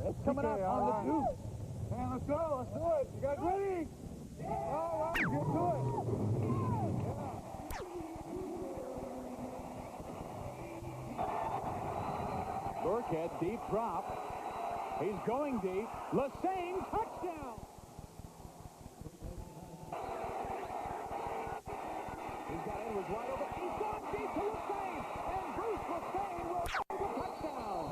It's coming up on the deuce. Man, let's go. Let's do it. You guys ready? All right, get to it. Burkhead, deep drop. He's going deep. Lassane, touchdown. He's got Edwards wide open. He's gone deep to Lassane. And Bruce Lassane will score the touchdown.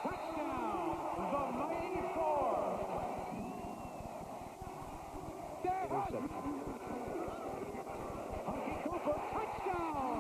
Touchdown, the Miami 4. Hunky Cooper, touchdown.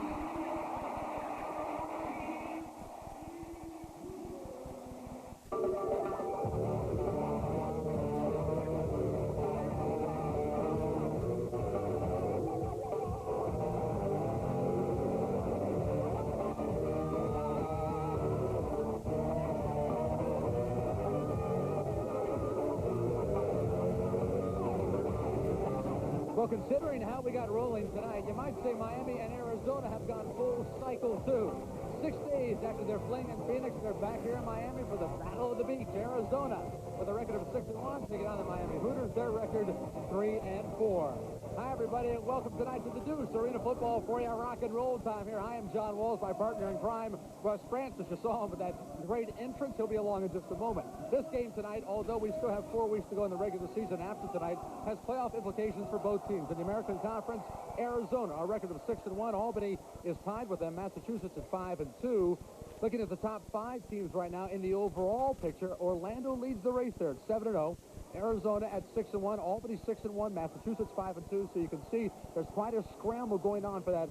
Well, considering how we got rolling tonight, you might say Miami and Arizona have gone full cycle too. 6 days after their fling in Phoenix, they're back here in Miami for the Battle of the Beach. Arizona, with a record of 6-1, taking on the Miami Hooters. Their record 3-4. Hi, everybody, and welcome tonight to the Deuce Arena Football for you. Rock and roll time here. I am John Walls, my partner in crime, Russ Francis. You saw him with that great entrance. He'll be along in just a moment. This game tonight, although we still have 4 weeks to go in the regular season after tonight, has playoff implications for both teams. In the American Conference, Arizona, a record of 6-1. Albany is tied with them. Massachusetts at 5-2. Looking at the top 5 teams right now in the overall picture, Orlando leads the race there at 7-0. Arizona at 6-1, Albany 6-1, Massachusetts 5-2. So you can see there's quite a scramble going on for that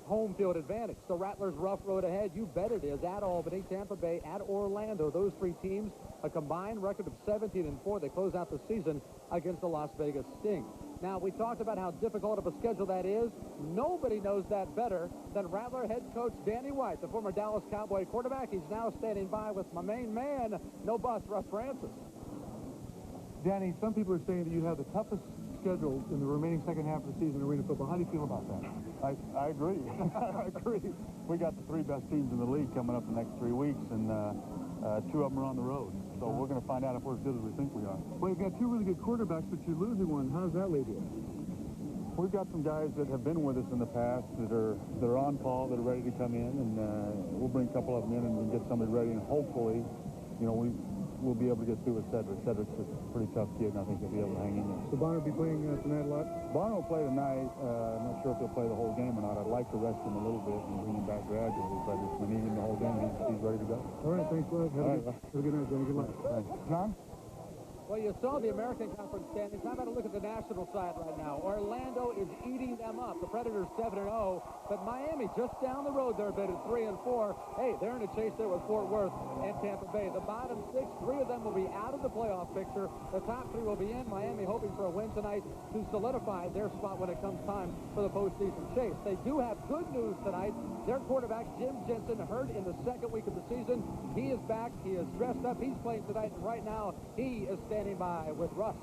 home field advantage. The Rattlers rough road ahead. You bet it is. At Albany, Tampa Bay, at Orlando. Those 3 teams, a combined record of 17-4. They close out the season against the Las Vegas Sting. Now, we talked about how difficult of a schedule that is. Nobody knows that better than Rattler head coach Danny White, the former Dallas Cowboy quarterback. He's now standing by with my main man, no bust, Russ Francis. Danny, some people are saying that you have the toughest schedule in the remaining second half of the season in arena football. How do you feel about that? I agree. I agree. We got the 3 best teams in the league coming up the next 3 weeks, and 2 of them are on the road. So we're going to find out if we're as good as we think we are. Well, you've got 2 really good quarterbacks, but you're losing one. How does that leave you? We've got some guys that have been with us in the past that are on call, that are ready to come in, and we'll bring a couple of them in and get somebody ready, and hopefully, you know, we'll be able to get through with Cedric. Cedric's a pretty tough kid, and I think he'll be able to hang in there. So Bonner will be playing tonight a lot? Bonner will play tonight. I'm not sure if he'll play the whole game or not. I'd like to rest him a little bit and bring him back gradually, but if we need him the whole game, he's ready to go. All right, thanks, Bud. Have a good night, Danny. Good luck. Thanks. John? Well, you saw the American Conference standings. How about a look at the national side right now? Orlando is eating them up. The Predators 7-0, but Miami just down the road there a bit at 3-4. Hey, they're in a chase there with Fort Worth and Tampa Bay. The bottom 6, 3 of them will be out of the playoff picture. The top 3 will be in. Miami hoping for a win tonight to solidify their spot when it comes time for the postseason chase. They do have good news tonight. Their quarterback, Jim Jensen, hurt in the 2nd week of the season. He is back. He is dressed up. He's playing tonight, and right now he is standing by with Russ.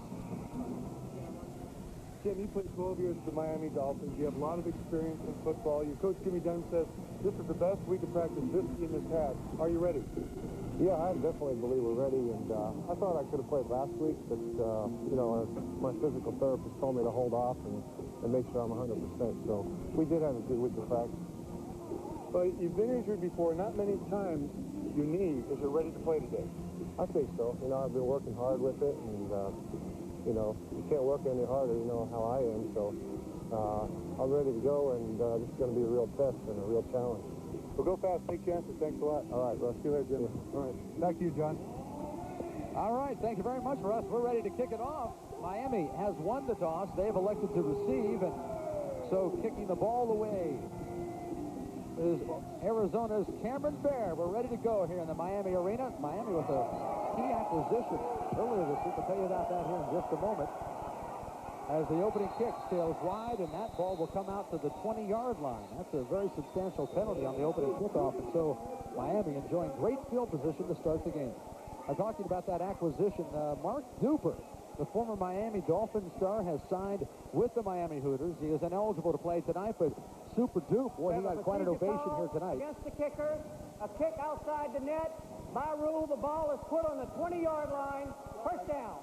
Jim, you played 12 years with the Miami Dolphins. You have a lot of experience in football. Your coach, Jimmy Dunn, says this is the best week of practice this team has had. Are you ready? Yeah, I definitely believe we're ready, and I thought I could have played last week, but, you know, my physical therapist told me to hold off and make sure I'm 100%. So we did have a good week of practice. But you've been injured before. Not many times your knee is it ready to play today. I think so. You know, I've been working hard with it, and, you know, you can't work any harder, you know how I am. So I'm ready to go, and this is going to be a real test and a real challenge. Well, go fast. Take chances. Thanks a lot. All right, Russ. See you later, Jim. Yeah. All right. Back to you, John. All right, thank you very much, Russ. We're ready to kick it off. Miami has won the toss. They've elected to receive, and so kicking the ball away is Arizona's Cameron Fair. We're ready to go here in the Miami Arena. Miami with a key acquisition earlier this week. I'll tell you about that here in just a moment. As the opening kick sails wide, and that ball will come out to the 20-yard line. That's a very substantial penalty on the opening kickoff, and so Miami enjoying great field position to start the game. I talked to you about that acquisition. Mark Duper, the former Miami Dolphins star, has signed with the Miami Hooters. He is ineligible to play tonight, but Super Dupe. Boy, he got quite an ovation here tonight. Against the kicker, a kick outside the net. By rule, the ball is put on the 20-yard line. First down.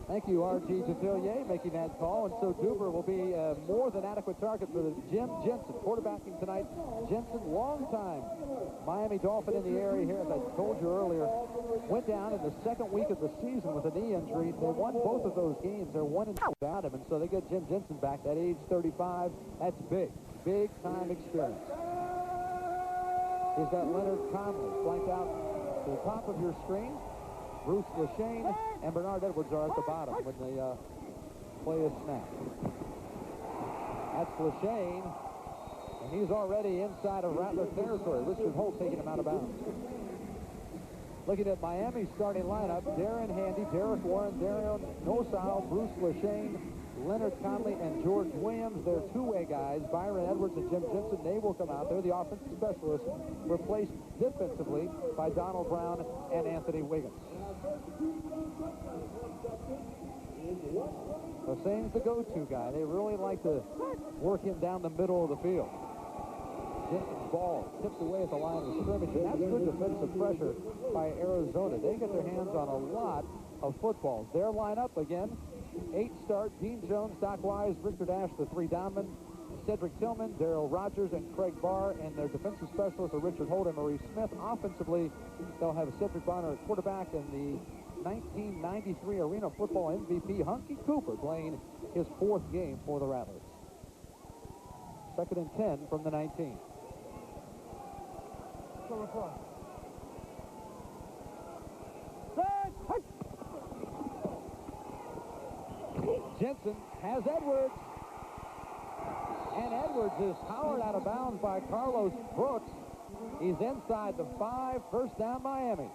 Thank you, R.G. Detillier, making that call. And so Duper will be a more than adequate target for Jim Jensen. Quarterbacking tonight. Jensen, long time Miami Dolphin in the area here, as I told you earlier. Went down in the second week of the season with a knee injury. They won both of those games. They're 1-2 without him. And so they get Jim Jensen back at age 35. That's big. Big time experience. He's got Leonard Conley flanked out to the top of your screen. Bruce Lachane and Bernard Edwards are at the bottom when they play a snap. That's Lachane, and he's already inside of Rattler territory. Richard Holt taking him out of bounds. Looking at Miami's starting lineup, Darren Handy, Derek Warren, Darion Nosal, Bruce Lachane, Leonard Conley, and George Williams. They're two-way guys. Byron Edwards and Jim Jensen, they will come out. They're the offensive specialists, replaced defensively by Donald Brown and Anthony Wiggins. Lachane's the go-to guy. They really like to work him down the middle of the field. Jensen's ball tipped away at the line of scrimmage, and that's good defensive pressure by Arizona. They get their hands on a lot of footballs. Their lineup, again, 8 start, Dean Jones, Doc Wise, Richard Ash, the 3 downmen, Cedric Tillman, Darrell Rogers, and Craig Barr, and their defensive specialists are Richard Holt and Maurice Smith. Offensively, they'll have Cedric Bonner at quarterback, and the 1993 Arena Football MVP, Hunky Cooper, playing his 4th game for the Rattlers. 2nd and 10 from the 19. Jensen has Edwards. And Edwards is powered out of bounds by Carlos Brooks. He's inside the 5. First down, Miami.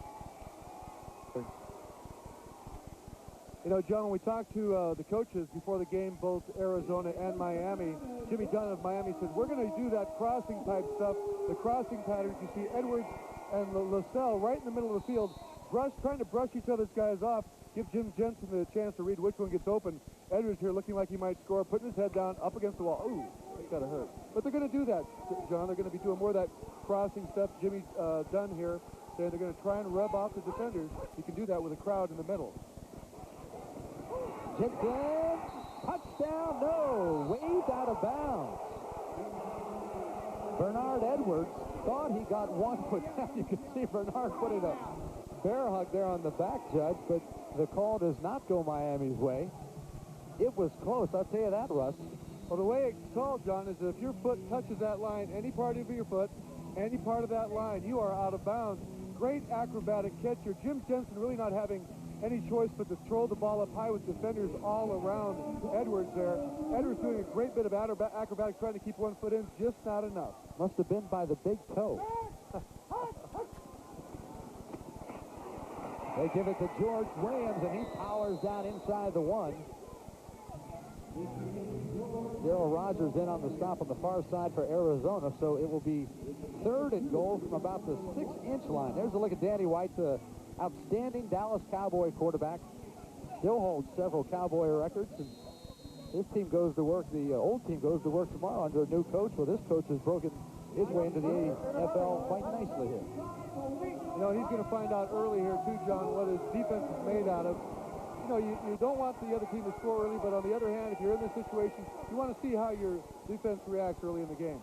You know, John, when we talked to the coaches before the game, both Arizona and Miami, Jimmy Dunn of Miami said, we're going to do that crossing type stuff, the crossing patterns. You see Edwards and LaSalle right in the middle of the field, trying to brush each other's guys off, give Jim Jensen the chance to read which one gets open. Edwards here looking like he might score, putting his head down, up against the wall. Ooh, that got to hurt. But they're going to do that, John. They're going to be doing more of that crossing stuff. Jimmy Dunn here saying they're going to try and rub off the defenders. You can do that with a crowd in the middle. Jensen, touchdown, no, waved out of bounds. Bernard Edwards thought he got one foot down. You can see Bernard putting a bear hug there on the back, Judge, but the call does not go Miami's way. It was close, I'll tell you that, Russ. Well, the way it's called, John, is that if your foot touches that line, any part of your foot, any part of that line, you are out of bounds. Great acrobatic catch here. Jim Jensen really not having any choice but to throw the ball up high with defenders all around Edwards there. Edwards doing a great bit of acrobatics, trying to keep one foot in, just not enough. Must have been by the big toe. They give it to George Williams, and he powers down inside the 1. Darrell Rogers in on the stop on the far side for Arizona, so it will be 3rd and goal from about the 6-inch line. There's a look at Danny White, the outstanding Dallas Cowboy quarterback. Still holds several Cowboy records, and this team goes to work, the old team goes to work tomorrow under a new coach. Well, this coach has broken his way into the NFL quite nicely here. You know, he's going to find out early here, too, John, what his defense is made out of. You know, you don't want the other team to score early, but on the other hand, if you're in this situation, you want to see how your defense reacts early in the game.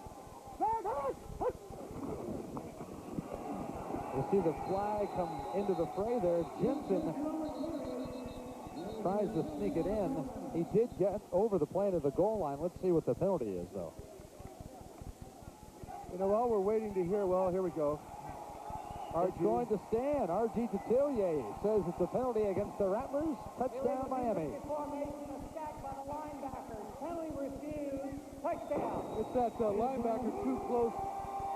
We'll see the flag come into the fray there. Jensen tries to sneak it in. He did get over the plane of the goal line. Let's see what the penalty is, though. You know, while we're waiting to hear, well, here we go. It's going to stand. R.G. Detillier says it's a penalty against the Rattlers. Touchdown, Miami. Formation, a sack by the linebacker. Penalty refused. Touchdown. It's that linebacker too close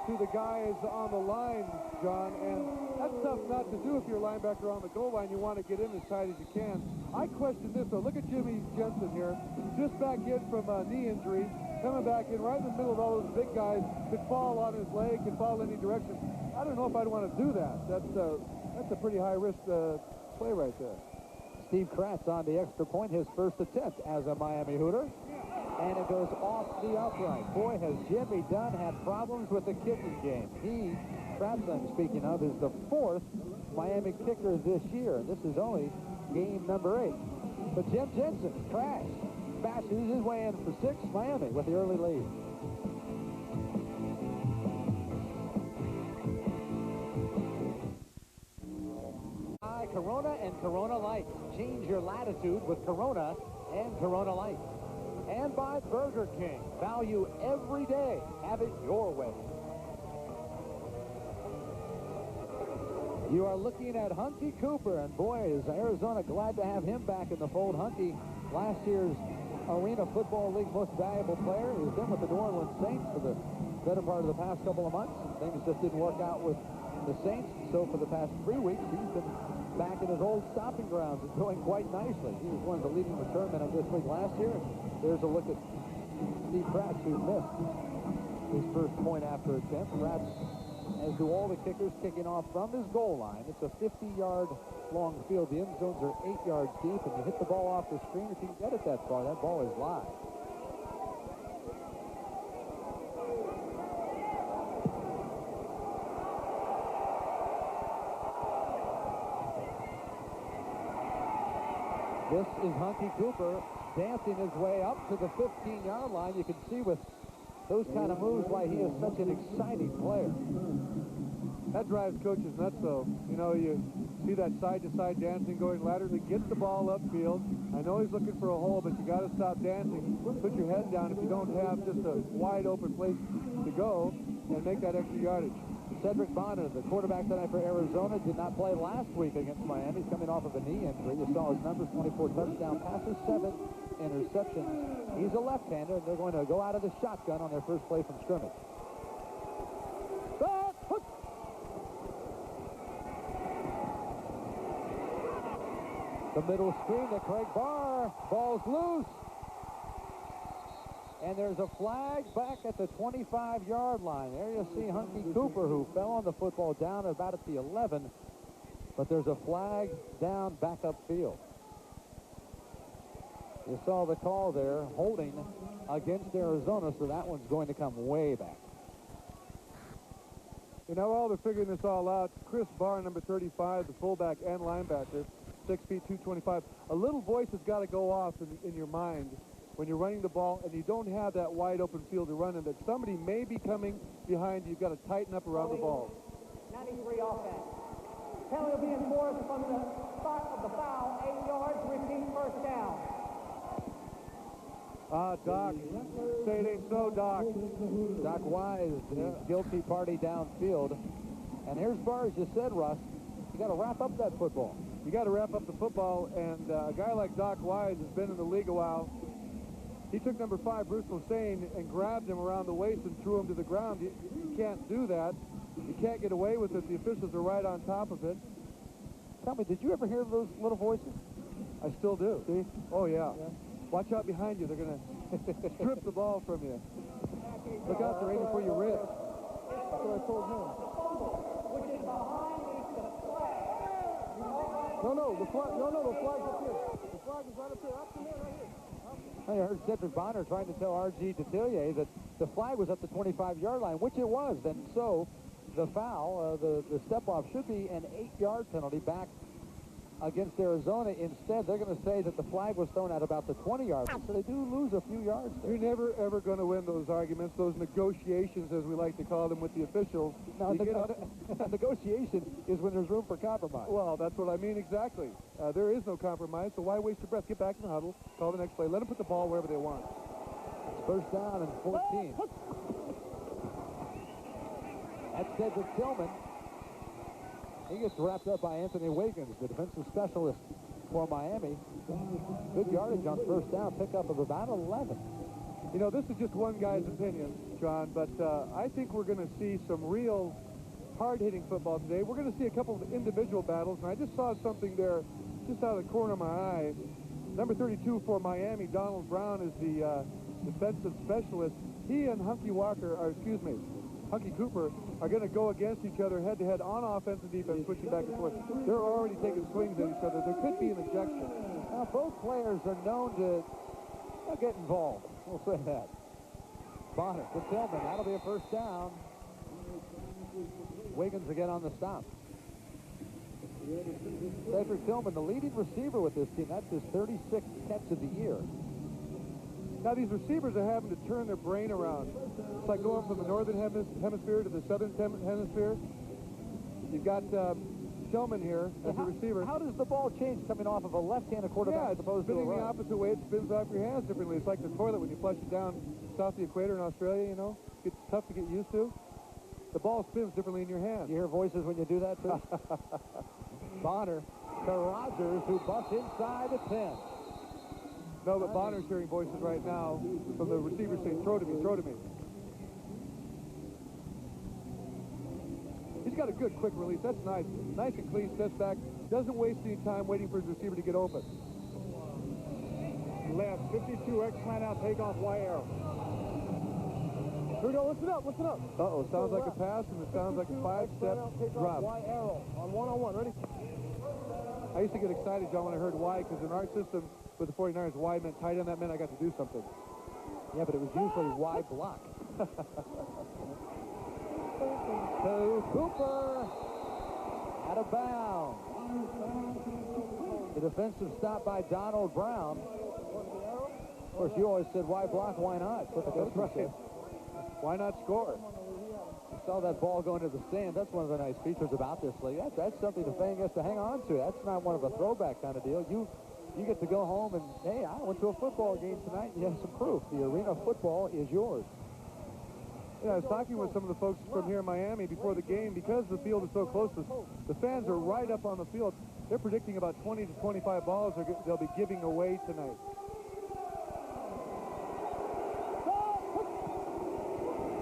to the guys on the line, John, and that's tough not to do if you're a linebacker on the goal line. You want to get in as tight as you can. I question this, though. Look at Jimmy Jensen here. Just back in from a knee injury, coming back in right in the middle of all those big guys. Could fall on his leg, could fall any direction. I don't know if I'd want to do that. That's a pretty high-risk play right there. Steve Kratz on the extra point, his first attempt as a Miami Hooter. and it goes off the upright. Boy, has Jimmy Dunn had problems with the kicking game. He, perhaps I'm speaking of, is the 4th Miami kicker this year. This is only game number 8. But Jim Jensen crashed, bashes his way in for 6. Miami with the early lead. Corona and Corona Light. Change your latitude with Corona and Corona Light. And by Burger King. Value every day. Have it your way. You are looking at Hunky Cooper, and boy, is Arizona glad to have him back in the fold. Hunky, last year's Arena Football League most valuable player. He's been with the New Orleans Saints for the better part of the past couple of months. Things just didn't work out with the Saints, so for the past 3 weeks, he's been back in his old stopping grounds and doing quite nicely. He was one of the leading return men of this league last year. There's a look at Steve Pratt, who missed his first point after attempt. Pratt, as do all the kickers, kicking off from his goal line. It's a 50-yard long field. The end zones are 8 yards deep, and you hit the ball off the screen. If you can get it that far, that ball is live. This is Hunky Cooper dancing his way up to the 15-yard line. You can see with those kind of moves why he is such an exciting player. That drives coaches nuts, though. You know, you see that side-to-side dancing going laterally, gets the ball upfield. I know he's looking for a hole, but you got to stop dancing. Put your head down if you don't have just a wide-open place to go and make that extra yardage. Cedric Bonner, the quarterback tonight for Arizona, did not play last week against Miami. He's coming off of a knee injury. You saw his numbers: 24 touchdown passes, 7 interceptions. He's a left-hander, and they're going to go out of the shotgun on their first play from scrimmage. The middle screen to Craig Barr. Ball's loose. And there's a flag back at the 25-yard line. There you see Hunky Cooper, who fell on the football down about at the 11. But there's a flag down back upfield. You saw the call there, holding against Arizona, so that one's going to come way back. You know, while they're figuring this all out, Chris Barr, number 35, the fullback and linebacker, 6 feet 225. A little voice has got to go off in your mind when you're running the ball and you don't have that wide open field to run in, that somebody may be coming behind you. You've got to tighten up around the ball. 93 offense. Penalty will be enforced from the spot of the foul, 8 yards, repeat first down. Doc. Say it ain't so, Doc. Doc Wise, the guilty party downfield. And here's Barr, as you said, Russ. You got to wrap up that football. You got to wrap up the football, and a guy like Doc Wise has been in the league a while. He took number 5, Bruce Hossein, and grabbed him around the waist and threw him to the ground. You can't do that. You can't get away with it. The officials are right on top of it. Tell me, did you ever hear those little voices? I still do. See? Oh, yeah. Watch out behind you. They're going to strip the ball from you. Look out, they're aiming for your wrist. That's what I told him. Which is behind the flag. The flag's up here. The flag is right up here. Up to there, right here. I heard Cedric Bonner trying to tell R.G. Detillier that the flag was up the 25-yard line, which it was. And so the foul, the step-off, should be an 8-yard penalty back against Arizona. Instead, they're going to say that the flag was thrown at about the 20-yard line, so they do lose a few yards there. You're never, ever going to win those arguments, those negotiations, as we like to call them, with the officials. Now, negotiation is when there's room for compromise. Well, that's what I mean exactly. There is no compromise, so why waste your breath? Get back in the huddle, call the next play. Let them put the ball wherever they want. It's first down and 14. That's Cedric Tillman. He gets wrapped up by Anthony Wiggins, the defensive specialist for Miami. Good yardage on first down, pickup of about 11. You know, this is just one guy's opinion, John, but I think we're going to see some real hard-hitting football today. We're going to see a couple of individual battles, and I just saw something there just out of the corner of my eye. Number 32 for Miami, Donald Brown, is the defensive specialist. He and Hunky Cooper are going to go against each other head-to-head on offense and defense, switching back and forth. They're already taking swings at each other. There could be an ejection. Now, both players are known to get involved. We'll say that. Bonner to Tillman. That'll be a first down. Wiggins again on the stop. Cedric Tillman, the leading receiver with this team. That's his 36th catch of the year. Now, these receivers are having to turn their brain around. It's like going from the northern hemisphere to the southern hemisphere. You've got Tillman here as a receiver. How does the ball change coming off of a left-handed quarterback as it's opposed to a spinning the right? opposite way. It spins off your hands differently. It's like the toilet when you flush it down south of the equator in Australia, you know. It's tough to get used to. The ball spins differently in your hand. You hear voices when you do that, too? Bonner to Rogers, who busts inside the 10. No, but Bonner's hearing voices right now from the receiver saying, throw to me, throw to me. He's got a good quick release. That's nice. Nice and clean, steps back. Doesn't waste any time waiting for his receiver to get open. Left, 52, X-line out, take off, Y arrow. Here we go, listen up, listen up. Uh-oh, sounds like a pass, and it sounds like a five-step drop. Y arrow on one-on-one, ready? I used to get excited, John, when I heard Y, because in our system with the 49ers, Y meant tight end. That meant I got to do something. Yeah, but it was usually Y block. To Cooper. Out of bounds. The defensive stop by Donald Brown. Of course, you always said, why block, why not? That's what the coach said. Why not score? You saw that ball go into the stand. That's one of the nice features about this league. That's something the fan gets to hang on to. That's not one of a throwback kind of deal. You get to go home and, hey, I went to a football game tonight. You have some proof. The arena football is yours. Yeah, I was talking with some of the folks from here in Miami before the game. Because the field is so close, the fans are right up on the field. They're predicting about 20 to 25 balls they'll be giving away tonight.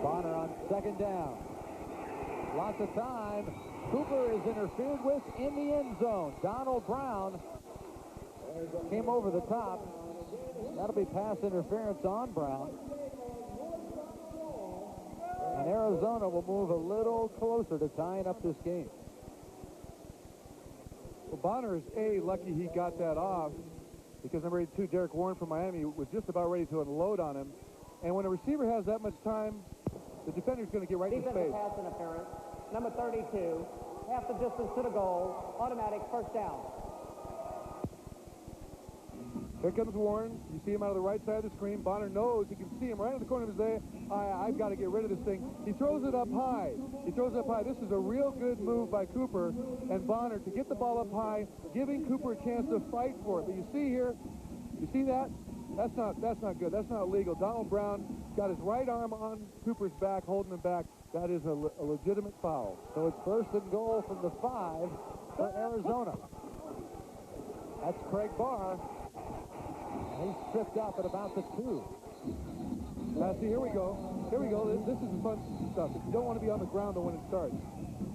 Bonner on second down. Lots of time. Cooper is interfered with in the end zone. Donald Brown came over the top. That'll be pass interference on Brown. And Arizona will move a little closer to tying up this game. Well, Bonner is lucky he got that off, because number 82, Derek Warren from Miami, was just about ready to unload on him. And when a receiver has that much time, the defender's going to get right in his face. Defensive pass interference. Number 32, half the distance to the goal, automatic first down. Here comes Warren. You see him out of the right side of the screen. Bonner knows he can see him right in the corner of his eye. I've got to get rid of this thing. He throws it up high. He throws it up high. This is a real good move by Cooper and Bonner to get the ball up high, giving Cooper a chance to fight for it. But you see here, you see that? That's not good. That's not legal. Donald Brown got his right arm on Cooper's back, holding him back. That is a legitimate foul. So it's first and goal from the 5 for Arizona. That's Craig Barr. And he's tripped up at about the 2. Now, see, here we go. Here we go. This is the fun stuff. If you don't want to be on the ground when it starts,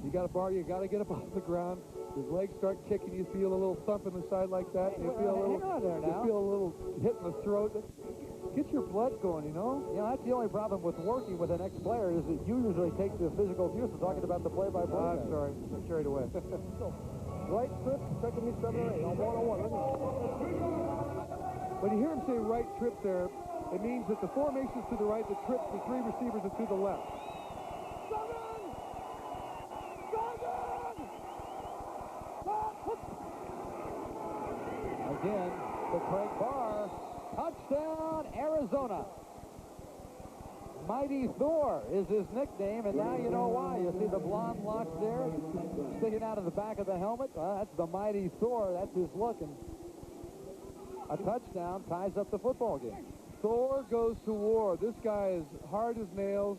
you got to bar. You got to get up off the ground. His legs start kicking. You feel a little thump in the side like that. You feel a little. Hang on there now. You feel a little hit in the throat. Get your blood going, you know? You know, that's the only problem with working with an ex-player is that you usually take the physical abuse. We're talking about the play-by-play. I'm sorry. I'm carried away. Right trip, second me 7 or 8 on one-on-one. When you hear him say right trip there, it means that the formation's to the right, the trip, the 3 receivers are to the left. Again, to Craig Barr. Touchdown, Arizona. Mighty Thor is his nickname, and now you know why. You see the blonde locks there sticking out of the back of the helmet? Well, that's the Mighty Thor. That's his look, and a touchdown ties up the football game. Thor goes to war. This guy is hard as nails.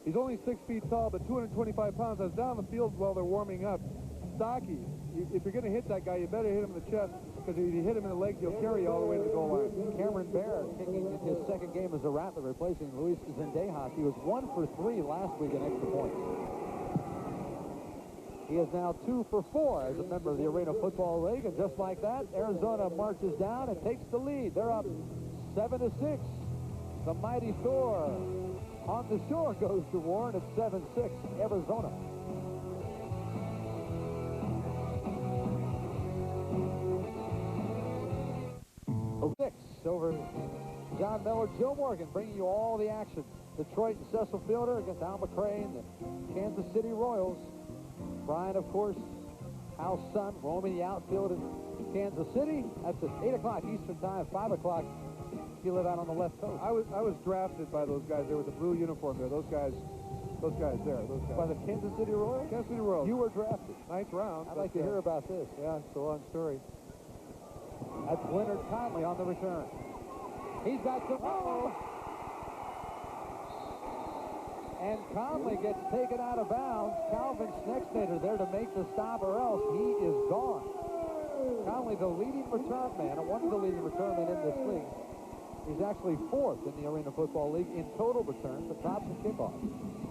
He's only 6 feet tall, but 225 pounds. I was down the field while they're warming up. Stocky. If you're going to hit that guy, you better hit him in the chest, because if you hit him in the legs, he'll carry you all the way to the goal line. Cameron Bear kicking in his second game as a Rattler, replacing Luis Zendejas. He was 1 for 3 last week in extra points. He is now 2 for 4 as a member of the Arena Football League, and just like that, Arizona marches down and takes the lead. They're up 7-6. The Mighty Thor on the shore goes to war, and it's 7-6 Arizona. Over John Miller, Joe Morgan bringing you all the action. Detroit and Cecil Fielder against Al McRae and the Kansas City Royals. Brian, of course, Hal's son, roaming the outfield in Kansas City. That's at 8 o'clock Eastern time, 5 o'clock. He live out on the left coast. I was drafted by those guys there with the blue uniform there. Those guys there. By the Kansas City Royals? Kansas City Royals. You were drafted. 9th round. I'd like to hear about this. Yeah, it's a long story. That's Leonard Conley on the return. He's got some... Oh! And Conley gets taken out of bounds. Calvin Snexnader there to make the stop, or else he is gone. Conley, the leading return man, one of the leading return men in this league. He's actually 4th in the Arena Football League in total returns, the tops and kickoffs.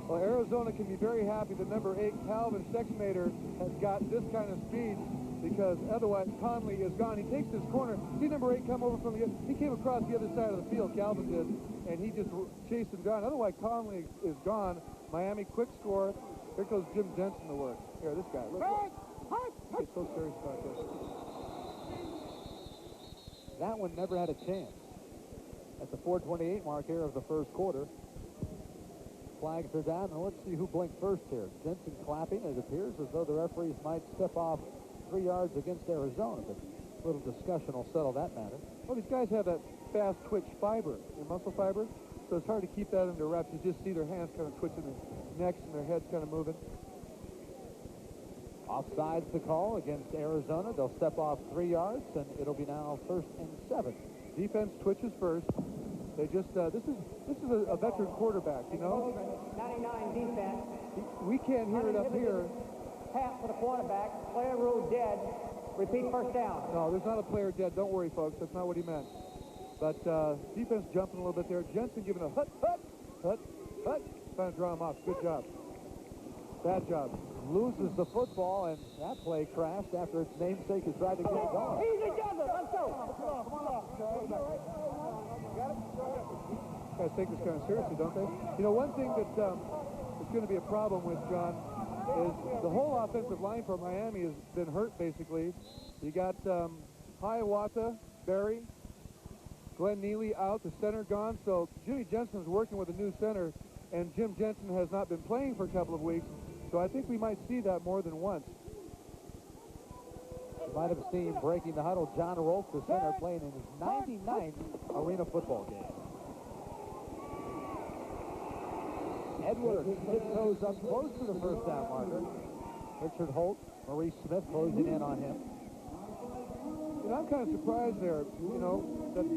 Well, Arizona can be very happy that number 8, Calvin Snexnader, has got this kind of speed, because otherwise Conley is gone. He takes his corner. See number 8 come over from the... He came across the other side of the field, Calvin did, and he just chased him down. Otherwise, Conley is gone. Miami, quick score. Here goes Jim Jensen to work. Here, this guy. Look. He's so serious about this. That one never had a chance. At the 4:28 mark here of the first quarter. Flags are down, and let's see who blinked first here. Jensen clapping. It appears as though the referees might step off 3 yards against Arizona, but a little discussion will settle that matter. Well, these guys have that fast twitch fiber, their muscle fiber, so it's hard to keep that under wraps. You just see their hands kind of twitching, their necks and their heads kind of moving. Offsides the call against Arizona. They'll step off 3 yards, and it'll be now 1st and 7. Defense twitches first. They just this is a veteran quarterback, you know. 99 defense. We can't hear it up here. Pass for the quarterback. Player ruled dead. Repeat first down. No, there's not a player dead. Don't worry, folks. That's not what he meant. But defense jumping a little bit there. Jensen giving a hut. Trying to draw him off. Good job. Bad job. Loses the football, and that play crashed after its namesake has tried to get it going. Easy, Jensen. Let's go. Guys take this kind of seriously, don't they? You know, one thing that is going to be a problem with, John, is the whole offensive line for Miami has been hurt, basically. You got Hiawatha, Barry, Glenn Neely out, the center gone, so Jimmy Jensen's working with a new center, and Jim Jensen has not been playing for a couple of weeks, so I think we might see that more than once. You might have seen breaking the huddle, John Rolfe, the center, playing in his 99th Arena Football game. Edwards tiptoes up close to the first down marker. Richard Holt, Maurice Smith closing in on him. And I'm kind of surprised there, you know, that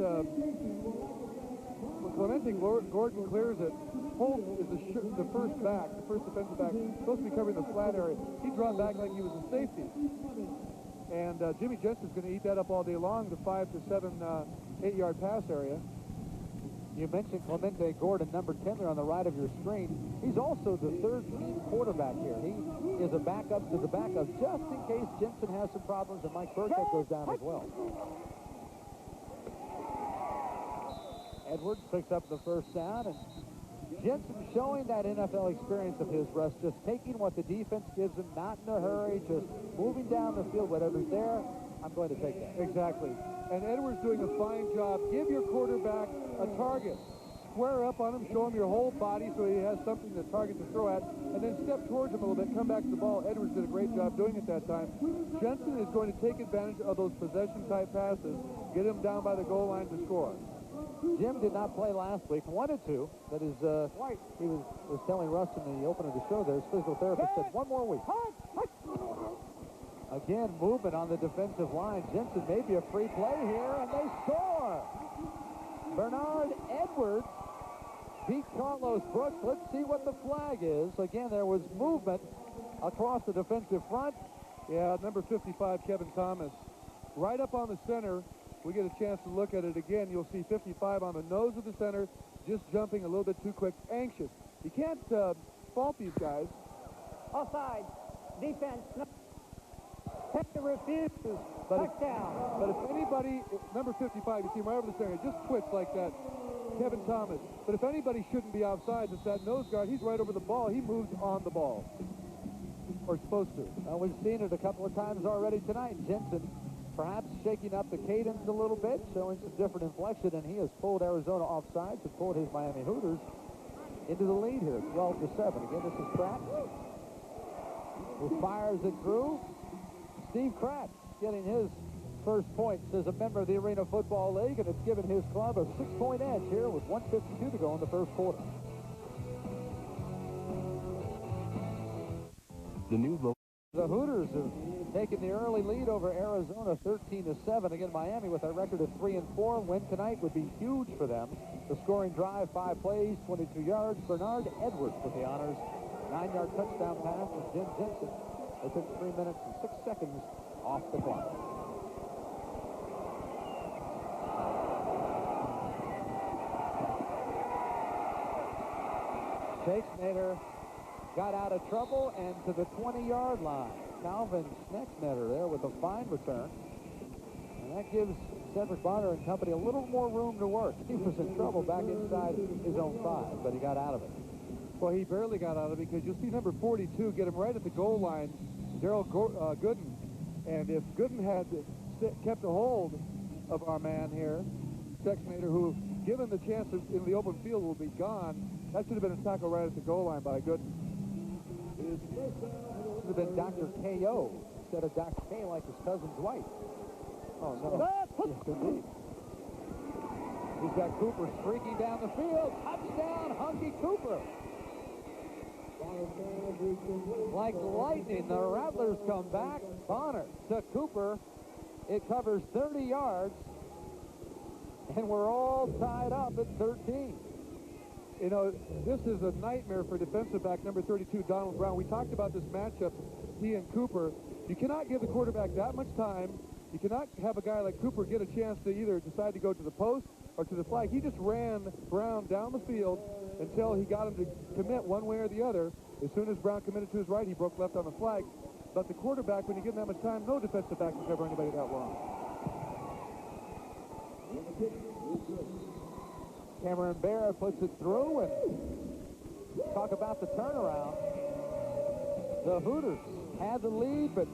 when Clemente Gordon clears it, Holt is the first back, the first defensive back, supposed to be covering the flat area. He dropped back like he was a safety. And Jimmy Jensen's going to eat that up all day long, the 5 to 7, 8-yard pass area. You mentioned Clemente Gordon, number 10 there on the right of your screen. He's also the third-team quarterback here. He is a backup to the backup just in case Jensen has some problems and Mike Burkhead goes down as well. Edwards picks up the first down, and Jensen showing that NFL experience of his, Russ, just taking what the defense gives him, not in a hurry, just moving down the field, whatever's there, I'm going to take that. Exactly. And Edwards doing a fine job. Give your quarterback a target. Square up on him, show him your whole body so he has something to target to throw at, and then step towards him a little bit, come back to the ball. Edwards did a great job doing it that time. Jensen is going to take advantage of those possession-type passes, get him down by the goal line to score. Jim did not play last week, wanted to. That is, he was telling Russ in the opening of the show there, his physical therapist said, one more week. Again, movement on the defensive line. Jensen may be a free play here, and they score. Bernard Edwards beat Carlos Brooks. Let's see what the flag is. Again, there was movement across the defensive front. Yeah, number 55, Kevin Thomas. Right up on the center. We get a chance to look at it again. You'll see 55 on the nose of the center, just jumping a little bit too quick, anxious. You can't fault these guys. Offside. Defense. Hector refuses. Touchdown. But if anybody, number 55, you see him right over the center, just twitch like that, Kevin Thomas. But if anybody shouldn't be outside, it's that nose guard. He's right over the ball. He moves on the ball. Or supposed to. We've seen it a couple of times already tonight. Jensen perhaps shaking up the cadence a little bit, showing some different inflection, and he has pulled Arizona off sides and pulled his Miami Hooters into the lead here, 12-7. Again, this is Pratt, who fires it through. Steve Pratt getting his first points as a member of the Arena Football League, and it's given his club a 6-point edge here with 1:52 to go in the first quarter. The Hooters have taken the early lead over Arizona, 13-7. Again, Miami with a record of 3-4. Win tonight would be huge for them. The scoring drive, 5 plays, 22 yards. Bernard Edwards with the honors. 9-yard touchdown pass from Jim Jensen. They took 3 minutes and 6 seconds off the clock. Schexnayder got out of trouble and to the 20-yard line. Calvin Schexnayder there with a fine return. And that gives Cedric Bonner and company a little more room to work. He was in trouble back inside his own 5, but he got out of it. Well, he barely got out of it because you'll see number 42 get him right at the goal line, Daryl Gooden. And if Gooden had kept a hold of our man here, Schexnayder, who, given the chance in the open field, will be gone, that should have been a tackle right at the goal line by Gooden. It should have been Dr. K.O. instead of Dr. K like his cousin Dwight. Oh, no. Yes, indeed. He's got Cooper streaking down the field. Touchdown, Hunky Cooper. Like lightning, the Rattlers come back. Bonner to Cooper. It covers 30 yards. And we're all tied up at 13. You know, this is a nightmare for defensive back number 32, Donald Brown. We talked about this matchup, he and Cooper. You cannot give the quarterback that much time. You cannot have a guy like Cooper get a chance to either decide to go to the post or to the flag. He just ran Brown down the field until he got him to commit one way or the other. As soon as Brown committed to his right, he broke left on the flag. But the quarterback, when you give him that much time, no defensive back can cover anybody that long. Cameron Barra puts it through, and talk about the turnaround. The Hooters had the lead, but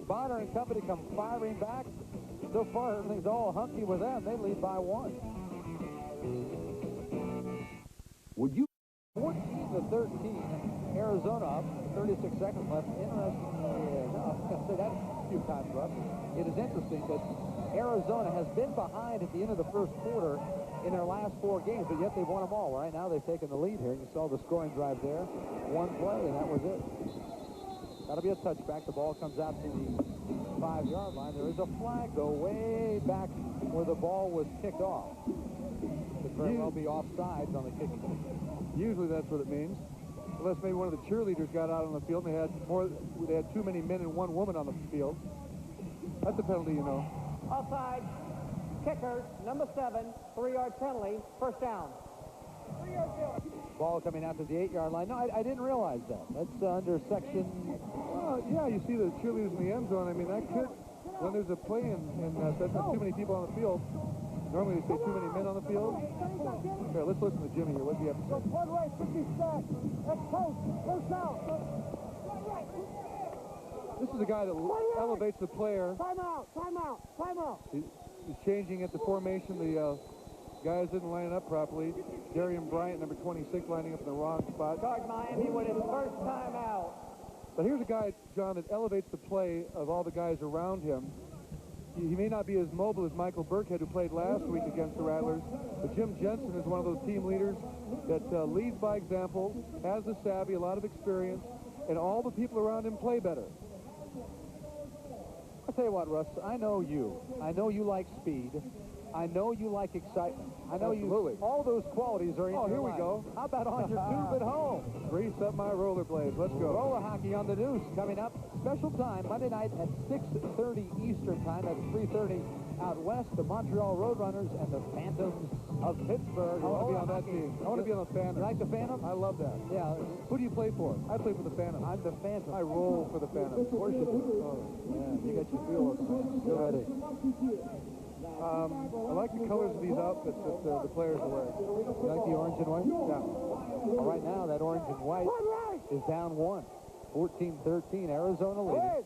Bonner and company come firing back. So far, everything's all hunky with them. They lead by 1. Would you? 14-13, Arizona up, 36 seconds left. Interestingly enough, I say that a few times, Russ. It is interesting that Arizona has been behind at the end of the first quarter in their last 4 games, but yet they've won them all. Right now, they've taken the lead here. You saw the scoring drive there. 1 play, and that was it. That'll be a touchback. The ball comes out to the 5-yard line. There is a flag, though, way back where the ball was kicked off. Could very well be offsides on the kicking. Usually that's what it means. Unless maybe one of the cheerleaders got out on the field and they had too many men and 1 woman on the field. That's a penalty, you know. Offside. Kicker, number 7, 3-yard penalty, first down. 3-yard penalty. Ball coming out to the 8-yard line. No, I didn't realize that. That's under section... Well, yeah, you see the cheerleaders in the end zone. I mean, that could, when there's a play and that's not too many people on the field, normally they say too many men on the field. Here, let's listen to Jimmy here. What do you have to say? 1 right, 50 stack. That's post. First out. This is a guy that elevates the player. Time out. He's changing at the formation. The guys didn't line up properly. Darian Bryant, number 26, lining up in the wrong spot. Guard Miami with his first time out. But here's a guy, John, that elevates the play of all the guys around him. He may not be as mobile as Michael Burkhead, who played last week against the Rattlers, but Jim Jensen is one of those team leaders that leads by example, has the savvy, a lot of experience, and all the people around him play better. I'll tell you what, Russ, I know you. I know you like speed. I know you like excitement. I know Absolutely. you. All those qualities are in your here we life. go. How about on your tube at home? Grease up my rollerblades. Let's go. Roller hockey on the Deuce coming up. Special time Monday night at 6:30 Eastern time. That's 3:30 out west. The Montreal Roadrunners and the Phantoms of Pittsburgh. I want to be on that team. I want to be on the Phantoms. You like the Phantoms? I love that. Yeah. Who do you play for? I play for the Phantoms. I'm the Phantom. I roll for the Phantoms. Of course you do. Oh, yeah, you got your feel of it. Go ahead. I like the colors of these outfits that the players are wearing. You like the orange and white? Yeah. Well, right now, that orange and white is down 1. 14-13, Arizona leading.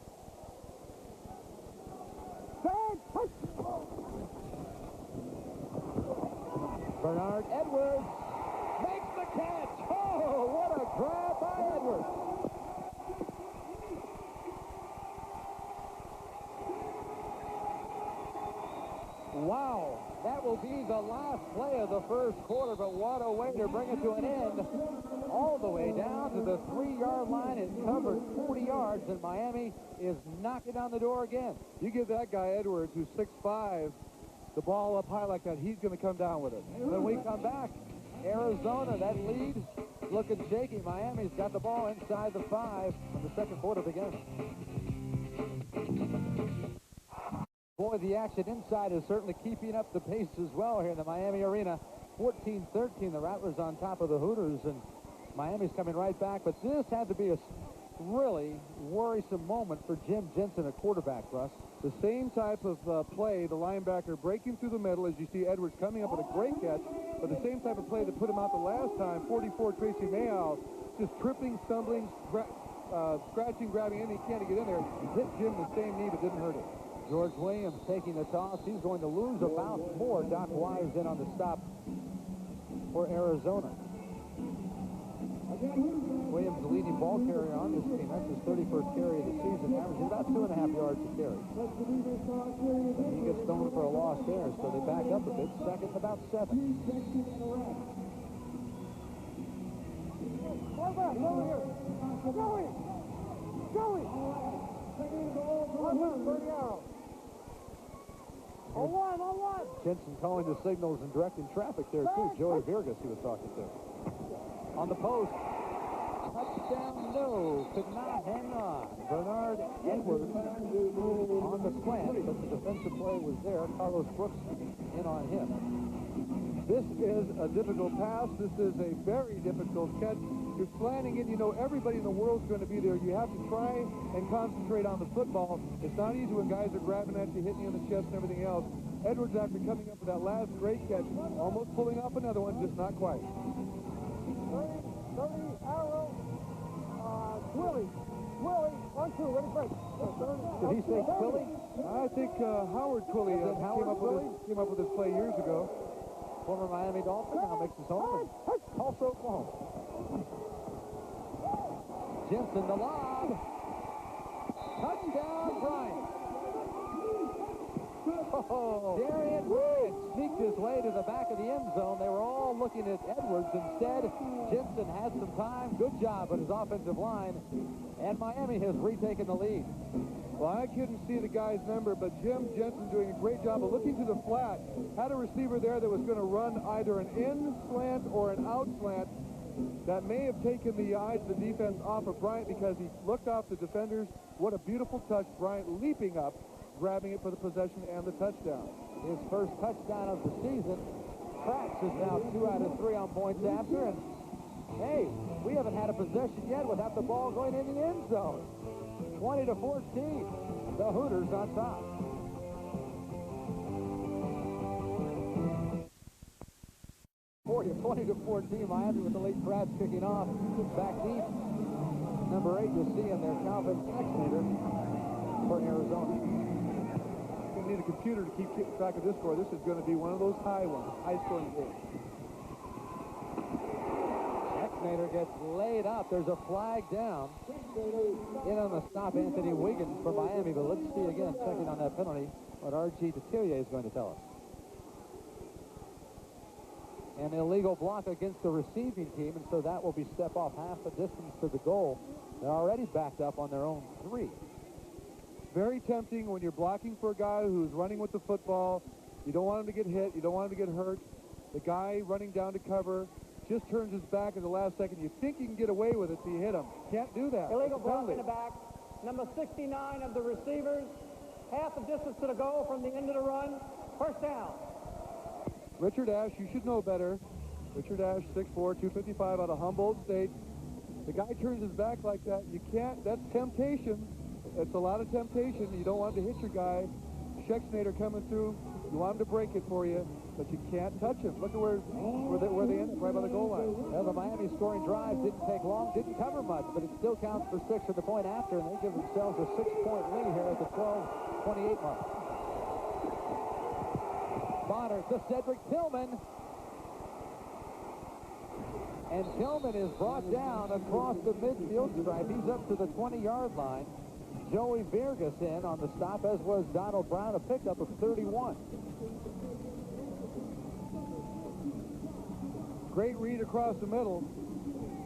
Bernard Edwards makes the catch. Oh, what a grab by Edwards. Wow, that will be the last play of the first quarter, but what a way to bring it to an end. All the way down to the 3-yard line and covered 40 yards, and Miami is knocking on the door again. You give that guy Edwards, who's 6'5", the ball up high like that, he's going to come down with it. When we come back, Arizona, that lead looking shaky. Miami's got the ball inside the 5 when the second quarter begins. Boy, the action inside is certainly keeping up the pace as well here in the Miami arena. 14-13, the Rattlers on top of the Hooters, and Miami's coming right back. But this had to be a really worrisome moment for Jim Jensen, a quarterback, Russ. The same type of play, the linebacker breaking through the middle as you see Edwards coming up with a great catch, but the same type of play that put him out the last time, 44 Tracy Mayhow, just tripping, stumbling, scratching, grabbing in. He can't get in there. Hit Jim the same knee, but didn't hurt it. George Williams taking the toss. He's going to lose about more. Doc Wise in on the stop for Arizona. Williams, the leading ball carrier on this team. That's his 31st carry of the season, averaging about 2.5 yards a carry. He gets thrown for a loss there, so they back up a bit. Second, about 7. Joey! On one. Jensen calling the signals and directing traffic there, too. Joey Virgas he was talking to. On the post. Touchdown, no. Could not hang on. Bernard Edwards on the slant, but the defensive play was there. Carlos Brooks in on him. This is a difficult pass. This is a very difficult catch. You're slanting it. You know everybody in the world's going to be there. You have to try and concentrate on the football. It's not easy when guys are grabbing at you, hitting you in the chest and everything else. Edwards, after coming up with that last great catch, almost pulling off another one, just not quite. 30, arrow, Willie, 1-2, ready, break. Did he say Twilly? I think Howard Twilly came up with this play years ago. Former Miami Dolphin now makes his home in Tulsa, Oklahoma. Jensen, the lob. Touchdown, Bryant. Oh, Darian Bryant sneaked his way to the back of the end zone. They were all looking at Edwards. Instead, Jensen had some time. Good job on his offensive line. And Miami has retaken the lead. Well, I couldn't see the guy's number, but Jim Jensen doing a great job of looking to the flat. Had a receiver there that was going to run either an in slant or an out slant. That may have taken the eyes of the defense off of Bryant because he looked off the defenders. What a beautiful touch. Bryant leaping up, grabbing it for the possession and the touchdown. His first touchdown of the season. Kratz is now 2 out of 3 on points after. And, hey, we haven't had a possession yet without the ball going in the end zone. 20-14. The Hooters on top. For you, 20-14, Miami with the lead. Kratz kicking off. Back deep. Number 8, you'll see in there, Calvin Exnader for Arizona. Going to need a computer to keep track of this score. This is going to be one of those high-scoring games. Exnader gets laid up. There's a flag down. In on the stop, Anthony Wiggins for Miami. But let's see again, checking on that penalty, what R.G. Detillier is going to tell us. An illegal block against the receiving team, and so that will be step off half the distance to the goal. They're already backed up on their own 3. Very tempting when you're blocking for a guy who's running with the football. You don't want him to get hit. You don't want him to get hurt. The guy running down to cover just turns his back at the last second. You think you can get away with it till you hit him. Can't do that. Illegal block in the back. Number 69 of the receivers. Half the distance to the goal from the end of the run. First down. Richard Ash, you should know better. Richard Ash, 6'4", 255 out of Humboldt State. The guy turns his back like that. You can't. That's temptation. It's a lot of temptation. You don't want to hit your guy. Schexnader coming through. You want him to break it for you, but you can't touch him. Look at where they end up, right by the goal line. Well, the Miami scoring drive didn't take long, didn't cover much, but it still counts for 6 at the point after, and they give themselves a 6-point lead here at the 12:28 mark. Bonner to Cedric Tillman. And Tillman is brought down across the midfield stripe. He's up to the 20-yard line. Joey Virgas in on the stop, as was Donald Brown, a pickup of 31. Great read across the middle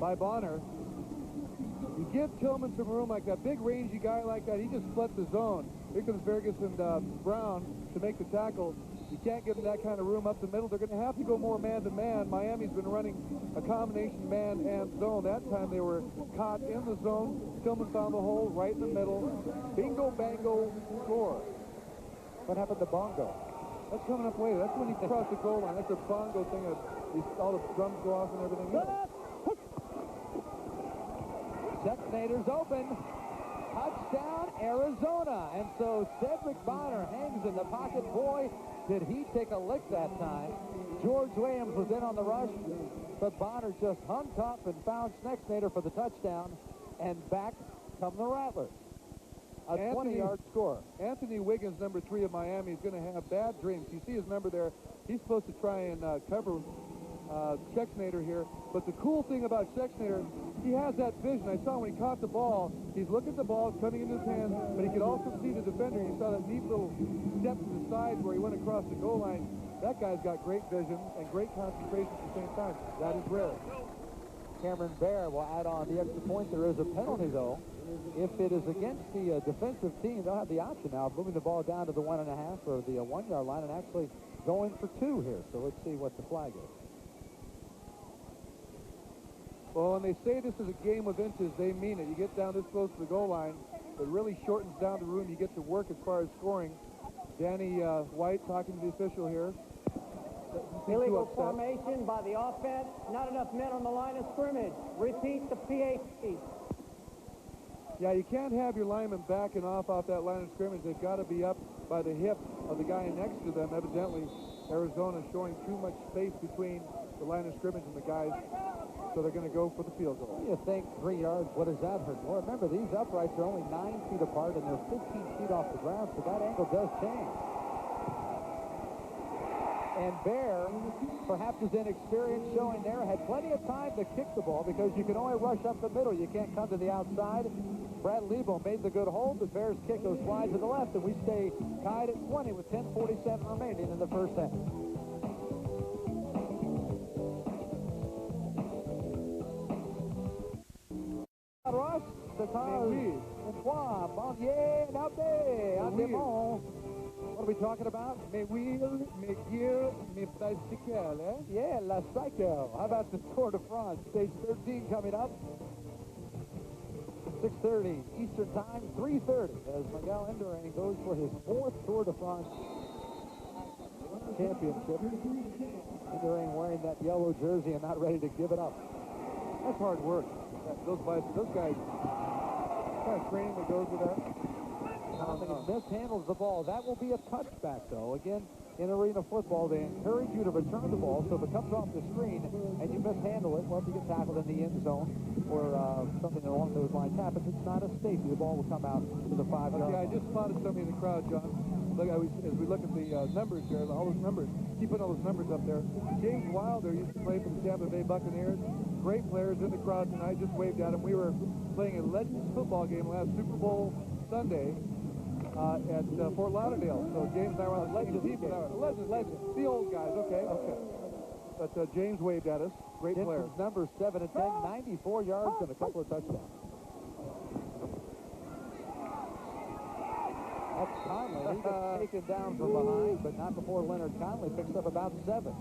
by Bonner. You give Tillman some room like that. Big rangy guy like that, he just split the zone. Here comes Virgas and Brown to make the tackle. You can't give them that kind of room up the middle. They're going to have to go more man-to-man. Miami's been running a combination man and zone. That time they were caught in the zone. Tillman found the hole right in the middle. Bingo, bango, score. What happened to Bongo? That's coming up later. That's when he crossed the goal line. That's a bongo thing. All the drums go off and everything. Sexnader's open. Touchdown, Arizona. And so Cedric Bonner hangs in the pocket. Boy, did he take a lick that time. George Williams was in on the rush, but Bonner just hung tough and found Sexnader for the touchdown. And back come the Rattlers. A 20-yard score. Anthony Wiggins, number 3 of Miami, is going to have bad dreams. You see his number there. He's supposed to try and cover Sexnader here. But the cool thing about Sexnader, he has that vision. I saw when he caught the ball, he's looking at the ball, it's coming into his hands, but he could also see the defender. You saw that neat little step to the side where he went across the goal line. That guy's got great vision and great concentration at the same time. That is rare. Cameron Bear will add on the extra point. There is a penalty, though. If it is against the defensive team, they'll have the option now of moving the ball down to the 1.5 or the 1-yard line and actually going for 2 here. So let's see what the flag is. Well, when they say this is a game of inches, they mean it. You get down this close to the goal line, it really shortens down the room. You get to work as far as scoring. Danny White talking to the official here. Illegal formation by the offense. Not enough men on the line of scrimmage. Repeat the PAT. Yeah, you can't have your linemen backing off that line of scrimmage. They've got to be up by the hip of the guy next to them. Evidently, Arizona showing too much space between the line of scrimmage and the guys, so they're going to go for the field goal. You think 3 yards, what does that hurt? Well, remember, these uprights are only 9 feet apart, and they're 15 feet off the ground, so that angle does change. And Bear, perhaps his inexperience showing there, had plenty of time to kick the ball because you can only rush up the middle. You can't come to the outside. Brad Lebo made the good hold. The Bears kick goes wide to the left, and we stay tied at 20 with 10:47 remaining in the first half. Ross, the time. What are we talking about? Mes wheels, mes gears, mes bicycles, eh? Yeah, La Cycle. How about the Tour de France? Stage 13 coming up. 6:30 Eastern Time, 3:30 as Miguel Indurain goes for his 4th Tour de France championship. Indurain wearing that yellow jersey and not ready to give it up. That's hard work. Those guys, what kind of training that goes with that? He mishandles the ball. That will be a touchback, though. Again, in arena football, they encourage you to return the ball, so if it comes off the screen and you mishandle it, well, if you get tackled in the end zone or something along those lines happens, it's not a safety. The ball will come out to the 5-yard line. Yeah, I just spotted somebody in the crowd, John. Look, as we look at the numbers here, all those numbers, keep putting all those numbers up there. James Wilder used to play for the Tampa Bay Buccaneers. Great players in the crowd tonight. Just waved at him. We were playing a Legends football game last Super Bowl Sunday at Fort Lauderdale. So James and I were on the Legends team. Legends. The old guys. Okay. But James waved at us. Great player. Numbers 7 and 10, 94 yards and a couple of touchdowns. That's Conley. He gets taken down from behind, but not before Leonard Conley picks up about 7.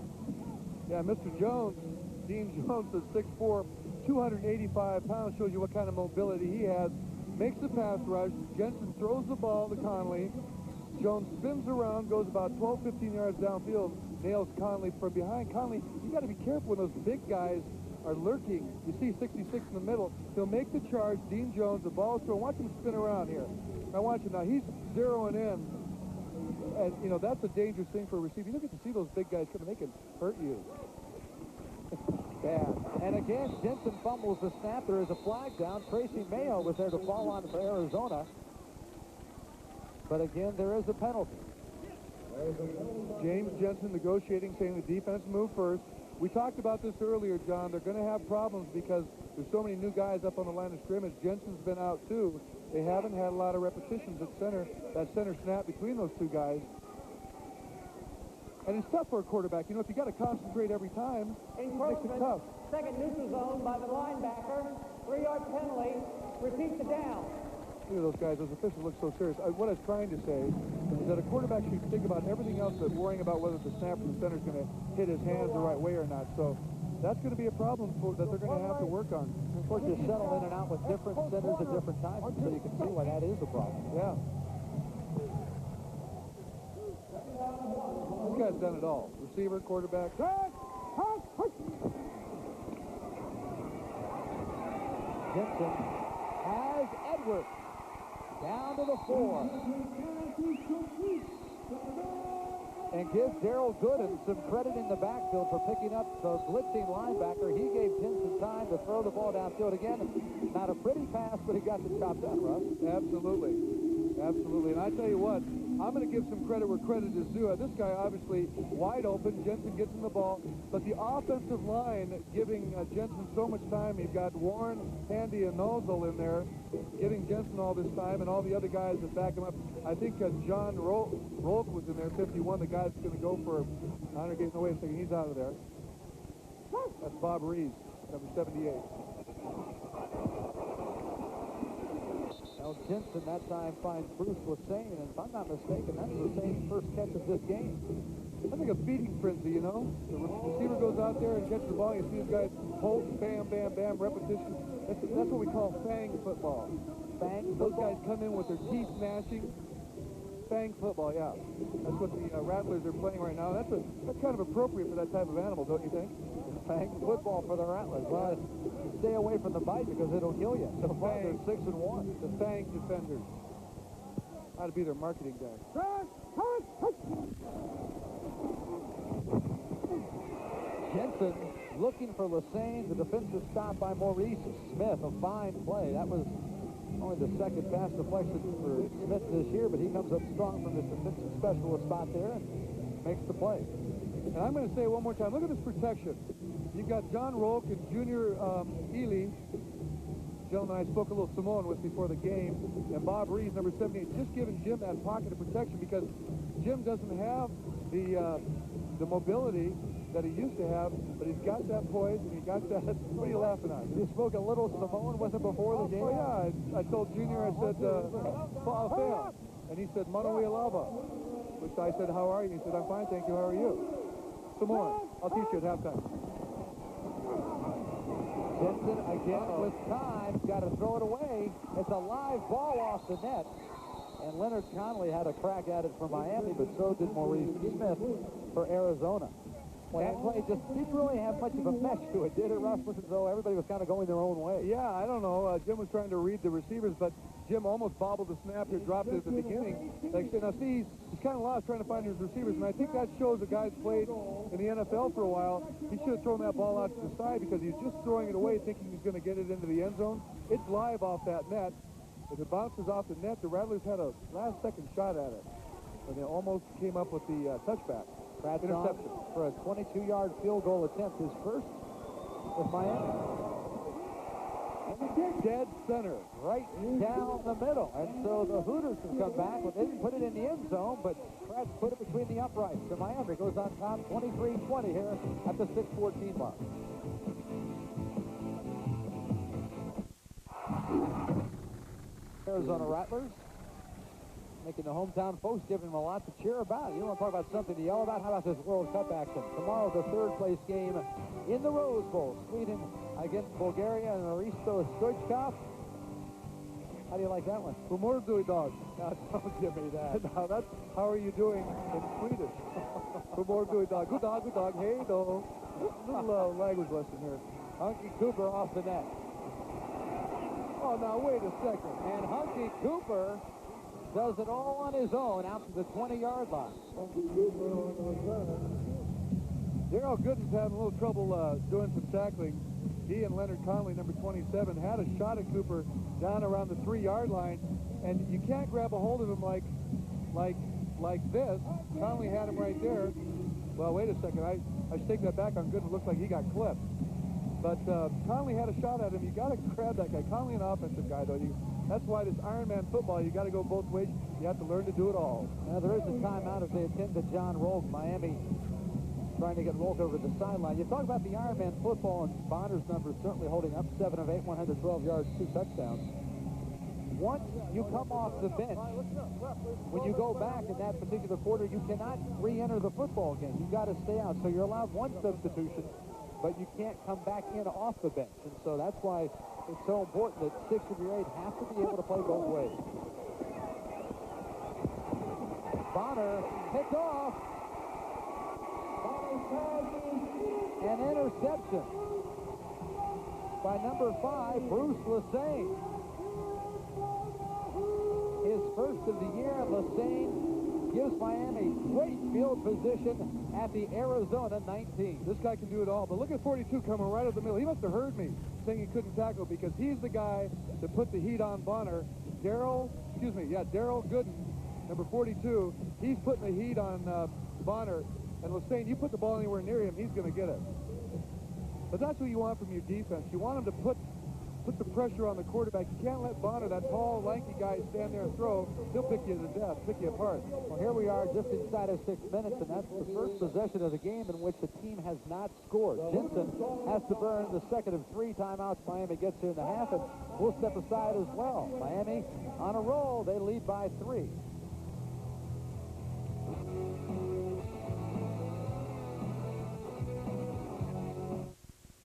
Yeah, Mr. Jones, Dean Jones is 6'4", 285 pounds. Shows you what kind of mobility he has. Makes the pass rush. Jensen throws the ball to Conley. Jones spins around, goes about 12, 15 yards downfield, nails Conley from behind. Conley, you got to be careful when those big guys are lurking. You see 66 in the middle. He'll make the charge. Dean Jones, the ball is thrown. Watch him spin around here. I watch him now. He's zeroing in. And, you know, that's a dangerous thing for a receiver. You don't get to see those big guys coming. They can hurt you. Bad. And again, Jensen fumbles the snap. There is a flag down. Tracy Mayo was there to fall on for Arizona. But again, there is a penalty. James Jensen negotiating, saying the defense move first. We talked about this earlier, John. They're going to have problems because there's so many new guys up on the line of scrimmage. Jensen's been out, too. They haven't had a lot of repetitions at center, that center snap between those two guys. And it's tough for a quarterback. You know, if you got to concentrate every time, it makes it tough. Second neutral zone by the linebacker. 3-yard penalty. Repeat the down. Look at those guys. Those officials look so serious. What I was trying to say is that a quarterback should think about everything else but worrying about whether the snap from the center is going to hit his hands the right way or not. So that's going to be a problem that they're going to have to work on. Of course, you settle in and out with different centers at different times, so you can see why that is a problem. Yeah. This guy's done it all. Receiver, quarterback. Jensen has Edwards down to the 4. And gives Darrell Gooden some credit in the backfield for picking up the blitzing linebacker. He gave Jensen time to throw the ball downfield again. Not a pretty pass, but he got the job done, Russ. Absolutely. Absolutely. And I tell you what, I'm going to give some credit where credit is due. This guy obviously wide open. Jensen gets him the ball. But the offensive line giving Jensen so much time. You've got Warren, Handy, and Nozzle in there giving Jensen all this time and all the other guys that back him up. I think John Rolk was in there, 51. The guy that's going to go for Hunter getting away. So he's out of there. That's Bob Reeves, number 78. Now Jensen that time finds Bruce Lassane, and if I'm not mistaken, that's Lassane's first catch of this game. I think a feeding frenzy, you know? The receiver goes out there and catches the ball. You see these guys hold, bam, bam, bam, repetition. That's what we call fang football. Fang Those football? guys come in with their teeth gnashing. Fang football, yeah. That's what the Rattlers are playing right now. That's kind of appropriate for that type of animal, don't you think? Fang football for the Rattlers. Well, stay away from the bite because it'll kill you. So far, they're 6-1. The Fang defenders. Ought to be their marketing guy. Jensen looking for Lassane. The defensive stop by Maurice Smith. A fine play. That was only the second pass deflection for Smith this year, but he comes up strong from this defensive specialist spot there and makes the play. And I'm going to say it one more time. Look at this protection. You've got John Rolk and Junior Ely, gentleman I spoke a little Samoan with before the game, and Bob Reeves, number 78, just giving Jim that pocket of protection because Jim doesn't have the mobility that he used to have, but he's got that poise and he got that. What are you laughing at? You spoke a little Samoan with him before the game? Oh, yeah. I told Junior, I said, Fa'afel. And he said, Manoe Lava. Which I said, how are you? He said, I'm fine, thank you. How are you? Samoan. I'll teach you at halftime. Jensen again with time. Got to throw it away. It's a live ball off the net. And Leonard Conley had a crack at it for Miami, but so did Maurice Smith for Arizona. That play just didn't really have much of a mesh to it, did it, Russ? Looks as though everybody was kind of going their own way. Yeah, I don't know. Jim was trying to read the receivers, but Jim almost bobbled the snap here, dropped it at the beginning. Like, now, see, he's kind of lost trying to find his receivers, and I think that shows the guy's played in the NFL for a while. He should have thrown that ball out to the side because he's just throwing it away thinking he's going to get it into the end zone. It's live off that net. If it bounces off the net, the Rattlers had a last-second shot at it, and they almost came up with the touchback. Interception for a 22-yard field goal attempt, his first with Miami. And dead center, right down the middle. And so the Hooters have come back, but they didn't put it in the end zone, but Pratt put it between the uprights. So Miami goes on top 23-20 here at the 6:14 mark. Arizona Rattlers making the hometown folks, giving them a lot to cheer about. You want to talk about something to yell about? How about this World Cup action? Tomorrow, the third-place game in the Rose Bowl. Sweden against Bulgaria and Aristo Stoichkov. How do you like that one? Hur mår du idag? No, don't give me that. No, that's how are you doing in Swedish. Hur mår du idag? Good dog, hey do. Little language lesson here. Hunky Cooper off the net. Oh, now wait a second. And Hunky Cooper does it all on his own out to the 20-yard line. Darrell Gooden's having a little trouble doing some tackling. He and Leonard Conley, number 27, had a shot at Cooper down around the 3-yard line, and you can't grab a hold of him like like this. Conley had him right there. Well, wait a second. I should take that back on Gooden. It looks like he got clipped. But Conley had a shot at him. You got to grab that guy. Conley, an offensive guy, though. That's why this Ironman football, you got to go both ways. You have to learn to do it all. Now, there is a timeout as they attend to John Rolk. Miami trying to get Rolk over the sideline. You talk about the Ironman football, and Bonner's numbers certainly holding up. 7 of 8, 112 yards, 2 touchdowns. Once you come off the bench, when you go back in that particular quarter, you cannot re-enter the football game. You've got to stay out. So you're allowed one substitution, but you can't come back in off the bench. And so that's why it's so important that 6 of your 8 have to be able to play both ways. Bonner picked off. An interception by number 5, Bruce Lassane. His first of the year, Lassane gives Miami great field position at the Arizona 19. This guy can do it all, but look at 42 coming right up the middle. He must have heard me saying he couldn't tackle because he's the guy that put the heat on Bonner. Daryl Gooden, number 42, he's putting the heat on Bonner. And Lassane, you put the ball anywhere near him, he's going to get it. But that's what you want from your defense. You want him to put the pressure on the quarterback. You can't let Bonner, that tall, lanky guy, stand there and throw. He'll pick you to death, pick you apart. Well, here we are just inside of 6 minutes, and that's the first possession of the game in which the team has not scored. Jensen has to burn the second of 3 timeouts Miami gets here in the half, and we'll step aside as well. Miami on a roll. They lead by 3.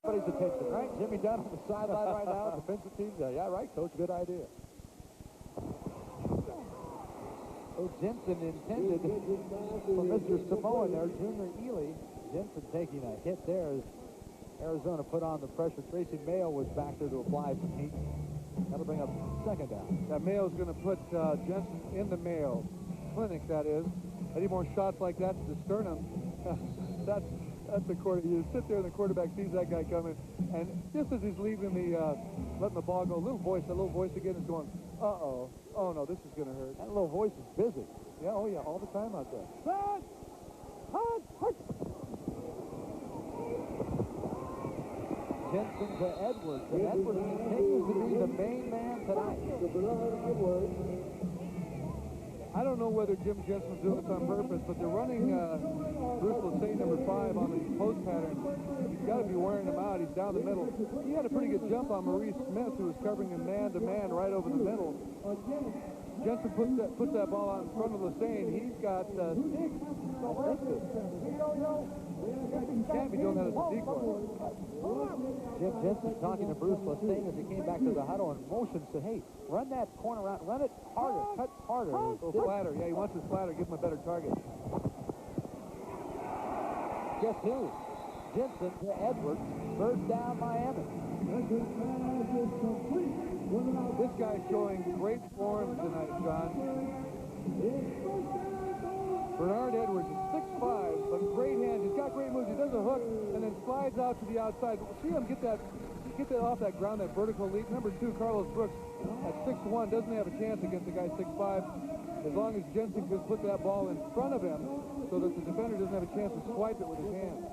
Everybody's attention, right? Jimmy Dunn on the sideline right now. Defensive team. Yeah, right, Coach. Good idea. So Jensen intended for Mr. Samoa there, Junior Ely. Jensen taking a hit there as Arizona put on the pressure. Tracy Mayo was back there to apply some heat. That'll bring up second down. That Mayo's going to put Jensen in the Mayo Clinic, that is. Any more shots like that to the sternum, that's the quarter. You sit there and the quarterback sees that guy coming, and just as he's leaving letting the ball go, that little voice again is going, uh-oh, oh no, this is going to hurt. That little voice is busy. Yeah, oh yeah, all the time out there. Jensen to Edwards, and Edwards continues to be the main man tonight. I don't know whether Jim Jensen's doing this on purpose, but they're running Bruce Lassane, number 5, on the post pattern. He's got to be wearing him out. He's down the middle. He had a pretty good jump on Maurice Smith, who was covering him man-to-man right over the middle. Jensen puts that ball out in front of Lassane. He's got 6. He can't be doing that as a decoy. Jim Jensen talking to Bruce Lassane as he came back to the huddle and motioned, said, hey, run that corner out, run it harder, cut harder. Go flatter. Yeah, he wants his flatter. Give him a better target. Guess who? Jensen to Edwards. First down, Miami. This guy's showing great form tonight, John. Bernard Edwards is 6'5", but great hands. He's got great moves. He does a hook and then slides out to the outside. See him get that off that ground, that vertical leap. Number 2, Carlos Brooks, at 6'1", doesn't have a chance against a guy 6'5". As long as Jensen can put that ball in front of him so that the defender doesn't have a chance to swipe it with his hand.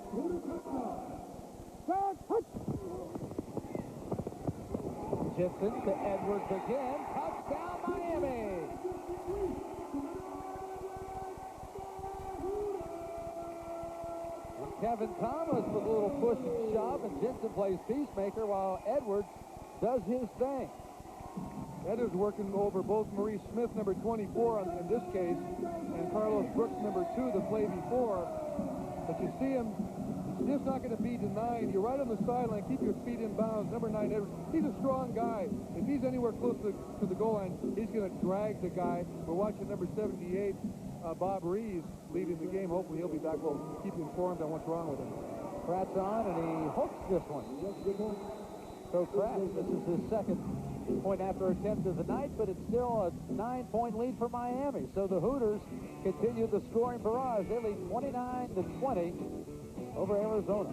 Jensen to Edwards again. Touchdown, Miami. And Kevin Thomas with a little push and shove, and Jensen plays peacemaker while Edwards does his thing. Edwards working over both Maurice Smith, number 24 in this case, and Carlos Brooks, number 2, the play before. But you see him, he's just not going to be denied. You're right on the sideline. Keep your feet in bounds. Number 9, Edwards. He's a strong guy. If he's anywhere close to the goal line, he's going to drag the guy. We're watching number 78, Bob Reeves, leaving the game. Hopefully he'll be back. We'll keep you informed on what's wrong with him. Pratt's on, and he hooks this one. So Pratt, this is his second point after attempt of the night, but it's still a 9-point lead for Miami. So the Hooters continue the scoring barrage. They lead 29-20 over Arizona.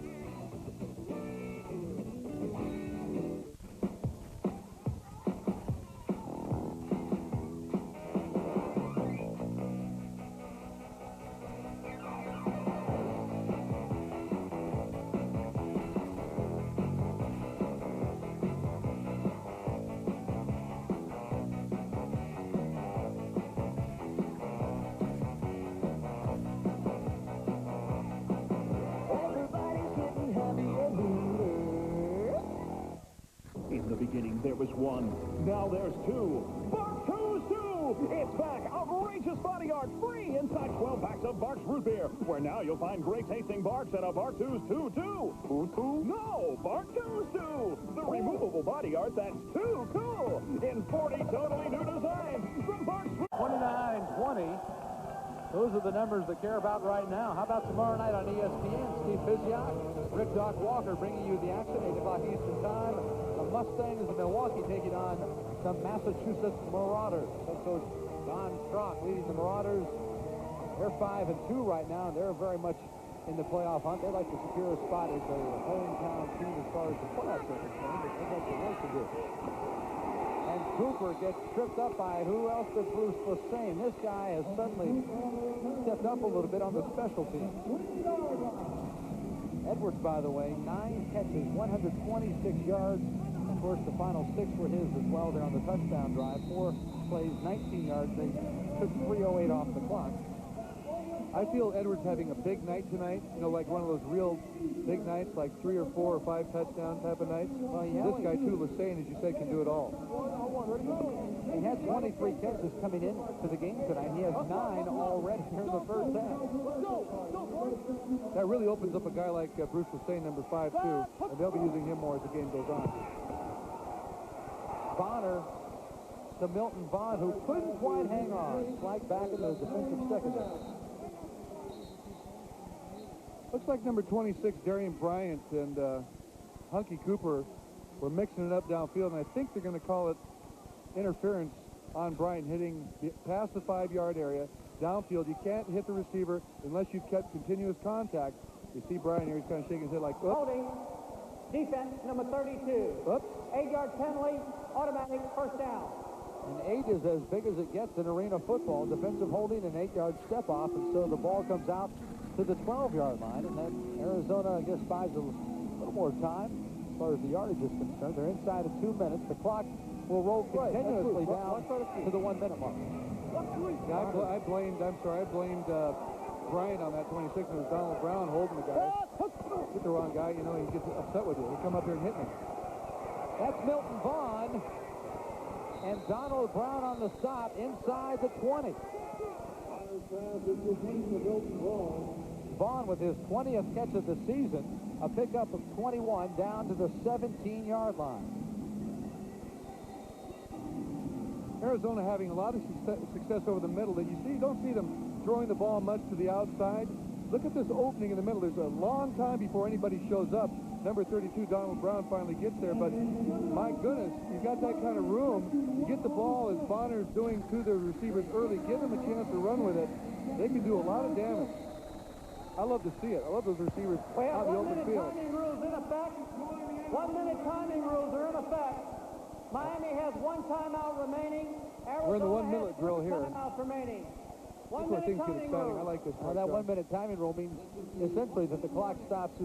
one. Now there's two. Bark 2's 2. It's back. Outrageous Body Art. Free inside 12 packs of Bark's Root Beer, where now you'll find great tasting Barks and a Bark 2's 2 too. Who too? No, Bark 2's 2. The removable body art that's too cool. In 40 totally new designs from Bark's Root. 29-20. Those are the numbers that care about right now. How about tomorrow night on ESPN? Steve Pizziak, Rick Doc Walker bringing you the action, 8 o'clock Eastern Time. The Mustangs of Milwaukee taking on the Massachusetts Marauders. Head coach Don Strock leading the Marauders. They're 5-2 right now. They're very much in the playoff hunt. They'd like to secure a spot as a hometown team as far as the playoffs are concerned, but they've got some work to do. And Cooper gets tripped up by who else but Bruce Lassane. This guy has suddenly stepped up a little bit on the special teams. Edwards, by the way, 9 catches, 126 yards. Of course, the final 6 were his as well there on the touchdown drive. 4 plays, 19 yards. They took 3:08 off the clock. I feel Edwards having a big night tonight, you know, like one of those real big nights, like 3 or 4 or 5 touchdown type of nights. Well, yeah, this guy, too, Lassane, as you said, can do it all. He had 23 catches coming into the game tonight. He has 9 already here in the first half. That really opens up a guy like Bruce Lassane, number 5, too, and they'll be using him more as the game goes on. Bonner to Milton Vaughn, who couldn't quite hang on. Flag back in the defensive secondary. Looks like number 26, Darian Bryant, and Hunky Cooper were mixing it up downfield, and I think they're going to call it interference on Bryant hitting past the 5-yard area downfield. You can't hit the receiver unless you've kept continuous contact. You see Bryant here, he's kind of shaking his head like, oops. Holding. Defense, number 32. Oops. 8-yard penalty, automatic first down. And 8 is as big as it gets in arena football. Defensive holding, an 8-yard step off, and so the ball comes out to the 12-yard line, and then Arizona, I guess, buys a little more time as far as the yardage is concerned. They're inside of 2 minutes. The clock will roll continuously down to the 1-minute mark. Yeah, I blamed Bryant on that 26. It was Donald Brown holding the guy. Hit the wrong guy, you know, he gets upset with you. He'll come up here and hit me. That's Milton Vaughn, and Donald Brown on the stop inside the 20. Vaughn with his 20th catch of the season, a pickup of 21 down to the 17-yard line. Arizona having a lot of success over the middle. That you don't see them throwing the ball much to the outside. Look at this opening in the middle. There's a long time before anybody shows up. Number 32, Donald Brown, finally gets there, but my goodness, you got that kind of room. You get the ball, as Bonner's doing to the receivers early, give them a chance to run with it. They can do a lot of damage. I love to see it. I love those receivers out in the open field. Timing rules in effect. 1-minute timing rules are in effect. Miami has 1 timeout remaining. Arizona We're in the 1-minute drill here. Timeouts remaining. That's where things get exciting. I like this. That 1-minute timing rule means essentially that the clock stops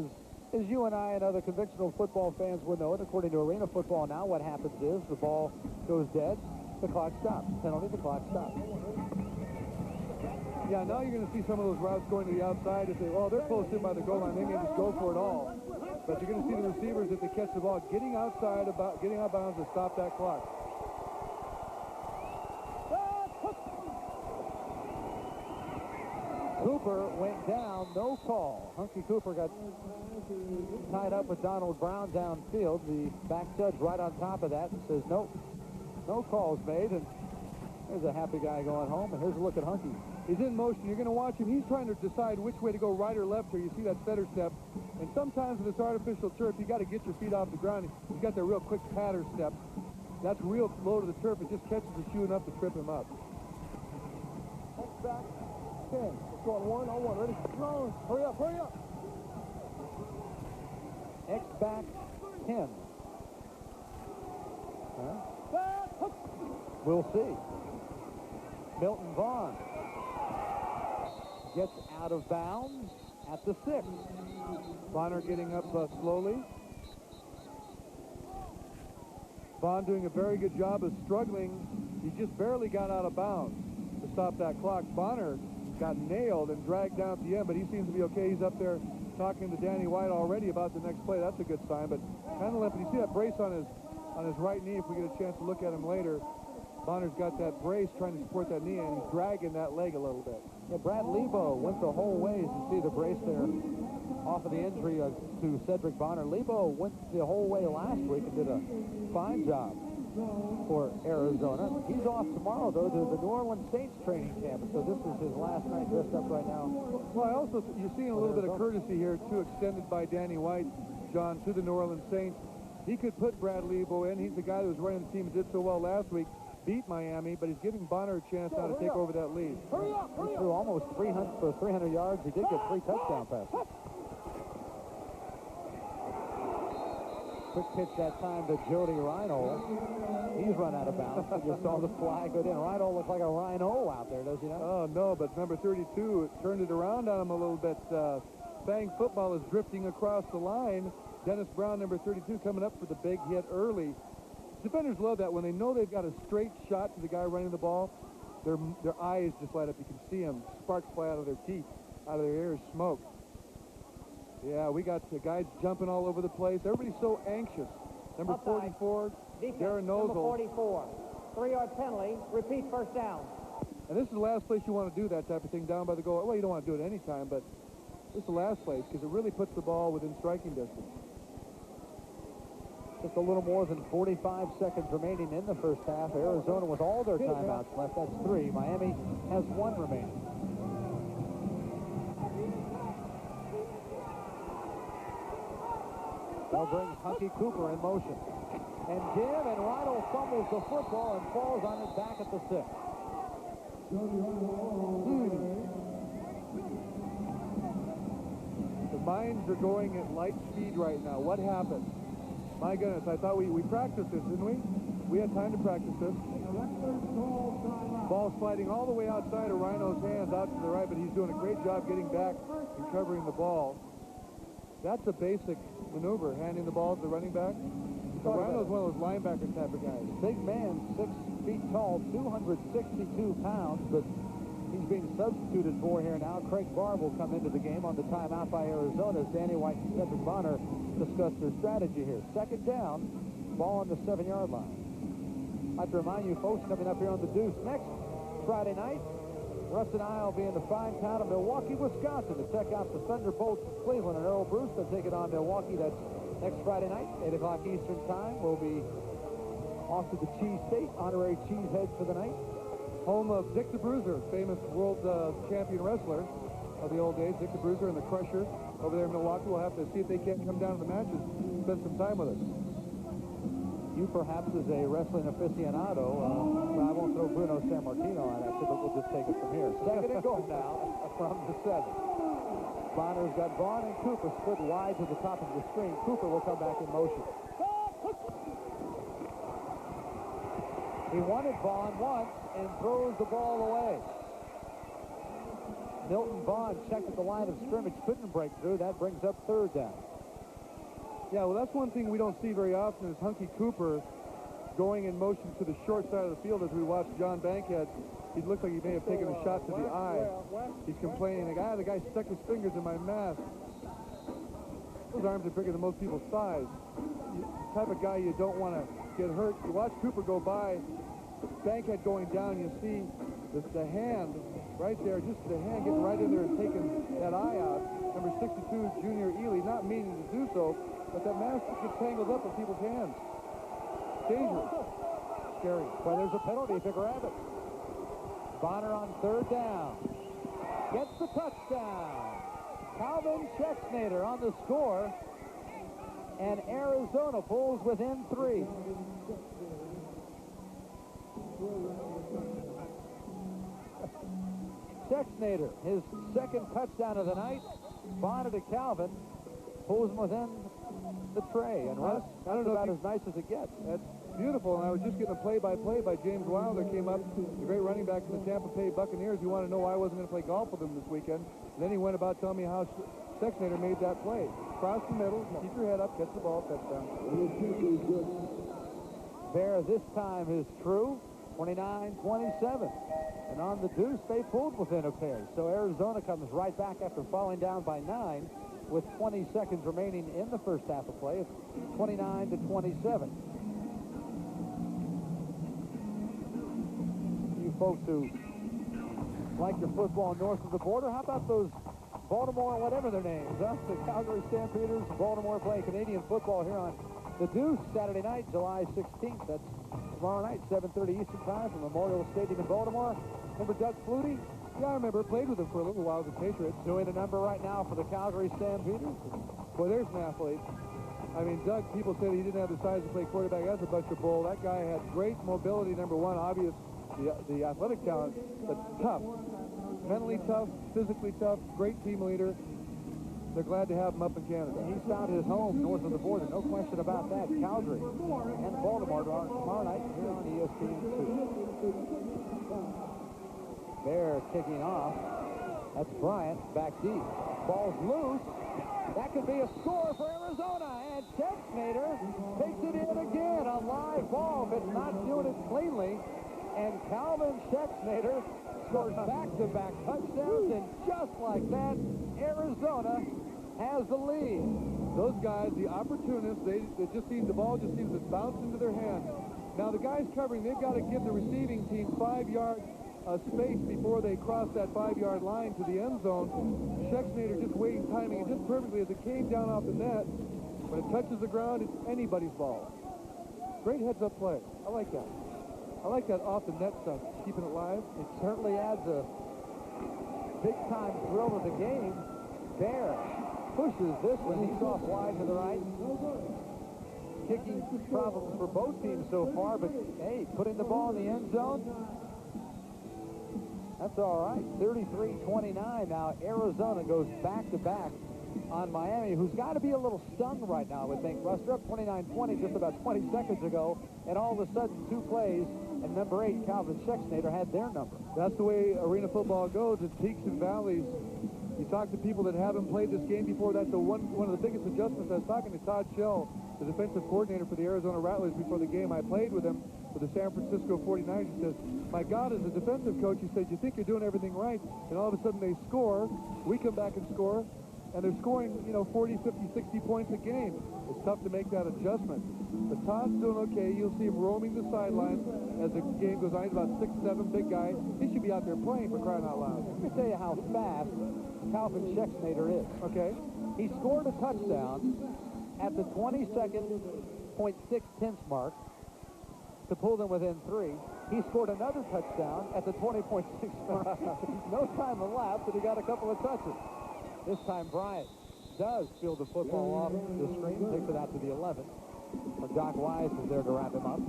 as you and I and other conventional football fans would know it. According to arena football now, what happens is the ball goes dead, the clock stops. Penalty, the clock stops. Yeah, now you're going to see some of those routes going to the outside. If they're close in by the goal line, they may just go for it all. But you're going to see the receivers, if they catch the ball, getting out of bounds to stop that clock. Cooper went down, no call. Hunky Cooper got tied up with Donald Brown downfield. The back judge right on top of that and says, nope, no calls made. And there's a happy guy going home. And here's a look at Hunky. He's in motion. You're going to watch him. He's trying to decide which way to go, right or left here. You see that setter step. And sometimes with this artificial turf, you got to get your feet off the ground. He's got that real quick patter step. That's real low to the turf. It just catches the shoe enough to trip him up. Back 10. It's going 1-on-1. Ready? Go. Hurry up, hurry up. X-back 10. We'll see. Milton Vaughn gets out of bounds at the 6. Bonner getting up slowly. Vaughn doing a very good job of struggling. He just barely got out of bounds to stop that clock. Bonner got nailed and dragged down at the end, but he seems to be okay. He's up there talking to Danny White already about the next play. That's a good sign, but kind of limping. You see that brace on his on his right knee. If we get a chance to look at him later, Bonner's got that brace trying to support that knee, and he's dragging that leg a little bit. Yeah, Brad Lebo went the whole way, as you see the brace there off of the injury to Cedric Bonner. Lebo went the whole way last week and did a fine job for Arizona. He's off tomorrow, though, to the New Orleans Saints training camp, so this is his last night dressed up right now. Well, I also, you're seeing a little bit of courtesy here, too, extended by Danny White, John, to the New Orleans Saints. He could put Brad Lebo in. He's the guy that was running the team and did so well last week, beat Miami, but he's giving Bonner a chance now to take over that lead. He threw almost 300 yards. He did get 3 touchdown passes. Quick pitch that time to Jody Rhino. He's run out of bounds. You saw the flag go in. Rhino looks like a rhino out there, does he not? Oh, no, but number 32 turned it around on him a little bit. Fang football is drifting across the line. Dennis Brown, number 32, coming up for the big hit early. Defenders love that when they know they've got a straight shot to the guy running the ball. Their eyes just light up. You can see them. Sparks fly out of their teeth, out of their ears, smoke. Yeah, we got the guys jumping all over the place. Everybody's so anxious. Number 44, Darren Nozel. Number 44, 3-yard penalty. Repeat, first down. And this is the last place you want to do that type of thing down by the goal. Well, you don't want to do it any time, but this is the last place because it really puts the ball within striking distance. Just a little more than 45 seconds remaining in the first half. Arizona with all their timeouts left. That's 3. Miami has 1 remaining. They'll bring Hunky Cooper in motion. And Jim and Rhino fumbles the football and falls on it back at the 6. The minds are going at light speed right now. What happened? My goodness, I thought we practiced this, didn't we? We had time to practice this. Ball sliding all the way outside of Rhino's hands out to the right, but he's doing a great job getting back and covering the ball. That's a basic maneuver, handing the ball to the running back. So Rhino's one of those linebacker type of guys. Big man, 6 feet tall, 262 pounds, but he's being substituted for here now. Craig Barr will come into the game on the timeout by Arizona as Danny White and Cedric Bonner discuss their strategy here. Second down, ball on the 7-yard line. I'd like to remind you folks, coming up here on the Deuce next Friday night, Russ and I will be in the fine town of Milwaukee, Wisconsin to check out the Thunderbolts of Cleveland and Earl Bruce. They'll take it on Milwaukee. That's next Friday night, 8 o'clock Eastern time. We'll be off to the Cheese State, honorary cheesehead for the night. Home of Dick the Bruiser, famous world champion wrestler of the old days. Dick the Bruiser and the Crusher over there in Milwaukee. We'll have to see if they can't come down to the matches and spend some time with us. You perhaps as a wrestling aficionado, I won't throw Bruno Sammartino on that, but we'll just take it from here. Second and goal now from the 7. Bonner's got Vaughn and Cooper split wide to the top of the screen. Cooper will come back in motion. He wanted Vaughn once and throws the ball away. Milton Vaughn checked at the line of scrimmage, couldn't break through. That brings up 3rd down. Yeah, well, that's one thing we don't see very often is Hunky Cooper going in motion to the short side of the field. As we watched John Bankhead, he looked like he may have taken a shot to the eye. He's complaining, the guy stuck his fingers in my mask. Those arms are bigger than most people's thighs. The type of guy you don't want to get hurt. You watch Cooper go by, Bankhead going down, you see the hand right there, just the hand getting right in there and taking that eye out. Number 62, Junior Ely, not meaning to do so, but that mask gets tangled up in people's hands. Dangerous. Scary. Well, there's a penalty if you grab it. Bonner on 3rd down. Gets the touchdown. Calvin Schexnayder on the score. And Arizona pulls within 3. Schexnayder, his 2nd touchdown of the night. Bonner to Calvin. Pulls him within the tray. And Russ, that's about as nice as it gets. That's beautiful. And I was just getting a play-by-play by James Wilder. Came up, the great running back from the Tampa Bay Buccaneers. He wanted to know why I wasn't going to play golf with him this weekend. And then he went about telling me how Schexnayder made that play. Cross the middle, keep your head up, catch the ball, touchdown. Bear this time is true. 29-27. And on the Deuce, they pulled within a pair. So Arizona comes right back after falling down by 9 with 20 seconds remaining in the first half of play. It's 29-27. folks who like your football north of the border. How about those Baltimore, whatever their names, huh? The Calgary Stampeders, Baltimore playing Canadian football here on the Deuce Saturday night, July 16th. That's tomorrow night, 7:30 Eastern Time from Memorial Stadium in Baltimore. Remember Doug Flutie? Yeah, I remember. Played with him for a little while with the Patriots. Doing a number right now for the Calgary Stampeders. Boy, there's an athlete. I mean, Doug, people say that he didn't have the size to play quarterback. That's a bunch of bull. That guy had great mobility, number one, obvious, the athletic talent, but tough. Mentally tough, physically tough, great team leader. They're glad to have him up in Canada. He's found his home north of the border, no question about that. Calgary and Baltimore tomorrow night here on ESPN2. They're kicking off. That's Bryant back deep. Ball's loose. That could be a score for Arizona. And Schexnayder takes it in again. A live ball, but not doing it cleanly. And Calvin Schexnayder scores back-to-back touchdowns. And just like that, Arizona has the lead. Those guys, the opportunists, they just seem, the ball just seems to bounce into their hands. Now the guys covering, they've got to give the receiving team 5 yards space before they cross that 5-yard line to the end zone. Schexnayder just waiting, timing it just perfectly as it came down off the net. When it touches the ground, it's anybody's ball. Great heads-up play. I like that. I like that off-the-net stuff, keeping it live. It certainly adds a big-time thrill to the game. Bear pushes this one. He's off wide to the right. Kicking problems for both teams so far, but, hey, putting the ball in the end zone, that's all right. 33-29 now. Arizona goes back-to-back on Miami, who's got to be a little stunned right now, I would think. Russ, they're up 29-20 just about 20 seconds ago, and all of a sudden, 2 plays, and number 8, Calvin Schexnayder, had their number. That's the way arena football goes. It peaks and valleys. You talk to people that haven't played this game before. That's one of the biggest adjustments. I was talking to Todd Shell, the defensive coordinator for the Arizona Rattlers, before the game. I played with him with the San Francisco 49ers. He says, my God, as a defensive coach, he said, you think you're doing everything right, and all of a sudden they score. We come back and score, and they're scoring, 40, 50, 60 points a game. It's tough to make that adjustment. But Todd's doing okay. You'll see him roaming the sidelines as the game goes on. He's about 6'7", big guy. He should be out there playing, for crying out loud. Let me tell you how fast Calvin Schexnayder is. Okay. He scored a touchdown at the 22nd.6 mark to pull them within 3. He scored another touchdown at the 20.6 mark. No time elapsed, and he got a couple of touches. This time Bryant does field the football off the screen, takes it out to the 11. Doc Wise is there to wrap him up.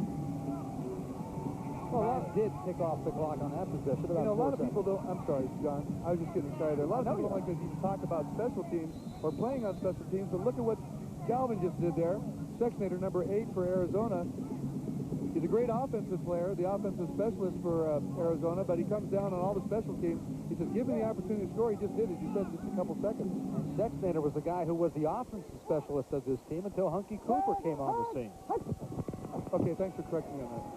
Well, that did tick off the clock on that possession. A lot of people don't, I'm sorry, John, I was just getting excited. A lot of people don't like to even talk about special teams or playing on special teams, but look at what Calvin just did there. Schexnayder, number 8 for Arizona. He's a great offensive player, the offensive specialist for Arizona, but he comes down on all the special teams. He says, give me the opportunity to score. He just did, as you said, just a couple seconds. And Schexnayder was the guy who was the offensive specialist of this team until Hunky Cooper came on the scene. Okay, thanks for correcting me on that.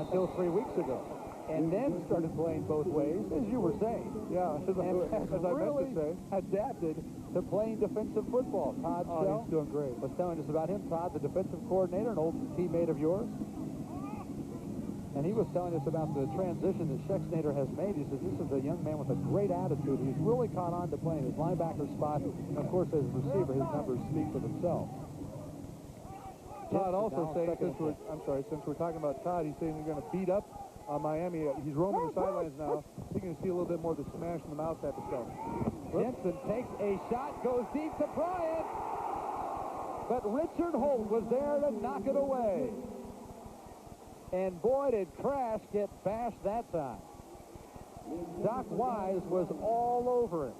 Until 3 weeks ago. And then started playing both ways, as you were saying. Yeah, as I meant to say. Adapted to playing defensive football. Todd Shell he's doing great. was telling us about him. Todd, the defensive coordinator, an old teammate of yours. And he was telling us about the transition that Schexnayder has made. He says, this is a young man with a great attitude. He's really caught on to playing his linebacker spot. And, of course, as a receiver, his numbers speak for themselves. Todd also saying, since we're talking about Todd, he's saying they're going to beat up on Miami. He's roaming the sidelines now. You're going to see a little bit more of the smash in the mouth type of stuff. Jensen takes a shot, goes deep to Bryant. But Richard Holt was there to knock it away. And boy, did Crash get bashed that time. Doc Wise was all over it.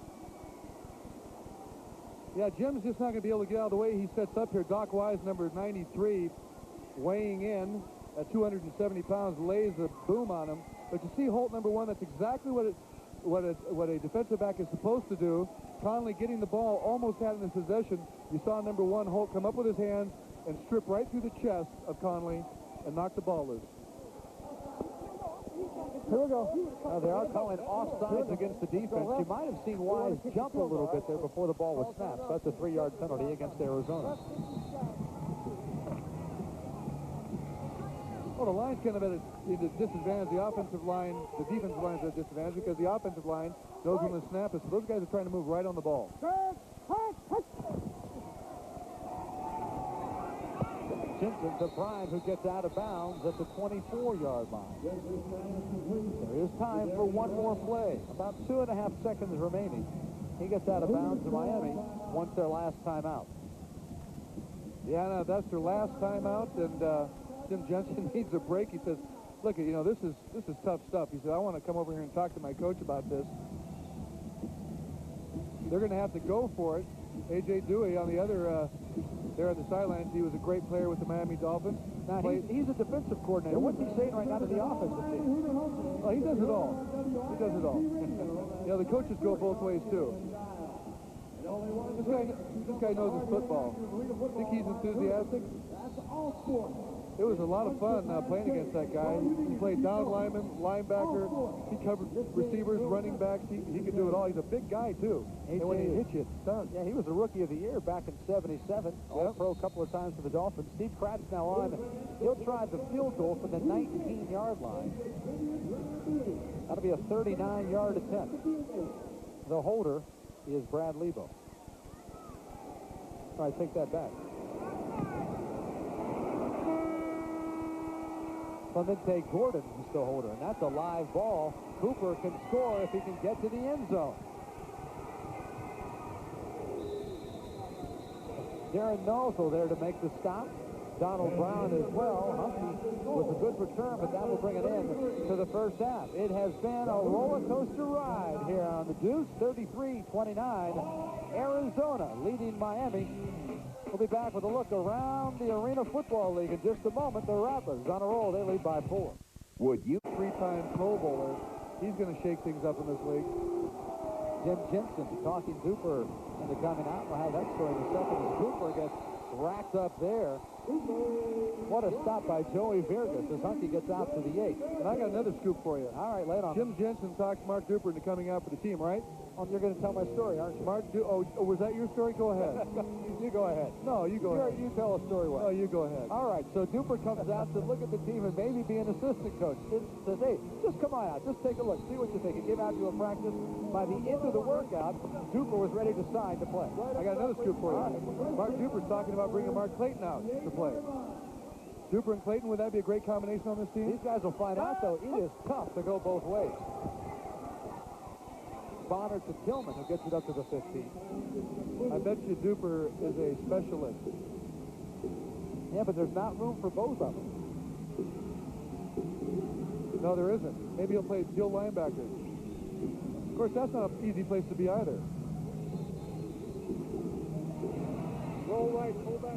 Yeah, Jim's just not going to be able to get out of the way. He sets up here. Doc Wise, number 93, weighing in at 270 pounds, lays a boom on him. But you see Holt, number 1, that's exactly what a defensive back is supposed to do. Conley getting the ball, almost had it in his possession. You saw number 1, Holt, come up with his hands and strip right through the chest of Conley and knock the ball loose. Here we go. They are calling offsides against the defense. You might have seen Wise jump a little bit there before the ball was snapped. So that's a 3-yard penalty against Arizona. Well, the line's kind of at a disadvantage. The offensive line, the defensive line is at a disadvantage because the offensive line knows when the snap is. So those guys are trying to move right on the ball. Simpson to Prime, who gets out of bounds at the 24-yard line. There is time for one more play. About 2.5 seconds remaining. He gets out of bounds to Miami once their last timeout. Yeah, no, that's their last timeout, and Jim Jensen needs a break. He says, look, you know, this is tough stuff. He said, I want to come over here and talk to my coach about this. They're going to have to go for it. A.J. Dewey on the other, there on the sidelines, he was a great player with the Miami Dolphins. Now, he's a defensive coordinator. What's he saying right now to the offensive team? Oh, he does it all. He does it all. You know, the coaches go both ways, too. This guy knows his football. Think he's enthusiastic? It was a lot of fun playing against that guy. He played down lineman, linebacker. He covered receivers, running backs. He could do it all. He's a big guy, too. And when he hits you, it's done. Yeah, he was the Rookie of the Year back in '77. All-Pro a couple of times for the Dolphins. Steve Pratt's now on. He'll try the field goal from the 19-yard line. That'll be a 39-yard attempt. The holder is Brad Lebo. All right, take that back. Clemente Gordon is the holder, and that's a live ball. Cooper can score if he can get to the end zone. Darren Nozzle there to make the stop. Donald Brown as well. Humphrey with a good return, but that will bring an end to the first half. It has been a roller coaster ride here on the Deuce. 33-29. Arizona leading Miami. We'll be back with a look around the Arena Football League in just a moment. The Rattlers on a roll. They lead by 4. Would you? 3-time Pro Bowler. He's going to shake things up in this league. Jim Jensen talking Cooper into coming out. We'll have that story in a second as Cooper gets racked up there. What a stop by Joey Virgus as Hunky gets out to the 8. And I got another scoop for you. All right, lay it on. Jim Jensen talked Mark Duper into coming out for the team, right? Oh, you're going to tell my story, aren't you? Was that your story? Go ahead. You go ahead. No, you go ahead. You tell a story. No, you go ahead. All right, so Duper comes out to look at the team and maybe be an assistant coach. Says, hey, just come on out. Just take a look. See what you think. He came out to a practice. By the end of the workout, Duper was ready to sign to play. I got another scoop for you. Mark Duper's talking about bringing Mark Clayton out to play. Duper and Clayton, would that be a great combination on this team? These guys will find out, though. It is tough to go both ways. Bonner to Tillman, who gets it up to the 15. I bet you Duper is a specialist. Yeah, but there's not room for both of them. No, there isn't. Maybe he'll play dual linebacker. Of course, that's not an easy place to be either. Roll right, pull back.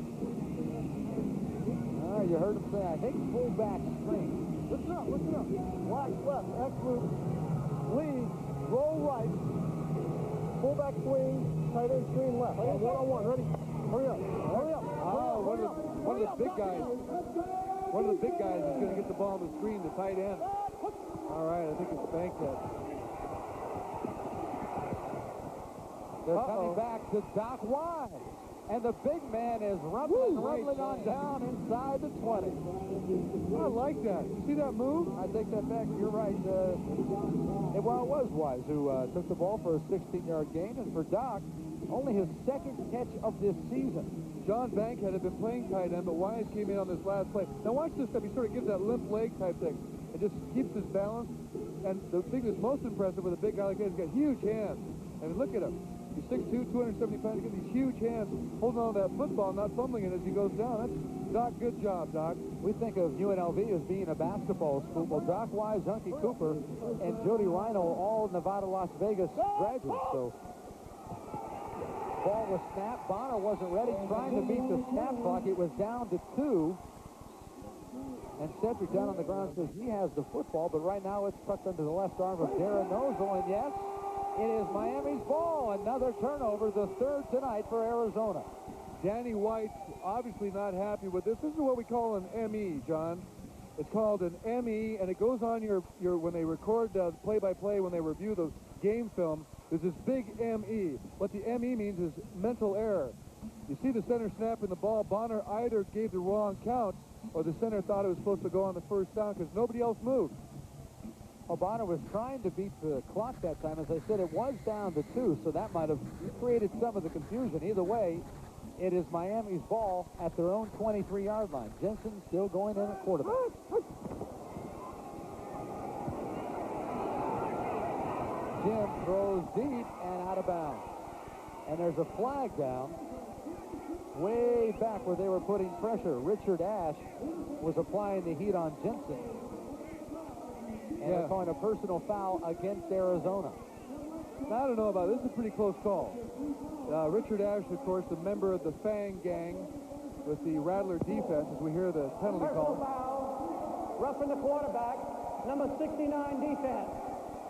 You heard him say, I think fullback screen. Listen up, listen up. Watch left, X loop, lead, roll right, fullback swing, tight end screen left. One-on-one, ready? Hurry up, hurry up. One of the big guys. One of the big guys is going to get the ball on the screen, the tight end. All right, I think it's Bankhead. They're coming back to Doc Wise. And the big man is rumbling on down inside the 20. I like that. See that move? I take that back. You're right. It was Wise who took the ball for a 16-yard gain. And for Doc, only his second catch of this season. John Bankhead had been playing tight end, but Wise came in on this last play. Now watch this stuff. He sort of gives that limp leg type thing. It just keeps his balance. And the thing that's most impressive with a big guy like that, he's got huge hands. I mean, look at him. He's 6'2", 270 pounds. He's got these huge hands holding on to that football, not fumbling it as he goes down. That's Doc. Good job, Doc. We think of UNLV as being a basketball school. Well, Doc Wise, Hunky Cooper, and Jody Rhino, all Nevada, Las Vegas graduates. So, ball was snapped. Bonner wasn't ready, trying to beat the snap clock. It was down to 2. And Cedric down on the ground says he has the football, but right now it's tucked under the left arm of Darren Nozzle, and yes, it is Miami's ball. Another turnover, the third tonight for Arizona. Danny White's obviously not happy with this. This is what we call an ME, John. It's called an ME, and it goes on your when they record play-by-play, when they review the game film, there's this big ME. What the ME means is mental error. You see the center snap in the ball. Bonner either gave the wrong count, or the center thought it was supposed to go on the first down because nobody else moved. Bonner was trying to beat the clock that time. As I said, it was down to 2, so that might have created some of the confusion. Either way, it is Miami's ball at their own 23-yard line. Jensen still going in at quarterback. Jim throws deep and out of bounds. And there's a flag down way back where they were putting pressure. Richard Ash was applying the heat on Jensen. And they're calling a personal foul against Arizona. Now, I don't know about it. This is a pretty close call. Richard Ash, of course, a member of the Fang gang with the Rattler defense, as we hear the penalty call. Foul, roughing the quarterback, number 69 defense.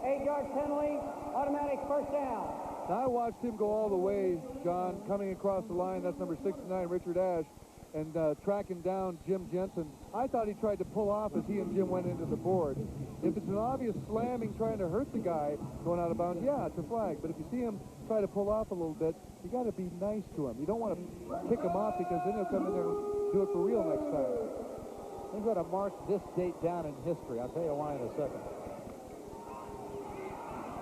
8-yard penalty, automatic first down. Now, I watched him go all the way, John, coming across the line. That's number 69, Richard Ash, and tracking down Jim Jensen. I thought he tried to pull off as he and Jim went into the board. If it's an obvious slamming trying to hurt the guy going out of bounds, yeah, it's a flag. But if you see him try to pull off a little bit, you got to be nice to him. You don't want to kick him off because then he'll come in there and do it for real next time. They've got to mark this date down in history. I'll tell you why in a second.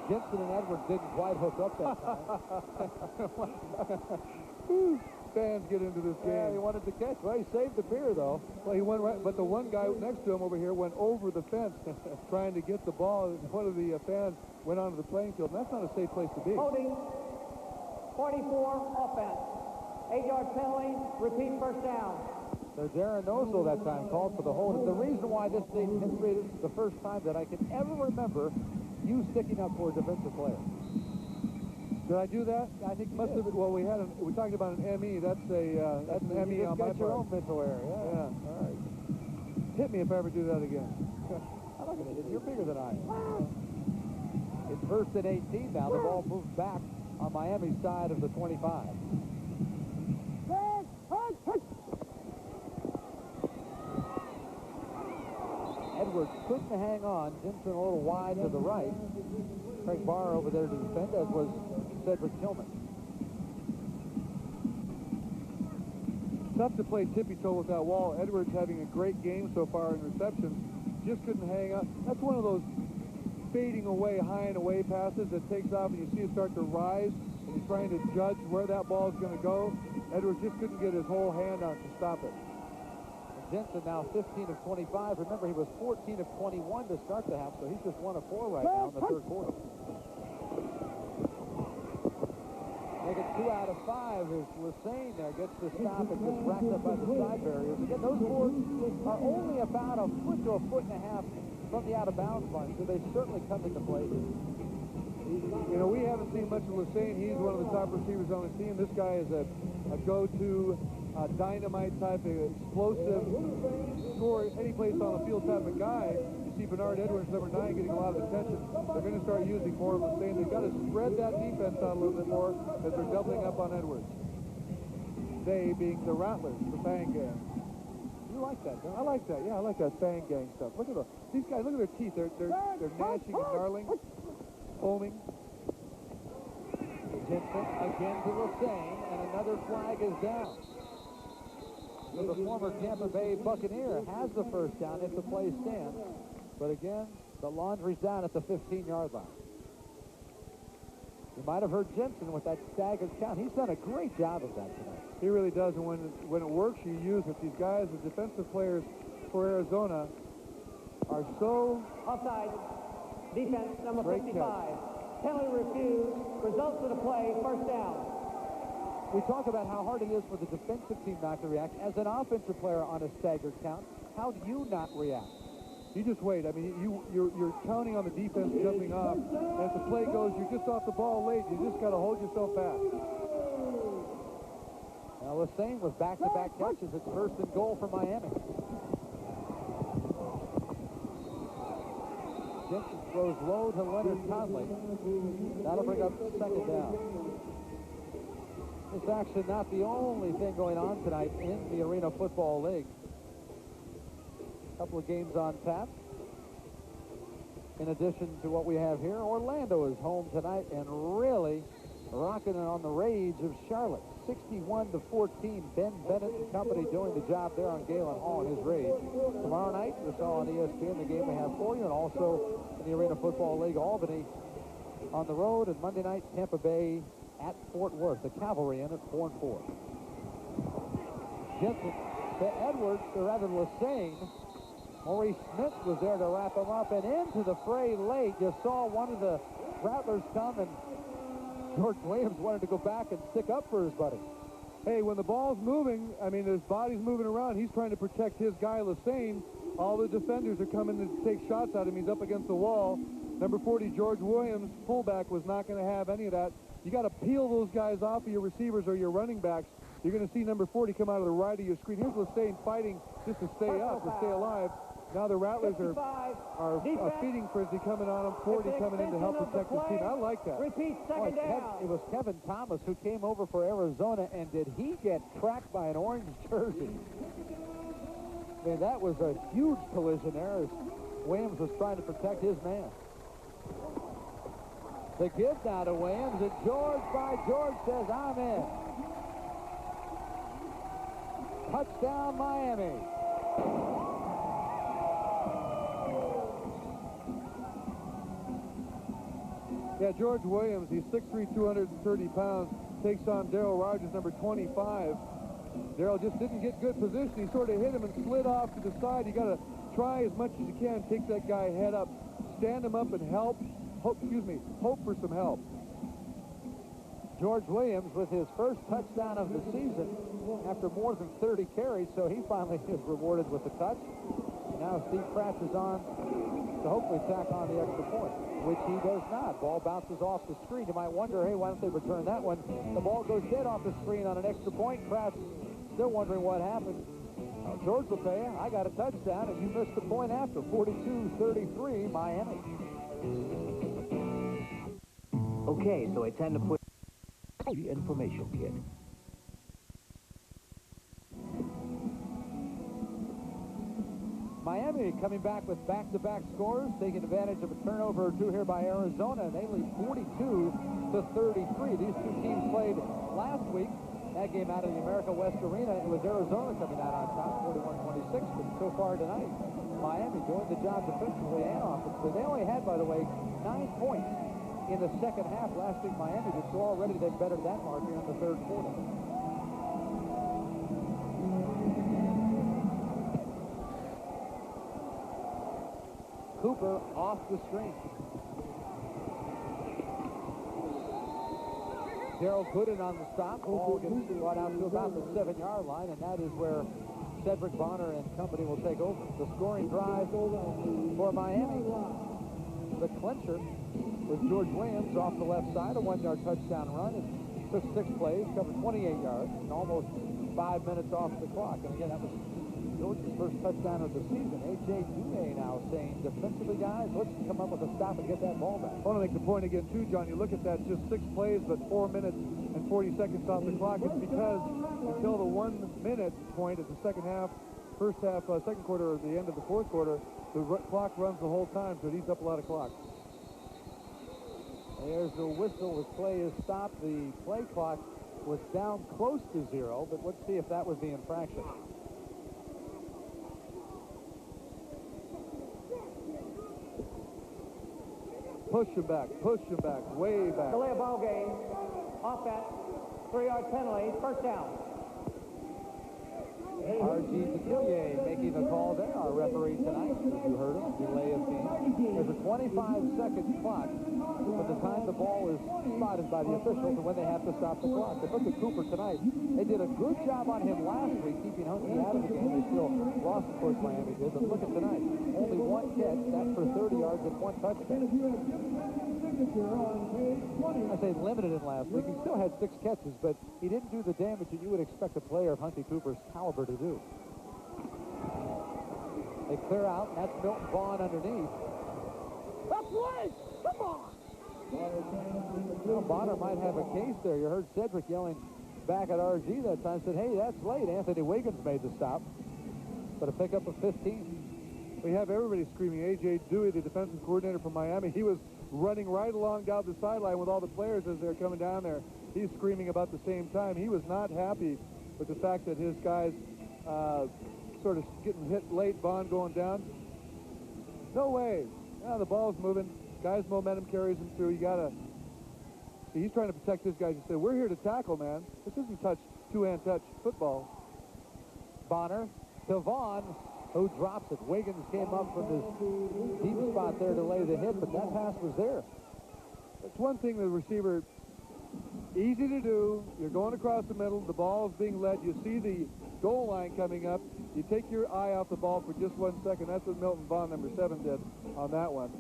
Jensen and Edwards didn't quite hook up that time. Fans get into this game. Yeah, he wanted to catch. Well, he saved the beer, though. Well, he went right, but the one guy next to him over here went over the fence trying to get the ball. One of the fans went onto the playing field, and that's not a safe place to be. Holding, 44, offense. 8-yard penalty, repeat first down. There's Aaron Nosel that time called for the hold. And the reason why this date in history, this is the first time that I can ever remember you sticking up for a defensive player. Did I do that? I think must have. Well, we talked about an ME. That's an ME on my part. Your own mental error. Yeah. All right. Hit me if I ever do that again. I'm not going to hit you. You're bigger than I am. It's 1st and 18 now. The ball moves back on Miami's side of the 25. Edwards couldn't hang on. Jensen a little wide to the right. Craig Barr over there to defend, as was Cedric Tillman. Tough to play tippy-toe with that wall. Edwards having a great game so far in receptions. Just couldn't hang up. That's one of those fading away, high and away passes that takes off and you see it start to rise and he's trying to judge where that ball is going to go. Edwards just couldn't get his whole hand out to stop it. Jensen now 15 of 25. Remember, he was 14 of 21 to start the half, so he's just 1 of 4 right now in the third quarter. Make it 2 out of 5 as Lassane there gets the stop and gets racked up by the side barriers. Again, those boards are only about a foot to a foot and a half from the out-of-bounds line, so they certainly come into play here. You know, we haven't seen much of Lassane. He's one of the top receivers on the team. This guy is a go-to dynamite type of explosive, score any place on the field type of guy. You see Bernard Edwards, number 9, getting a lot of attention. They're going to start using more of Lassane. They've got to spread that defense out a little bit more as they're doubling up on Edwards. They being the Rattlers, the Fang gang. You like that, don't you? I like that. Yeah, I like that Fang gang stuff. Look at these guys. Look at their teeth. They're gnashing and gnarling, foaming. Jensen again to Lassane, and another flag is down. So the former Tampa Bay Buccaneer has the first down if the play stands. But again, the laundry's down at the 15-yard line. You might have heard Jensen with that staggered count. He's done a great job of that tonight. He really does, and when it works, you use it. These guys, the defensive players for Arizona, are so... Offside. Defense, number Great 55. catch. Penalty refused. Results of the play, first down. We talk about how hard it is for the defensive team not to react. As an offensive player on a staggered count, how do you not react? You just wait. I mean, you're counting on the defense jumping off. As the play goes, you're just off the ball late. You just got to hold yourself back. Now, Lassane with back-to-back catches. It's 1st and goal for Miami. Jensen throws low to Leonard Conley. That'll bring up 2nd down. It's actually not the only thing going on tonight in the Arena Football League. A couple of games on tap. In addition to what we have here, Orlando is home tonight and really rocking it on the rage of Charlotte. 61-14. Ben Bennett and company doing the job there on Galen Hall and his Rage. Tomorrow night, we saw on ESPN the game we have for you, and also in the Arena Football League, Albany on the road, and Monday night, Tampa Bay at Fort Worth. The Cavalry in at 4-4. Jensen to Edwards, or rather Lassane. Maurice Smith was there to wrap him up, and into the fray late. You saw one of the Rattlers come, and George Williams wanted to go back and stick up for his buddy. Hey, when the ball's moving, I mean, his body's moving around, he's trying to protect his guy, Lassane. All the defenders are coming to take shots at him. He's up against the wall. Number 40, George Williams, fullback, was not going to have any of that. You got to peel those guys off of your receivers or your running backs. You're going to see number 40 come out of the right of your screen. Here's Lassane fighting just to stay up, to stay alive. Now the Rattlers are feeding frenzy coming on him. 40 coming in to help protect his team. I like that. Repeat, second down. It was Kevin Thomas who came over for Arizona, and did he get tracked by an orange jersey? I mean, that was a huge collision there as Williams was trying to protect his man. The give now to Williams, and George says, I'm in. Touchdown, Miami. Yeah, George Williams, he's 6'3", 230 pounds, takes on Darryl Rogers, number 25. Darryl just didn't get good position. He sort of hit him and slid off to the side. You got to try as much as you can, take that guy head up, stand him up and hope for some help. George Williams with his first touchdown of the season after more than 30 carries, so he finally is rewarded with the touch. Now Steve Pratt is on to hopefully tack on the extra point, which he does not. Ball bounces off the screen. You might wonder, hey, why don't they return that one? The ball goes dead off the screen on an extra point. Pratt's still wondering what happened. George will tell you, I got a touchdown, and you missed the point after. 42-33, Miami. Okay, so I tend to put the information kit. Miami coming back with back-to-back scores, taking advantage of a turnover or two here by Arizona, and they lead 42-33. These two teams played last week. That game out of the America West Arena, it was Arizona coming out on top, 41-26, but so far tonight, Miami doing the job defensively and offensively. They only had, by the way, 9 points in the second half. Last week, Miami did, so already they've bettered that mark here in the third quarter. Cooper off the screen. Darrell Gooden on the stop. Ball gets brought out to about the 7-yard line, and that is where Cedric Bonner and company will take over. The scoring drive for Miami. The clincher with George Williams off the left side, a 1-yard touchdown run. It took 6 plays, covered 28 yards, and almost 5 minutes off the clock. And again, that was George's first touchdown of the season. A.J. Duhe now saying, defensively, guys, let's come up with a stop and get that ball back. I want to make the point again, too, John. You look at that, just 6 plays, but 4 minutes and 40 seconds off the clock. It's because until the 1-minute point at the second quarter, or the end of the fourth quarter, the clock runs the whole time, so it eats up a lot of clock. There's the whistle. The play is stopped. The play clock was down close to 0, but let's see if that was the infraction. Push him back, way back. Delay of ball game. Offense. 3-yard penalty. First down. R.G. Detillier making the call there, our referee tonight, as you heard him, delay of game. There's a 25-second clock from the time the ball is spotted by the officials and when they have to stop the clock. But look at Cooper tonight. They did a good job on him last week, keeping Huntley out of the game. They still lost, of course, Miami did, but look at tonight. Only 1 catch, that's for 30 yards and 1 touchdown. I say limited in last week. He still had 6 catches, but he didn't do the damage that you would expect a player of Huntley Cooper's caliber to do. They clear out, and that's Milton Vaughn underneath. That's late! Come on! Well, Bonner might have a case there. You heard Cedric yelling back at RG that time, said, hey, that's late. Anthony Wiggins made the stop, but a pickup of 15. We have everybody screaming. A.J. Dewey, the defensive coordinator from Miami, he was running right along down the sideline with all the players as they're coming down there. he's screaming about the same time. He was not happy with the fact that his guys sort of getting hit late, Vaughn going down. No way. Yeah, the ball's moving. Guy's momentum carries him through. You got to see, he's trying to protect his guys. He said, we're here to tackle, man. This isn't two-hand touch football. Bonner to Vaughn, who drops it. Wiggins came up from his deep spot there to lay the hit, but that pass was there. It's one thing the receiver, easy to do. You're going across the middle. The ball is being led. You see the goal line coming up. You take your eye off the ball for just 1 second. That's what Milton Vaughn, number 7, did on that one.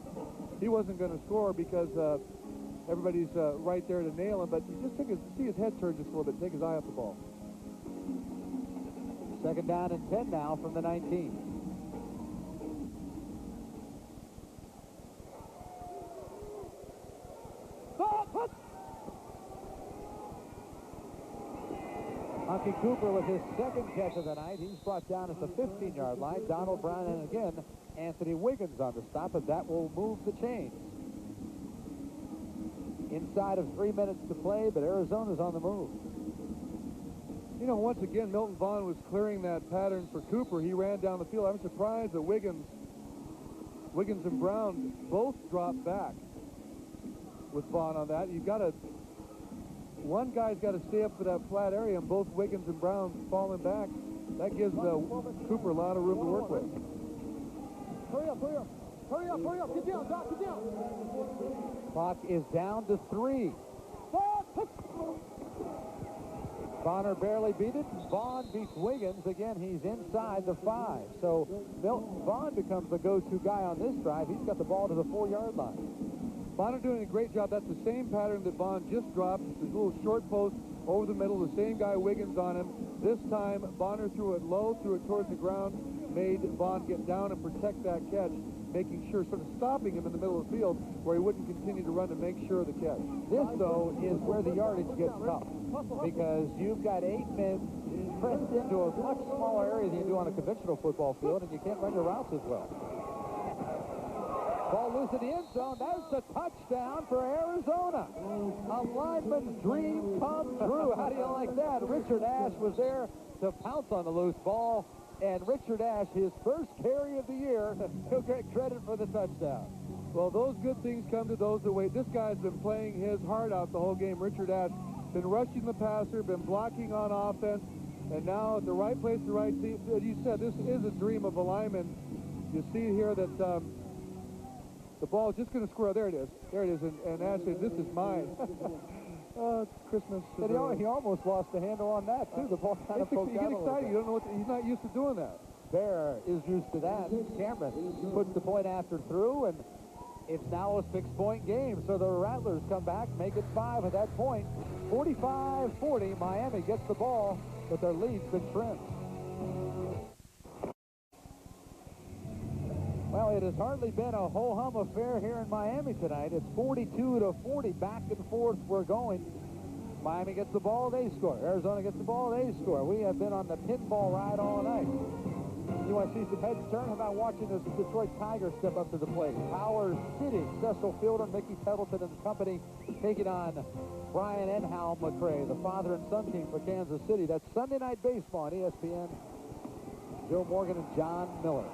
He wasn't going to score because everybody's right there to nail him, but you just see his head turn just a little bit, take his eye off the ball. Second down and 10 now from the 19. Hunky Cooper with his second catch of the night. He's brought down at the 15-yard line. Donald Brown and again Anthony Wiggins on the stop, but that will move the chains. Inside of 3 minutes to play, but Arizona's on the move. You know, once again, Milton Vaughn was clearing that pattern for Cooper. He ran down the field. I'm surprised that Wiggins and Brown both dropped back with Vaughn on that. You've got to, one guy's got to stay up for that flat area, and both Wiggins and Brown falling back. That gives Cooper a lot of room to work with. Hurry up, hurry up. Hurry up, hurry up. Get down, Doc, get down. Clock is down to 3. Bonner barely beat it. Vaughn beats Wiggins. Again, he's inside the 5. So Milton Vaughn becomes the go-to guy on this drive. He's got the ball to the 4-yard line. Bonner doing a great job. That's the same pattern that Vaughn just dropped. It's his little short post over the middle. The same guy, Wiggins, on him. This time, Bonner threw it low, threw it towards the ground, made Vaughn get down and protect that catch, making sure, sort of stopping him in the middle of the field where he wouldn't continue to run to make sure of the catch. This, though, is where the yardage gets tough because you've got 8 men pressed into a much smaller area than you do on a conventional football field, and you can't run your routes as well. Ball loose in the end zone. There's the touchdown for Arizona. A lineman's dream come true. How do you like that? Richard Ash was there to pounce on the loose ball, and Richard Ash, his first carry of the year, he'll get credit for the touchdown. Well, those good things come to those that wait. This guy's been playing his heart out the whole game. Richard Ash, been rushing the passer, been blocking on offense, and now at the right place, the right team. As you said, this is a dream of a lineman. You see here that the ball is just going to square. There it is. There it is. And Ash says, this is mine. Oh, it's Christmas. But he almost lost the handle on that, too. The ball kind of poked out a little bit. You don't know he's not used to doing that. Bear is used to that. Cameron puts the point after through, and it's now a 6-point game. So the Rattlers come back, make it 5 at that point. 45-40, Miami gets the ball, but their lead's been trimmed. Well, it has hardly been a ho-hum affair here in Miami tonight. It's 42-40, back and forth we're going. Miami gets the ball, they score. Arizona gets the ball, they score. We have been on the pinball ride all night. You want to see some heads turn? How about watching this Detroit Tigers step up to the plate? Power City, Cecil Fielder, Mickey Pendleton and company taking on Brian and Hal McRae, the father and son team for Kansas City. That's Sunday Night Baseball on ESPN. Joe Morgan and John Miller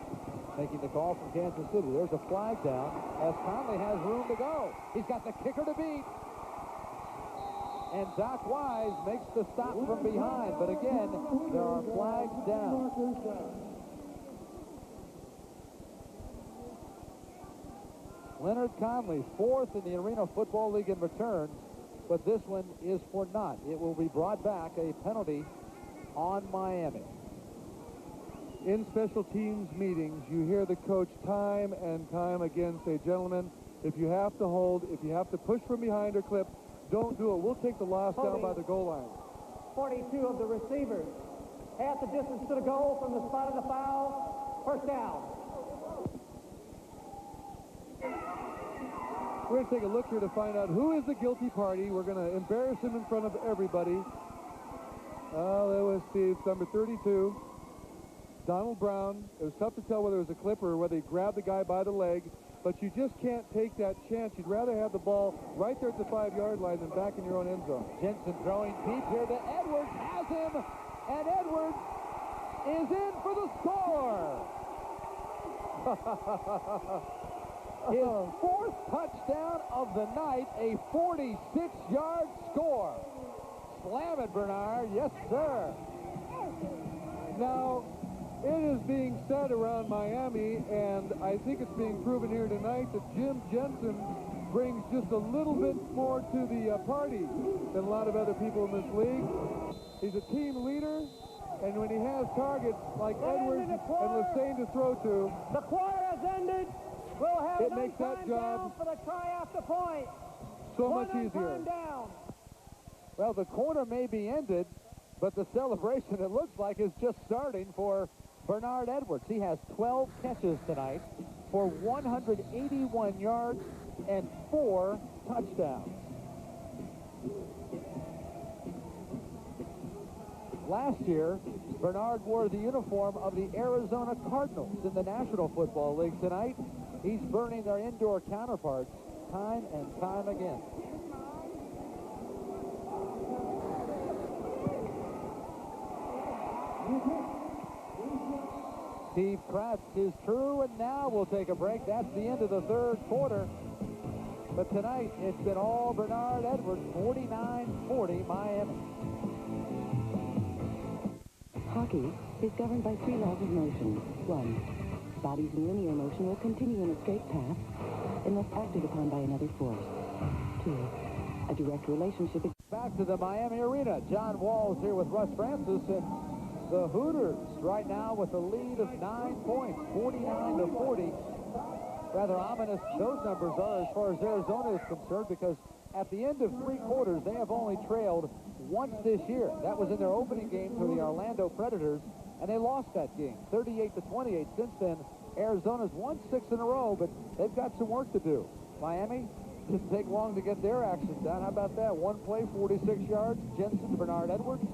making the call from Kansas City. There's a flag down as Conley has room to go. He's got the kicker to beat. And Doc Wise makes the stop from behind. But again, there are flags down. Leonard Conley, 4th in the Arena Football League in returns, but this one is for naught. It will be brought back, a penalty on Miami. In special teams meetings, you hear the coach time and time again say, gentlemen, if you have to hold, if you have to push from behind or clip, don't do it. We'll take the loss down by the goal line. 42 of the receivers. Half the distance to the goal from the spot of the foul. First down. We're going to take a look here to find out who is the guilty party. We're going to embarrass him in front of everybody. Let's see, it's number 32. Donald Brown. It was tough to tell whether it was a clipper or whether he grabbed the guy by the leg, but you just can't take that chance. You'd rather have the ball right there at the 5-yard line than back in your own end zone. Jensen throwing deep here to Edwards, has him, and Edwards is in for the score. His fourth touchdown of the night, a 46-yard score. Slam it, Bernard. Yes, sir. Now, it is being said around Miami, and I think it's being proven here tonight, that Jim Jensen brings just a little bit more to the party than a lot of other people in this league. He's a team leader, and when he has targets like Edwards and Lassane to throw to, The quarter has ended. We'll have it makes that job for the try after point. so much easier. Down. Well, the quarter may be ended, but the celebration, it looks like, is just starting for Bernard Edwards. He has 12 catches tonight for 181 yards and 4 touchdowns. Last year, Bernard wore the uniform of the Arizona Cardinals in the National Football League. Tonight, he's burning their indoor counterparts time and time again. Steve Kratz is true, and now we'll take a break. That's the end of the third quarter. But tonight, it's been all Bernard Edwards, 49-40 Miami. Hockey is governed by 3 laws of motion. 1, bodies in linear motion will continue in a straight path unless acted upon by another force. 2, a direct relationship. Back to the Miami Arena. John Wall's here with Russ Francis, and the Hooters right now with a lead of 9 points, 49-40. Rather ominous those numbers are as far as Arizona is concerned, because at the end of 3 quarters, they have only trailed once this year. That was in their opening game to the Orlando Predators, and they lost that game, 38-28. Since then, Arizona's won 6 in a row, but they've got some work to do. Miami didn't take long to get their action done. How about that? One play, 46 yards. Jensen to Bernard Edwards.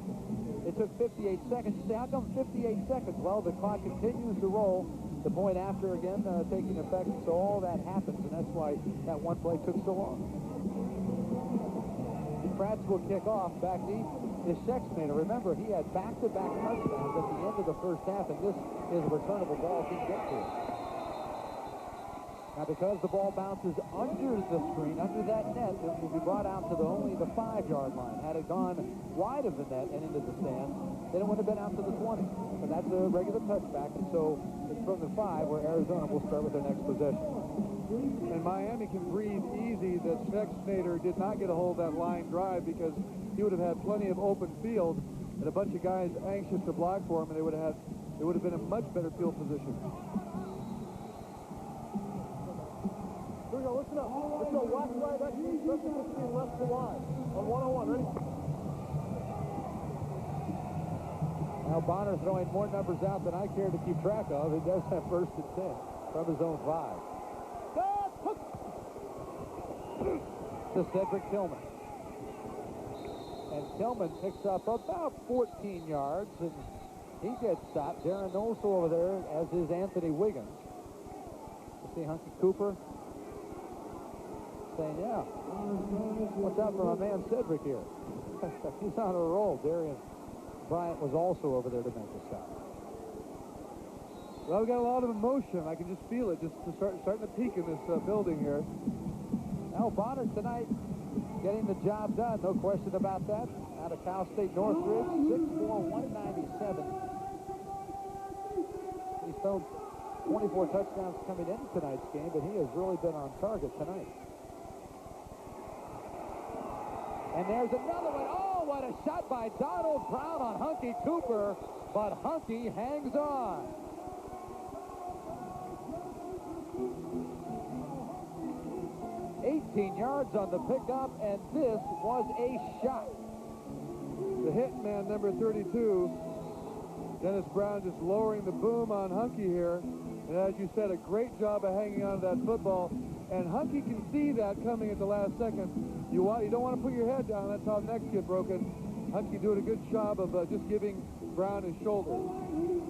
It took 58 seconds. You say, how come 58 seconds? Well, the clock continues to roll. The point after, again, taking effect. So all that happens, and that's why that one play took so long. Kratz will kick off. Back deep is Schexnayder. Remember, he had back-to-back touchdowns at the end of the first half, and this is a returnable ball he can get to. Now, because the ball bounces under the screen, under that net, it will be brought out to only the 5-yard line. Had it gone wide of the net and into the stands, then it would have been out to the 20. But that's a regular touchback, and so it's from the 5 where Arizona will start with their next possession. And Miami can breathe easy that Schexnayder did not get a hold of that line drive, because he would have had plenty of open field and a bunch of guys anxious to block for him, and they would have been in much better field position. Here we go, listen up. Let's go watch right back. Between left to wide. On 101, ready? Now Bonner throwing more numbers out than I care to keep track of. He does have 1st and 10 from his own 5. To Cedric Tillman. And Tillman picks up about 14 yards, and he gets stopped. Darren Olso over there, as is Anthony Wiggins. You see Hunky Cooper saying, yeah, watch out for my man Cedric here. He's on a roll. Darian Bryant was also over there to make the stop. Well, we got a lot of emotion. I can just feel it, just starting to peak in this building here. Now Bonner tonight getting the job done, no question about that. Out of Cal State Northridge, 6'4", 197. He's thrown 24 touchdowns coming into tonight's game, but he has really been on target tonight. And there's another one. Oh, what a shot by Donald Brown on Hunky Cooper, but Hunky hangs on. $18 yards on the pickup, and this was a shot. The hit man, number 32, Dennis Brown, just lowering the boom on Hunky here. And as you said, a great job of hanging on to that football. And Hunky can see that coming at the last second. You don't want to put your head down. That's how necks get broken. Hunky doing a good job of just giving Brown his shoulder.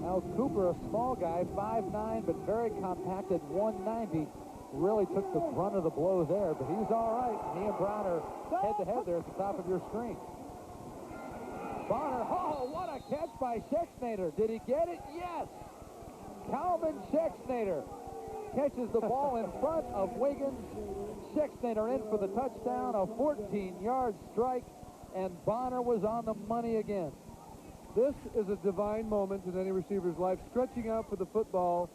Now Cooper, a small guy, 5'9", but very compacted, 190. Really took the brunt of the blow there, but he's all right. He and Brown are head-to-head there at the top of your screen. Bonner, oh, what a catch by Schexnayder. Did he get it? Yes. Calvin Schexnayder catches the ball in front of Wiggins. Schexnayder in for the touchdown, a 14-yard strike, and Bonner was on the money again. This is a divine moment in any receiver's life. Stretching out for the football.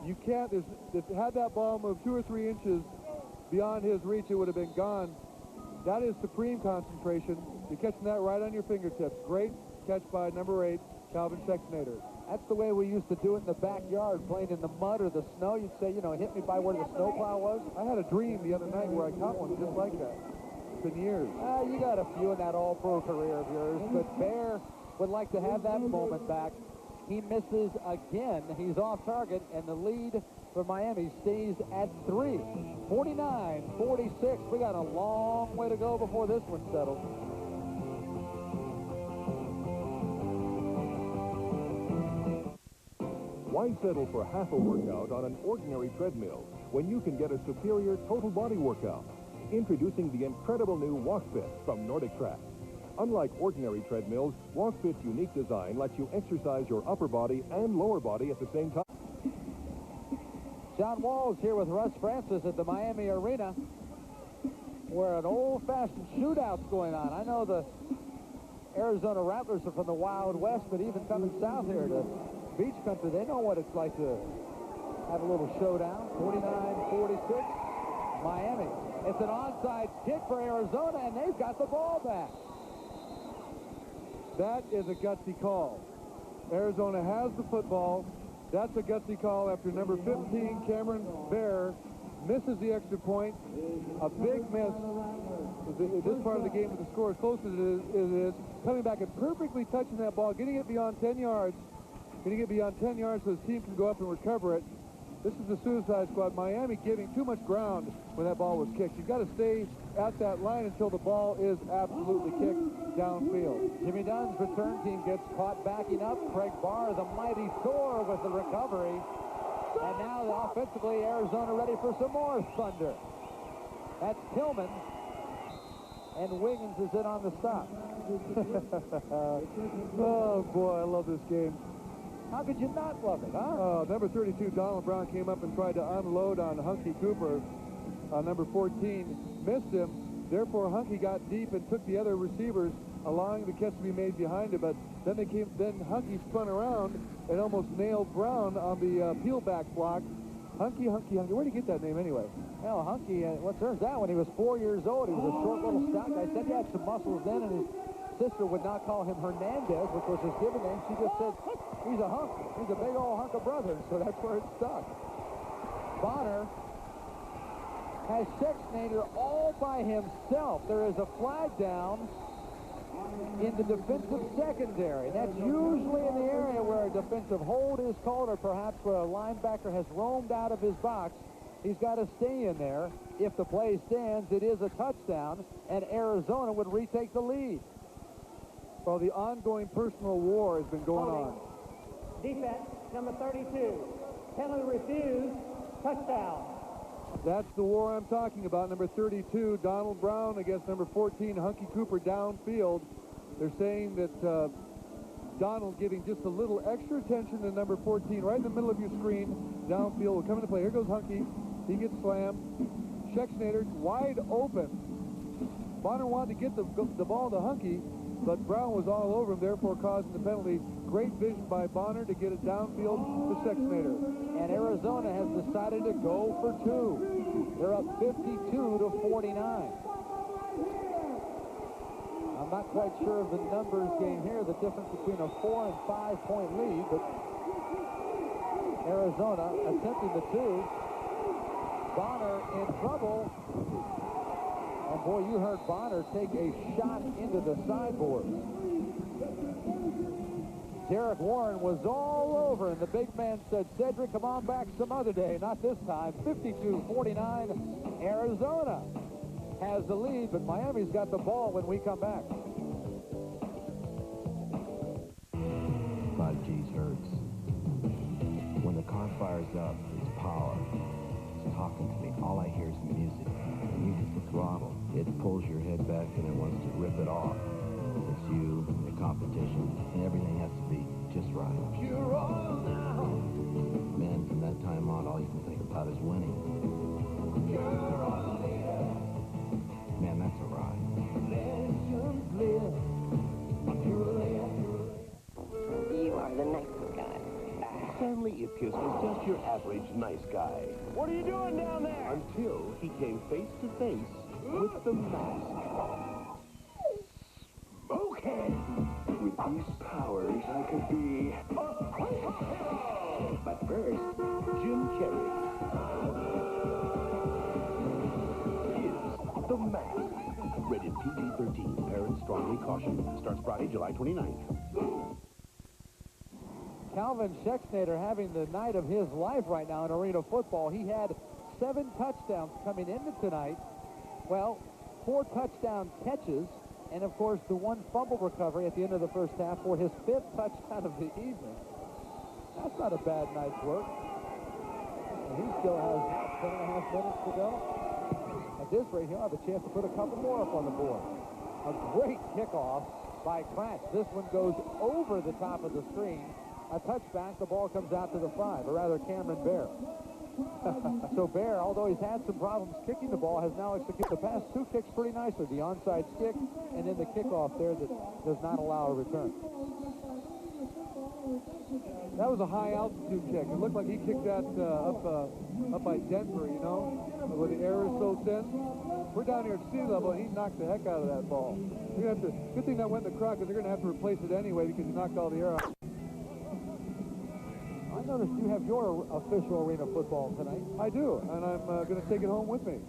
You can't, had that ball moved 2 or 3 inches beyond his reach, it would have been gone. That is supreme concentration. You're catching that right on your fingertips. Great catch by number 8, Calvin Schexnayder. That's the way we used to do it in the backyard, playing in the mud or the snow. You'd say, you know, hit me by where the snowplow was. I had a dream the other night where I caught one just like that. It's been years. You got a few in that all-pro career of yours, but Bear would like to have that moment back. He misses again. He's off target, and the lead for Miami stays at 3. 49-46. We got a long way to go before this one settles. Why settle for half a workout on an ordinary treadmill when you can get a superior total body workout? Introducing the incredible new WalkFit from Nordic Track. Unlike ordinary treadmills, WalkFit's unique design lets you exercise your upper body and lower body at the same time. John Wall's here with Russ Francis at the Miami Arena, where an old-fashioned shootout's going on. I know the Arizona Rattlers are from the Wild West, but even coming south here to Beach Country, they know what it's like to have a little showdown. 49-46, Miami. It's an onside kick for Arizona, and they've got the ball back. That is a gutsy call. Arizona has the football. That's a gutsy call after number 15, Cameron Bear, misses the extra point. A big miss. This part of the game with the score as close as it is. Coming back and perfectly touching that ball, getting it beyond 10 yards. Getting it beyond 10 yards so his team can go up and recover it. This is the Suicide Squad. Miami giving too much ground when that ball was kicked. You've got to stay at that line until the ball is absolutely kicked downfield. Jimmy Dunn's return team gets caught backing up. Craig Barr, the mighty Thor, with the recovery. And now offensively, Arizona ready for some more thunder. That's Tillman. And Wiggins is in on the stop. Oh, boy, I love this game. How could you not love it, huh? Number 32, Donald Brown, came up and tried to unload on Hunky Cooper. Number 14 missed him. Therefore, Hunky got deep and took the other receivers, allowing the catch to be made behind him. But then Hunky spun around and almost nailed Brown on the peel-back block. Hunky. Where'd he get that name anyway? Well, Hunky, what turns out when he was 4 years old, he was a short little stout guy. Said he had some muscles then, and his sister would not call him Hernandez, which was his given name. She just said, he's a hunk. He's a big old hunk of brother, so that's where it stuck. Bonner has Schexnayder all by himself. There is a flag down in the defensive secondary. That's usually in the area where a defensive hold is called, or perhaps where a linebacker has roamed out of his box. He's got to stay in there. If the play stands, it is a touchdown, and Arizona would retake the lead. Well, the ongoing personal war has been going on. Defense, number 32. Penalty refused. Touchdown. That's the war I'm talking about. Number 32, Donald Brown against number 14, Hunky Cooper downfield. They're saying that Donald giving just a little extra attention to number 14 right in the middle of your screen. Downfield will come into play. Here goes Hunky. He gets slammed. Schexnayder wide open. Bonner wanted to get the ball to Hunky, but Brown was all over him, therefore causing the penalty. Great vision by Bonner to get it downfield to Schexnayder. And Arizona has decided to go for 2. They're up 52-49. I'm not quite sure of the numbers game here, the difference between a 4- and 5-point lead, but Arizona attempting the 2. Bonner in trouble. And boy, you heard Bonner take a shot into the sideboard. Derek Warren was all over, and the big man said, Cedric, come on back some other day. Not this time. 52-49. Arizona has the lead, but Miami's got the ball when we come back. 5G's hurts. fires up, it's power. It's talking to me. All I hear is music. When you hit the throttle, it pulls your head back and it wants to rip it off. It's you, the competition, and everything has to be just right. Man, from that time on, all you can think about is winning. Man, that's a ride. You are the nicest guy. Stanley Ipkiss was just your average nice guy. What are you doing down there? Until he came face to face with the mask. Okay. With these powers, I could be a hero. But first, Jim Carrey is the mask. Rated PG-13. Parents strongly caution. Starts Friday, July 29th. Calvin Schexnayder having the night of his life right now in arena football. He had 7 touchdowns coming into tonight. Well, 4 touchdown catches, and of course the 1 fumble recovery at the end of the first half for his 5th touchdown of the evening. That's not a bad night's work. And he still has 10.5 minutes to go. At this rate, he'll have a chance to put a couple more up on the board. A great kickoff by Kratz. This one goes over the top of the screen. A touchback, the ball comes out to the 5, or rather Cameron Bear. So Bear, although he's had some problems kicking the ball, has now executed the past 2 kicks pretty nicely. The onside kick and then the kickoff there that does not allow a return. That was a high altitude kick. It looked like he kicked that up by Denver, you know, where the air is so thin. We're down here at sea level, and he knocked the heck out of that ball. You're gonna have to, good thing that went in the crowd, because they're going to have to replace it anyway because he knocked all the air out. I noticed you have your official arena football tonight. I do, and I'm going to take it home with me.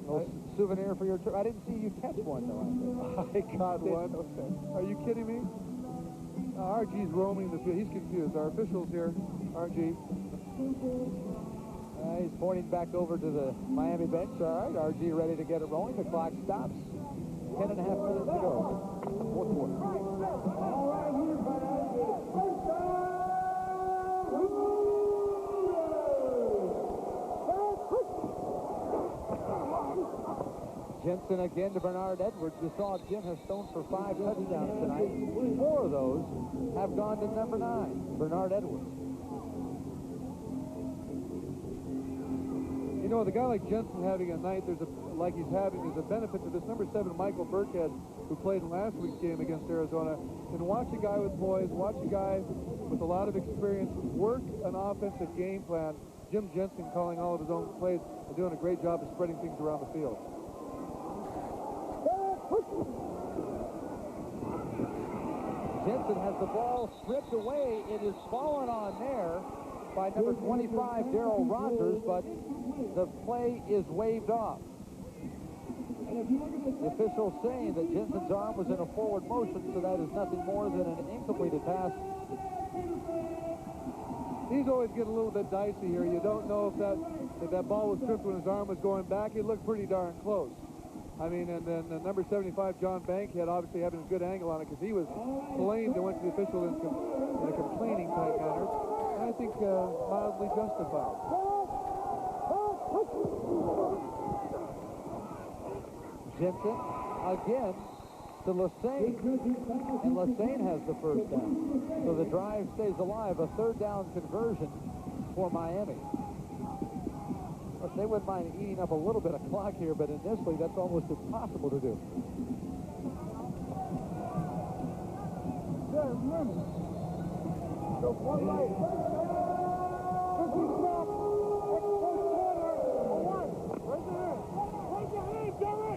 A souvenir for your trip. I didn't see you catch one, though. I got one. Okay. Are you kidding me? RG's roaming the field. He's confused. Our officials here, RG. He's pointing back over to the Miami bench. All right, RG ready to get it rolling. The clock stops. 10.5 minutes to go. Fourth quarter. Jensen again to Bernard Edwards. You saw Jim has thrown for 5 touchdowns tonight. 4 of those have gone to number 9, Bernard Edwards. You know, with a guy like Jensen having a night, there's a benefit to this. Number 7, Michael Burkhead, who played in last week's game against Arizona. And watch a guy with poise, watch a guy with a lot of experience work an offensive game plan. Jim Jensen calling all of his own plays and doing a great job of spreading things around the field. Jensen has the ball stripped away. It is fallen on there by number 25, Darrell Rogers, but the play is waved off. The official saying that Jensen's arm was in a forward motion, so that is nothing more than an incompleted pass. These always get a little bit dicey here. You don't know if that ball was stripped when his arm was going back. It looked pretty darn close. I mean, and then number 75, John Bankhead, obviously having a good angle on it because he was blamed and went to the official in a complaining type manner. And I think mildly justified. Jensen again to Lassane, and Lassane has the first down. So the drive stays alive. A 3rd down conversion for Miami. They wouldn't mind eating up a little bit of clock here, but initially that's almost impossible to do.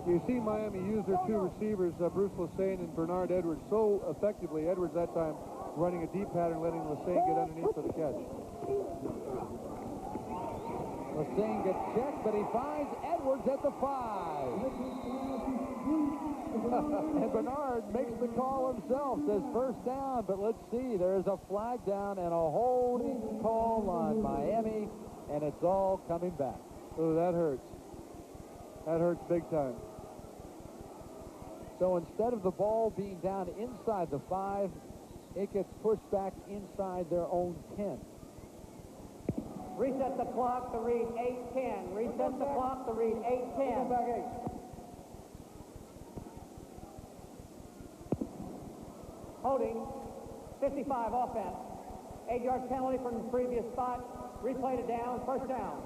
You see Miami use their 2 receivers, Bruce Lassane and Bernard Edwards, so effectively. Edwards that time running a deep pattern, letting Lassane get underneath for the catch. Lassane gets checked, but he finds Edwards at the 5. And Bernard makes the call himself, says first down, but let's see, there's a flag down and a holding call on Miami, and it's all coming back. Oh, that hurts. That hurts big time. So instead of the ball being down inside the 5, it gets pushed back inside their own 10. Reset the clock to read 8:10. Reset the clock to read 8:10. Back 8. Holding, 55 offense. 8-yard penalty from the previous spot. Replayed it down, first down.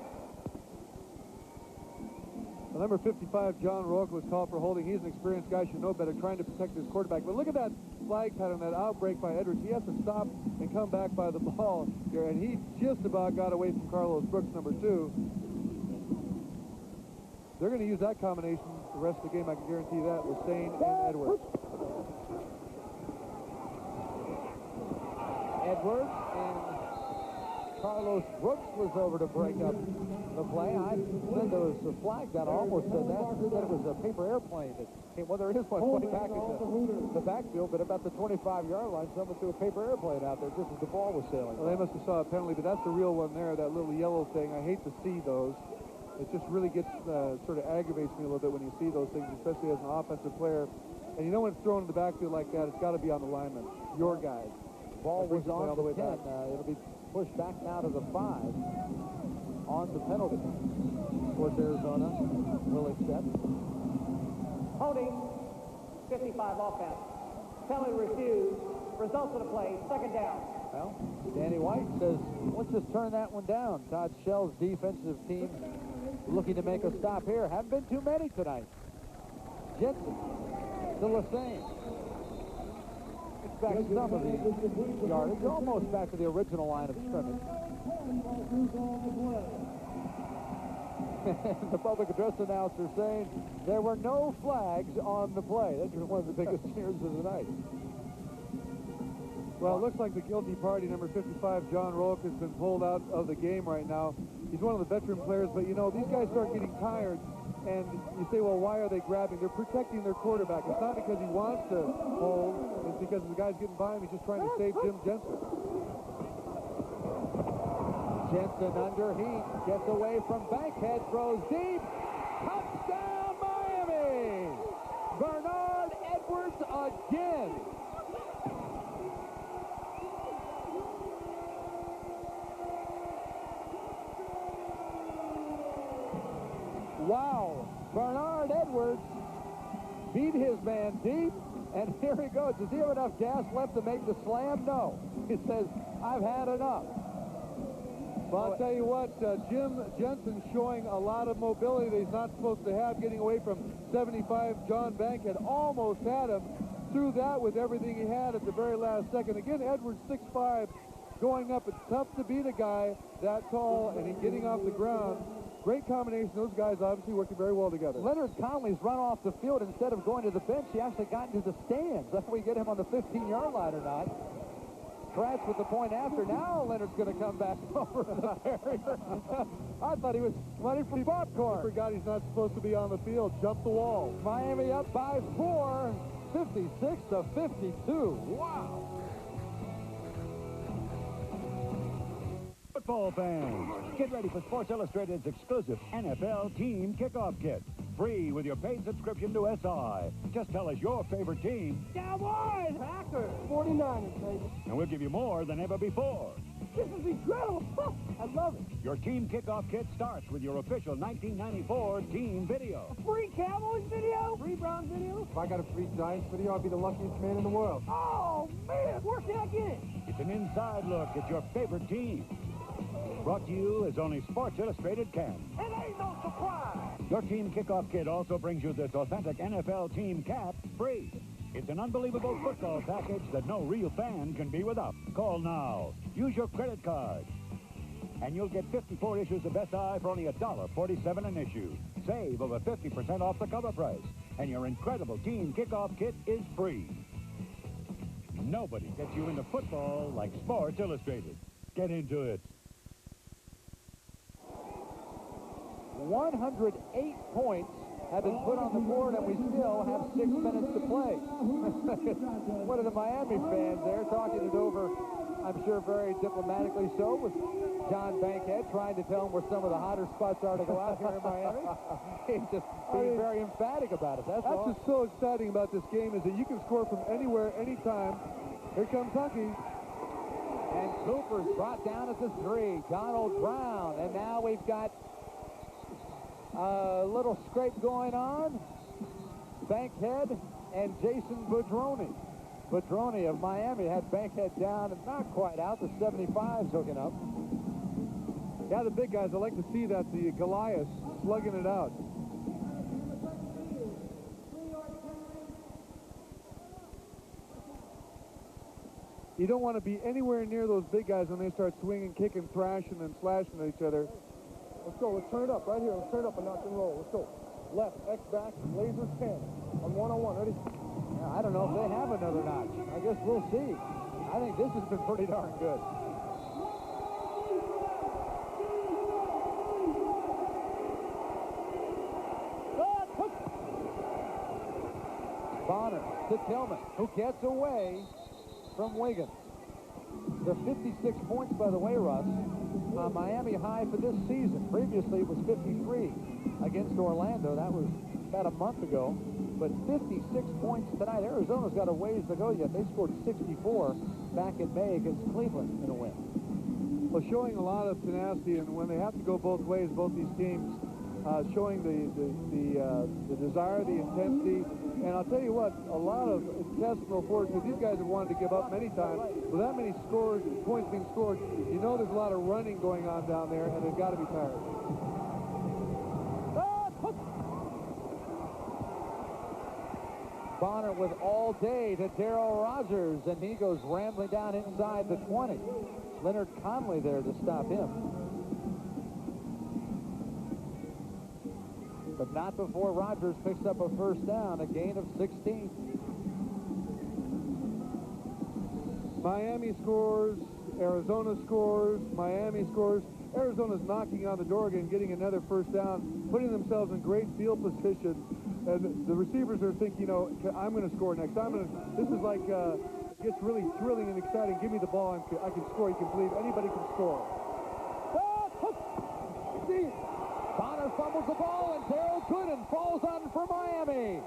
Well, number 55, John Rourke, was called for holding. He's an experienced guy, should know better, trying to protect his quarterback. But look at that flag pattern, that outbreak by Edwards. He has to stop and come back by the ball here, and he just about got away from Carlos Brooks, number 2. They're going to use that combination the rest of the game, I can guarantee that, with Sane and Edwards. Edwards and Carlos Brooks was over to break up the play. I said there was a flag that almost said that. I said it was a paper airplane that came. Well, there is one way back in the backfield, but about the 25-yard line, someone threw a paper airplane out there just as the ball was sailing. Well, they must have saw a penalty, but that's the real one there, that little yellow thing. I hate to see those. It just really gets sort of aggravates me a little bit when you see those things, especially as an offensive player. And you know when it's thrown in the backfield like that, it's got to be on the lineman, your guys. Ball was on the 10. It'll be pushed back now to the 5 on the penalty. Of course, Arizona will accept. Holding, 55 offense. Penalty refused. Results of the play, second down. Well, Danny White says, let's just turn that one down. Todd Shell's defensive team looking to make a stop here. Haven't been too many tonight. Jensen to Lassane. Back some of the yardage, almost back to the original line of scrimmage. The public address announcer saying there were no flags on the play. That's one of the biggest cheers of the night. Well, it looks like the guilty party, number 55, John Rourke, has been pulled out of the game right now. He's one of the veteran players, but, you know, these guys start getting tired, and you say, well, why are they grabbing? They're protecting their quarterback. It's not because he wants to hold. It's because the guy's getting by him. He's just trying to save Jim Jensen. Jensen under heat, gets away from Bankhead, throws deep. Touchdown, Miami! Bernard Edwards again. Wow, Bernard Edwards beat his man deep, and here he goes. Does he have enough gas left to make the slam? No. He says, I've had enough. Well, I'll tell you what, Jim Jensen showing a lot of mobility that he's not supposed to have, getting away from 75. John Bankhead almost had him. Threw that with everything he had at the very last second. Again, Edwards 6'5", going up. It's tough to beat a guy that tall and getting off the ground. Great combination. Those guys obviously working very well together. Leonard Conley's run off the field. Instead of going to the bench, he actually got into the stands. Whether we get him on the 15-yard line or not. Kratz with the point after. Now Leonard's going to come back over the barrier. I thought he was running for popcorn. He forgot he's not supposed to be on the field. Jump the wall. Miami up by 4, 56-52. Wow. Football fans, get ready for Sports Illustrated's exclusive NFL Team Kickoff Kit. Free with your paid subscription to SI. Just tell us your favorite team. Cowboys! Packers! 49ers, baby. And we'll give you more than ever before. This is incredible. I love it. Your Team Kickoff Kit starts with your official 1994 team video. Free Cowboys video? Free Browns video? If I got a free Giants video, I'd be the luckiest man in the world. Oh, man. Where can I get it? It's an inside look at your favorite team. Brought to you as only Sports Illustrated can. It ain't no surprise. Your Team Kickoff Kit also brings you this authentic NFL team cap free. It's an unbelievable football package that no real fan can be without. Call now. Use your credit card. And you'll get 54 issues of SI for only $1.47 an issue. Save over 50% off the cover price. And your incredible Team Kickoff Kit is free. Nobody gets you into football like Sports Illustrated. Get into it. 108 points have been put on the board, and we still have 6 minutes to play. One of the Miami fans there talking it over, I'm sure very diplomatically so, with John Bankhead trying to tell him where some of the hotter spots are to go out here in Miami. He's just being very emphatic about it. That's all. What's so exciting about this game is that you can score from anywhere, anytime. Here comes Hucky. And Cooper's brought down at the 3. Donald Brown. And now we've got a little scrape going on. Bankhead and Jason Bedroni. Bedroni of Miami had Bankhead down and not quite out. The 75's hooking up. Yeah, the big guys, I like to see that, the Goliath slugging it out. You don't want to be anywhere near those big guys when they start swinging, kicking, thrashing, and slashing at each other. Let's go. Let's turn it up right here. Let's turn it up and knock and roll. Let's go. Left, X back, laser 10. On one-on-one. Ready? Yeah, I don't know if they have another notch. I guess we'll see. I think this has been pretty darn good. Bonner to Tillman, who gets away from Wiggins. The 56 points, by the way, Russ, Miami high for this season. Previously, it was 53 against Orlando. That was about a month ago. But 56 points tonight. Arizona's got a ways to go yet. They scored 64 back in May against Cleveland in a win. Well, showing a lot of tenacity, and when they have to go both ways, both these teams showing the desire, the intensity. And I'll tell you what, a lot of intestinal force, because these guys have wanted to give up many times. With that many points being scored, you know there's a lot of running going on down there, and they've got to be tired. Bonner with all day to Darryl Rogers, and he goes rambling down inside the 20. Leonard Conley there to stop him. But not before Rogers picks up a first down, a gain of 16. Miami scores, Arizona scores, Miami scores. Arizona's knocking on the door again, getting another first down, putting themselves in great field position. And the receivers are thinking, you know, I'm going to score next. This is like, it gets really thrilling and exciting. Give me the ball, I can score. You can believe anybody can score. Bonner fumbles the ball, and Daryl Gooden falls on for Miami.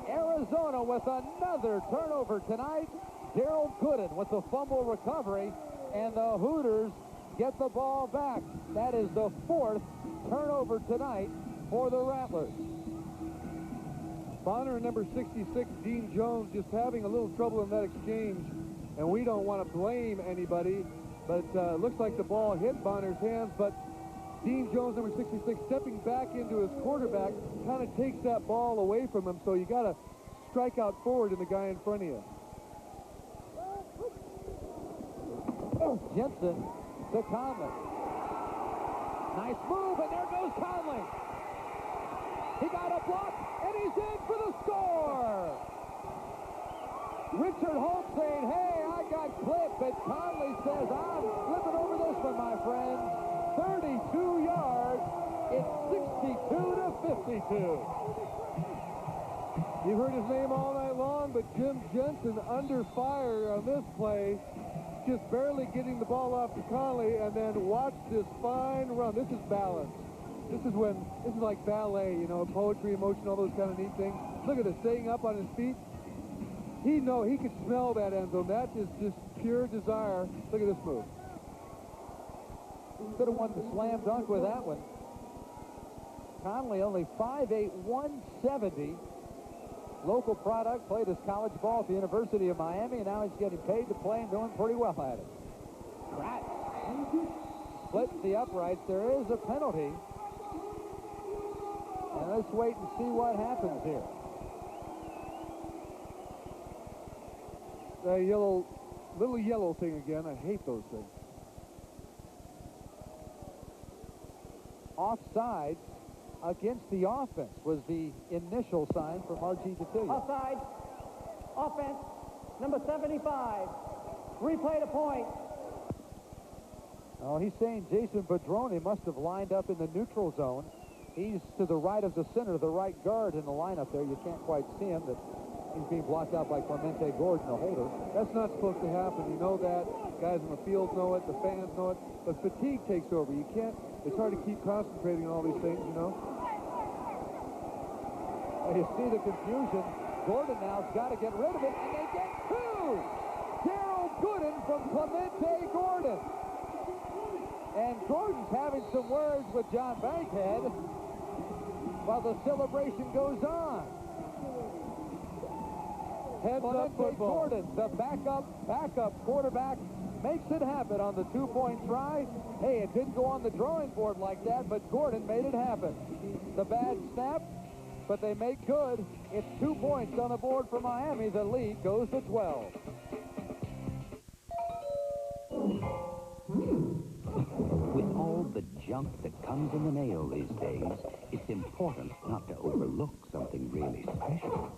Arizona with another turnover tonight. Daryl Gooden with the fumble recovery, and the Hooters get the ball back. That is the 4th turnover tonight for the Rattlers. Bonner and number 66, Dean Jones, just having a little trouble in that exchange, and we don't want to blame anybody, but it looks like the ball hit Bonner's hands, but Dean Jones, number 66, stepping back into his quarterback, kind of takes that ball away from him, so you got to strike out forward in the guy in front of you. Jensen to Conley. Nice move, and there goes Conley. He got a block, and he's in for the score. Richard Holt saying, hey, I got clipped, but Conley says, I'm flipping over this one, my friend. 32 yards. It's 62 to 52. You've heard his name all night long, but Jim Jensen under fire on this play. Just barely getting the ball off to Conley, and then watch this fine run. This is balance. This is like ballet, you know, poetry, emotion, all those kind of neat things. Look at this, staying up on his feet. He could smell that end zone. That is just pure desire. Look at this move. Could have won the slam dunk with that one. Conley only 5'8", 170. Local product, played his college ball at the University of Miami, and now he's getting paid to play and doing pretty well at it. Pratt splits the uprights. There is a penalty. And let's wait and see what happens here. The little yellow thing again. I hate those things. Offside against the offense was the initial sign from R.G. DeTillia. Offside. Offense. Number 75. Replay to point. Oh, he's saying Jason Bedroni must have lined up in the neutral zone. He's to the right of the center, the right guard in the lineup there. You can't quite see him, but he's being blocked out by Clemente Gordon, the holder. That's not supposed to happen. You know that. Guys in the field know it. The fans know it. But fatigue takes over. You can't. It's hard to keep concentrating on all these things, you know. You see the confusion. Gordon now's got to get rid of it, and they get two. Gooden from Clemente Gordon. And Gordon's having some words with John Bankhead while the celebration goes on. Heads up football. Gordon, the backup quarterback, makes it happen on the two-point try. Hey, it didn't go on the drawing board like that, but Gordon made it happen. The bad snap, but they make good. It's 2 points on the board for Miami. The lead goes to 12. With all the junk that comes in the mail these days, it's important not to overlook something really special.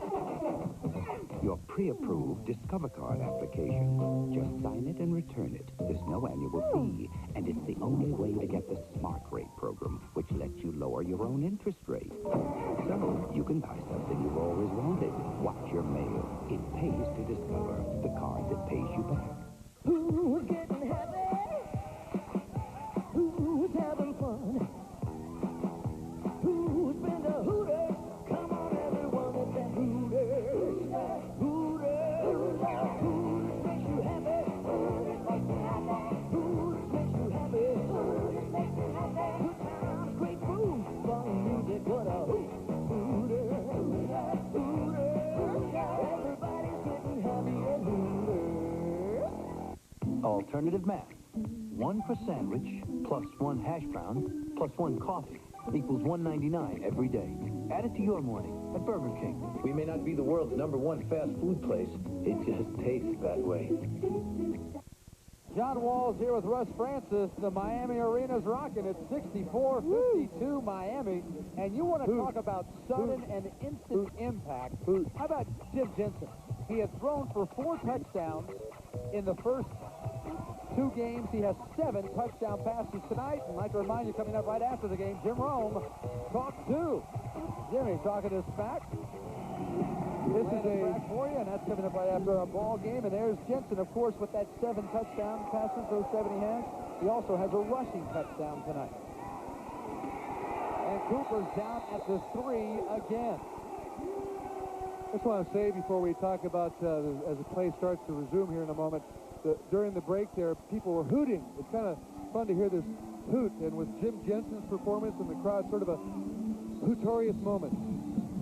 Your pre-approved Discover Card application. Just sign it and return it. There's no annual fee, and it's the only way to get the Smart Rate program, which lets you lower your own interest rate. So you can buy something you've always wanted. Watch your mail. It pays to Discover, the card that pays you back. Who's getting happy? Who's having fun? Who's been to Hooters? Come on, everyone, at the Hooters. Hooters. Hooters makes you happy. Hooters makes you happy. Hooters makes you happy. Hooters makes you happy. Good times, great food, fun music, what a hoot. Hooters. Hooters. Everybody's getting happy at Hooters. Alternative math. 1 for sandwich, plus 1 hash brown, plus 1 coffee, equals $1.99 every day. Add it to your morning at Burger King. We may not be the world's #1 fast food place. It just tastes that way. John Wall's here with Russ Francis. The Miami Arena's rocking. It's 64-52 Miami. And you want to talk about sudden and instant impact. How about Jim Jensen? He had thrown for 4 touchdowns in the first 2 games. He has 7 touchdown passes tonight. And I'd like to remind you, coming up right after the game, Jim Rome talked to Jimmy, talking to us back. This is a track for you, and that's coming up right after a ball game. And there's Jensen, of course, with that 7 touchdown passes, those 7 he has. He also has a rushing touchdown tonight. And Cooper's down at the 3 again. I just want to say before we talk about, as the play starts to resume here in a moment, during the break there, people were hooting. It's kind of fun to hear this hoot, and with Jim Jensen's performance in the crowd, sort of a hootorious moment.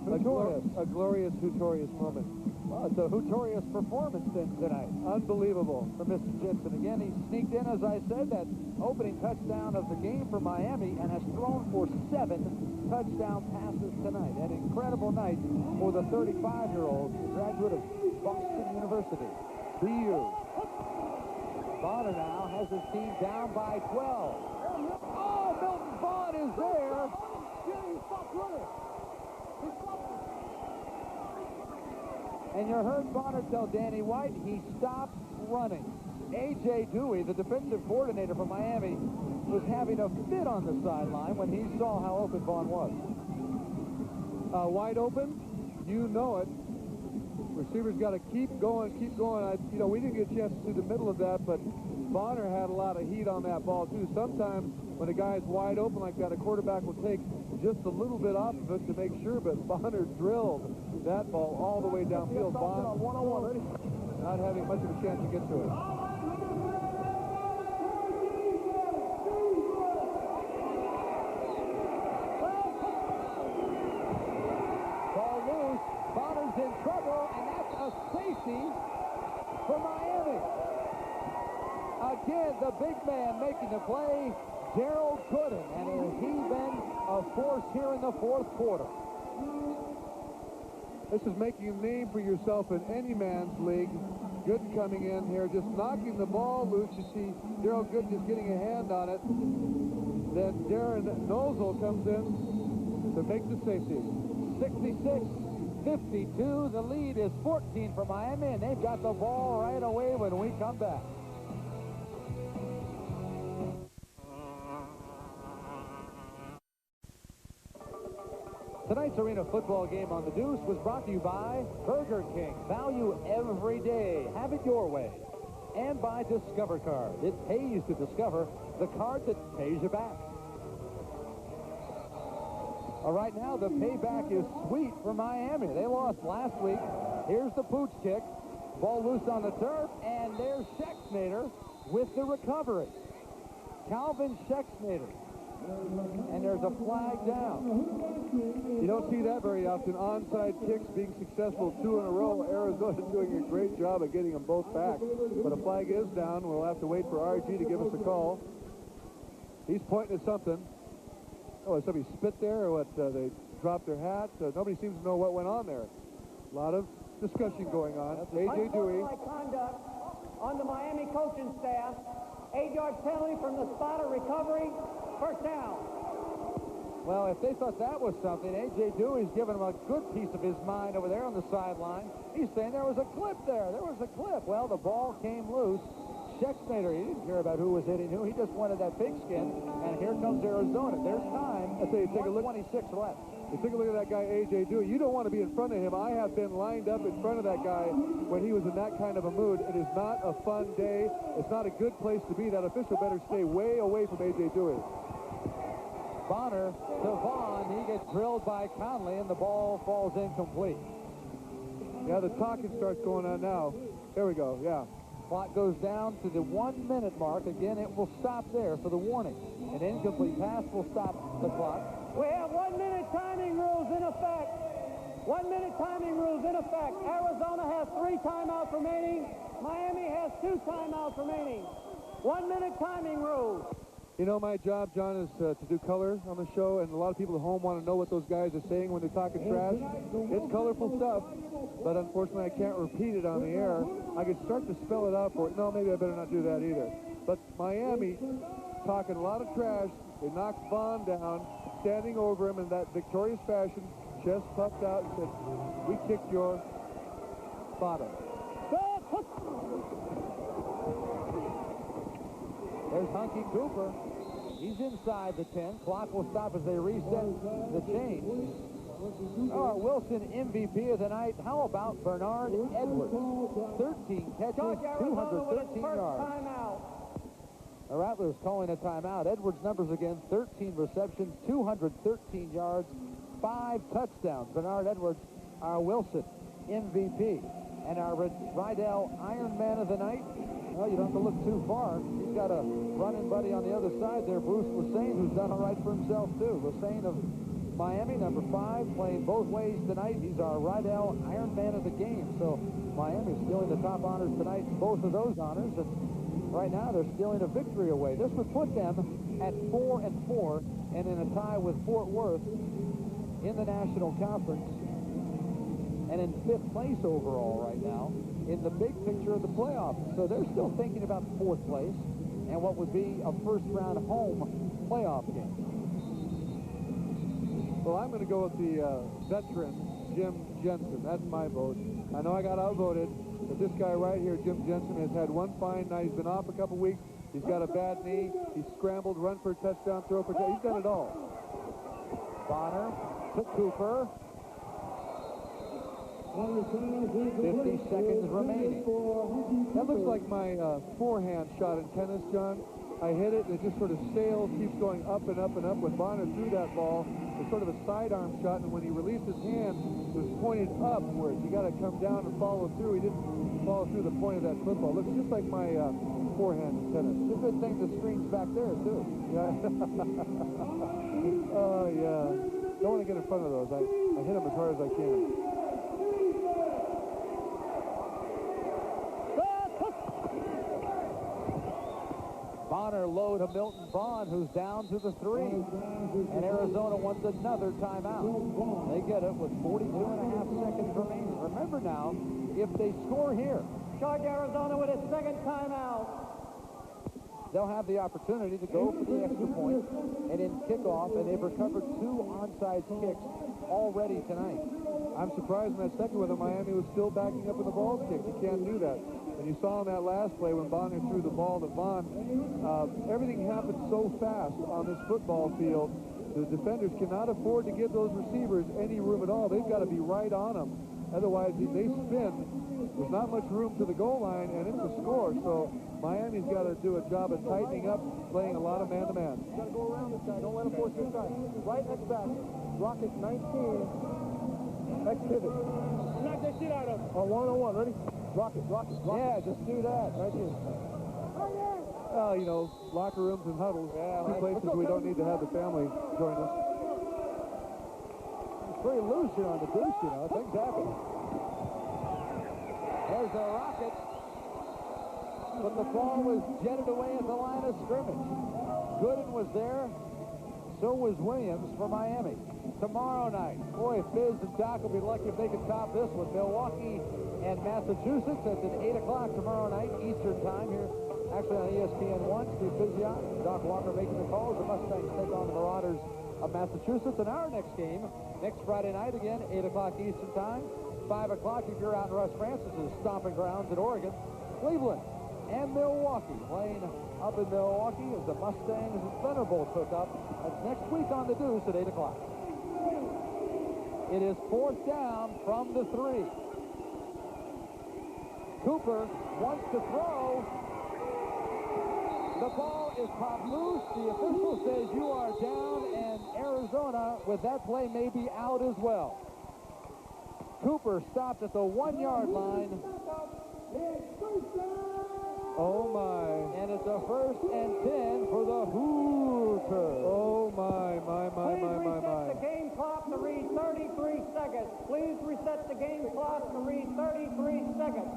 A glorious hootorious moment. Well, it's a hootorious performance then tonight. Unbelievable. For Mr. Jensen. Again, he sneaked in, as I said, that opening touchdown of the game for Miami and has thrown for 7 touchdown passes tonight. An incredible night for the 35-year-old graduate of Boston University. BU. Bonner now has his team down by 12. Oh, Milton Vaughn is there. And you heard Bonner tell Danny White he stopped running. A.J. Dewey, the defensive coordinator for Miami, was having a fit on the sideline when he saw how open Vaughn was. Wide open, you know it. Receivers got to keep going, keep going. We didn't get a chance to see the middle of that, but Bonner had a lot of heat on that ball, too. Sometimes when a guy's wide open like that, a quarterback will take just a little bit off of it to make sure, but Bonner drilled that ball all the way downfield. Bonner, not having much of a chance to get to it. Ball loose. Bonner's in trouble, and that's a safety for Miami. Again, the big man making the play, Gerald Gooden, and has he been a force here in the 4th quarter? This is making a name for yourself in any man's league. Gooden coming in here, just knocking the ball loose. You see Gerald Gooden just getting a hand on it. Then Darren Nozel comes in to make the safety. 66-52. The lead is 14 for Miami, and they've got the ball right away when we come back. Tonight's Arena football game on the Deuce was brought to you by Burger King. Value every day. Have it your way. And by Discover Card. It pays to discover the card that pays you back. All right, now the payback is sweet for Miami. They lost last week. Here's the pooch kick. Ball loose on the turf, and there's Schexnayder with the recovery. Calvin Schexnayder. And there's a flag down. You don't see that very often. Onside kicks being successful 2 in a row. Arizona's doing a great job of getting them both back. But a flag is down. We'll have to wait for RG to give us a call. He's pointing at something. Oh, did somebody spit there or what? They dropped their hat? Nobody seems to know what went on there. A lot of discussion going on. A.J. Dewey. Conduct on the Miami coaching staff. 8-yard penalty from the spot of recovery. First down. Well, if they thought that was something, A.J. Dewey's giving him a good piece of his mind over there on the sideline. He's saying there was a clip there. There was a clip. Well, the ball came loose. Schexnayder, he didn't care about who was hitting who. He just wanted that pigskin. And here comes Arizona. There's time. I tell you, take a look. 26 left. You take a look at that guy, A.J. Dewey. You don't want to be in front of him. I have been lined up in front of that guy when he was in that kind of a mood. It is not a fun day. It's not a good place to be. That official better stay way away from A.J. Dewey. Bonner to Vaughn. He gets drilled by Conley, and the ball falls incomplete. Yeah, the talking starts going on now. There we go, yeah. Clock goes down to the 1 minute mark. Again, it will stop there for the warning. An incomplete pass will stop the clock. We have 1 minute timing rules in effect. 1 minute timing rules in effect. Arizona has 3 timeouts remaining. Miami has 2 timeouts remaining. 1 minute timing rules. You know, my job, John, is to do color on the show, and a lot of people at home want to know what those guys are saying when they're talking trash. It's colorful stuff, but unfortunately I can't repeat it on the air. I could start to spell it out for it. No, maybe I better not do that either. But Miami talking a lot of trash. They knocked Vaughn down, standing over him in that victorious fashion, chest puffed out, and said, "We kicked your bottom." There's Hunky Cooper. He's inside the 10. Clock will stop as they reset the change. Our Wilson MVP of the night. How about Bernard Edwards? 13 catches, 213 yards. The Rattlers calling a timeout. Edwards' numbers again, 13 receptions, 213 yards, 5 touchdowns. Bernard Edwards, our Wilson MVP. And our Rydell Iron Man of the night. Well, you don't have to look too far. He's got a running buddy on the other side there, Bruce Lesane, who's done all right for himself, too. Lesane of Miami, number 5, playing both ways tonight. He's our Rydell Iron Man of the game. So Miami's stealing the top honors tonight, both of those honors. And right now, they're stealing a victory away. This would put them at 4-4 and in a tie with Fort Worth in the National Conference and in 5th place overall right now in the big picture of the playoffs. So they're still thinking about 4th place and what would be a first-round home playoff game. Well, I'm going to go with the veteran, Jim Jensen. That's my vote. I know I got outvoted, but this guy right here, Jim Jensen, has had one fine night. He's been off a couple weeks. He's got a bad knee. He's scrambled, run for a touchdown, throw for a touchdown. He's done it all. Bonner to Cooper. 50 seconds remaining. That looks like my forehand shot in tennis, John. I hit it, and it just sort of sails, keeps going up and up and up. When Bonner threw that ball, it's sort of a sidearm shot, and when he released his hand, it was pointed upwards. You got to come down and follow through. He didn't follow through the point of that football. Looks just like my forehand in tennis. It's a good thing the screen's back there, too. Yeah. Oh, yeah. Don't want to get in front of those. I hit them as hard as I can. Bonner low to Milton Vaughn, who's down to the 3. And Arizona wants another timeout. They get it with 42.5 seconds remaining. Remember now, if they score here, Charge Arizona with his 2nd timeout. they'll have the opportunity to go for the extra point and in kickoff, and they've recovered 2 onside kicks already tonight. I'm surprised in that second one that Miami was still backing up in the ball kick. You can't do that. And you saw in that last play when Bonner threw the ball to Vaughn, everything happened so fast on this football field. The defenders cannot afford to give those receivers any room at all. They've got to be right on them. Otherwise, they spin. There's not much room to the goal line, and it's a score. So Miami's got to do a job of tightening up, playing a lot of man-to-man. You got to go around this guy. Don't let him force your side. Right next back. Rocket 19. Next pivot. Knock that shit out of him. On 1-on-1. Ready? Rocket. Yeah, just do that right here. You know, locker rooms and huddles, two places we don't need to have the family join us. It's pretty loose here on the deuce, you know. Things happen. There's a rocket. But the ball was jetted away at the line of scrimmage. Gooden was there. So was Williams for Miami. Tomorrow night, boy, Fizz and Doc will be lucky if they can top this one. Milwaukee and Massachusetts. That's at 8 o'clock tomorrow night, Eastern time here. Actually on ESPN1, Steve Fizziot, Doc Walker making the calls. The Mustangs take on the Marauders of Massachusetts. And our next game, next Friday night, again, 8 o'clock Eastern time. 5 o'clock if you're out in Russ Francis's stomping grounds in Oregon. Cleveland and Milwaukee playing up in Milwaukee as the Mustangs and Thunderbolts hook up. That's next week on the Deuce at 8 o'clock. It is 4th down from the 3. Cooper wants to throw. The ball is popped loose. The official says you are down, and Arizona, with that play, may be out as well. Cooper stopped at the 1-yard line. Oh, my. And it's a 1st and 10 for the Hooters. Oh, my. Please reset the game clock to read 33 seconds. Please reset the game clock to read 33 seconds.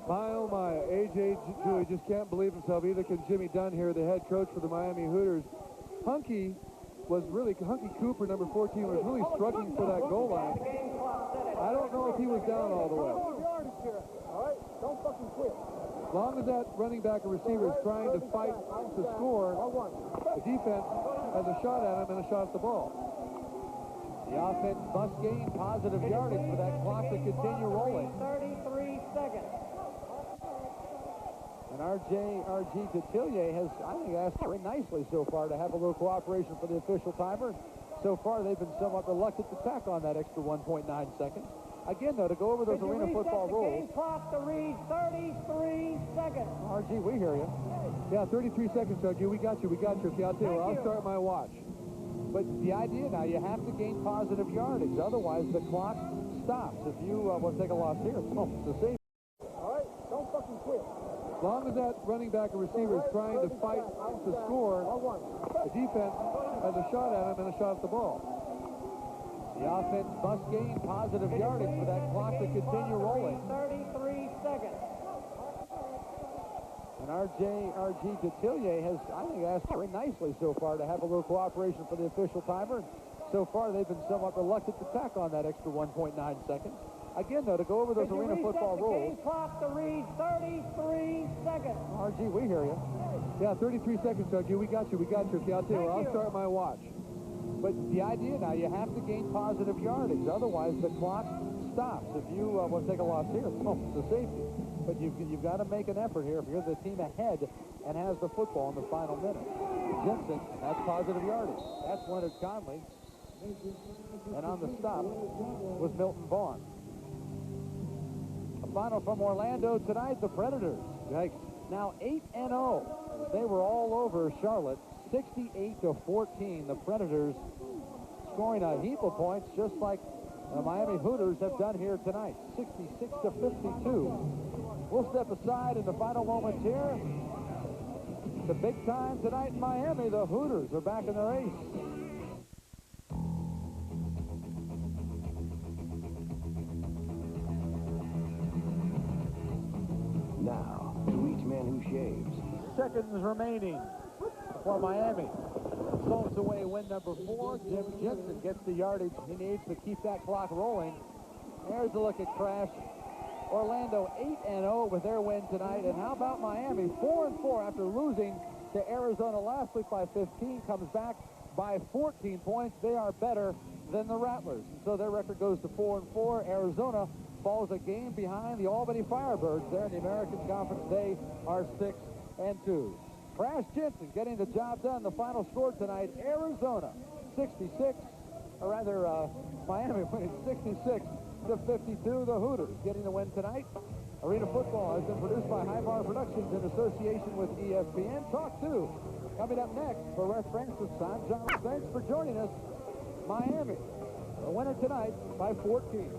My, oh, my. A.J. Julie just can't believe himself. Either can Jimmy Dunn here, the head coach for the Miami Hooters. Hunky Cooper, number 14, was really struggling for that goal line. I don't know if he was down all the way. All right, don't fucking quit. As long as that running back or receiver is trying to fight to score, the defense has a shot at him and a shot at the ball. The offense must gain positive yardage for that clock to continue rolling. 33 seconds. And R.G. Detillier has, I think, asked very nicely so far to have a little cooperation for the official timer. So far, they've been somewhat reluctant to tack on that extra 1.9 seconds. Again, though, to go over those arena football rules. Game clock to read 33 seconds. R.G., we hear you. Yeah, 33 seconds, Doug. We got you. Okay, I'll tell you, I'll start my watch. But the idea now, you have to gain positive yardage. Otherwise, the clock stops. If you want to take a loss here, it's a safety. All right, don't fucking quit. As long as that running back or receiver is trying to fight to score, the defense has a shot at him and a shot at the ball. The offense must gain positive yardage for that clock to continue rolling. 33 seconds. And R.G. Detillier has, I think, asked very nicely so far to have a little cooperation for the official timer. So far, they've been somewhat reluctant to tack on that extra 1.9 seconds. Again, though, to go over those arena football rules. Game clock to read 33 seconds. R.G., we hear you. Yeah, 33 seconds, Doug. We got you. Okay, I'll tell you, I'll start my watch. But the idea now, you have to gain positive yardage. Otherwise, the clock stops. If you want to take a loss here, it's a safety. But you've got to make an effort here if you're the team ahead and has the football in the final minute. Jensen, that's positive yardage. That's Leonard Conley. And on the stop was Milton Vaughn. A final from Orlando tonight, the Predators. Yikes. Now 8-0. They were all over Charlotte. 68-14. The Predators scoring a heap of points, just like the Miami Hooters have done here tonight. 66-52. We'll step aside in the final moments here. The big time tonight in Miami. The Hooters are back in the race. Now, to each man who shaves. Seconds remaining for Miami. Salts away win number 4. Jim Jensen gets the yardage he needs to keep that clock rolling. There's a look at Crash. Orlando 8-0 with their win tonight. And how about Miami? 4-4 after losing to Arizona last week by 15. Comes back by 14 points. They are better than the Rattlers. So their record goes to 4-4. Arizona falls a game behind the Albany Firebirds there in the American Conference. They are 6-2. Crash Jensen getting the job done. The final score tonight, Arizona 66, or rather Miami winning 66-52. The Hooters getting the win tonight. Arena Football has been produced by High Bar Productions in association with ESPN. Talk 2 coming up next for Russ Francis. I'm John. Thanks for joining us. Miami, the winner tonight by 14.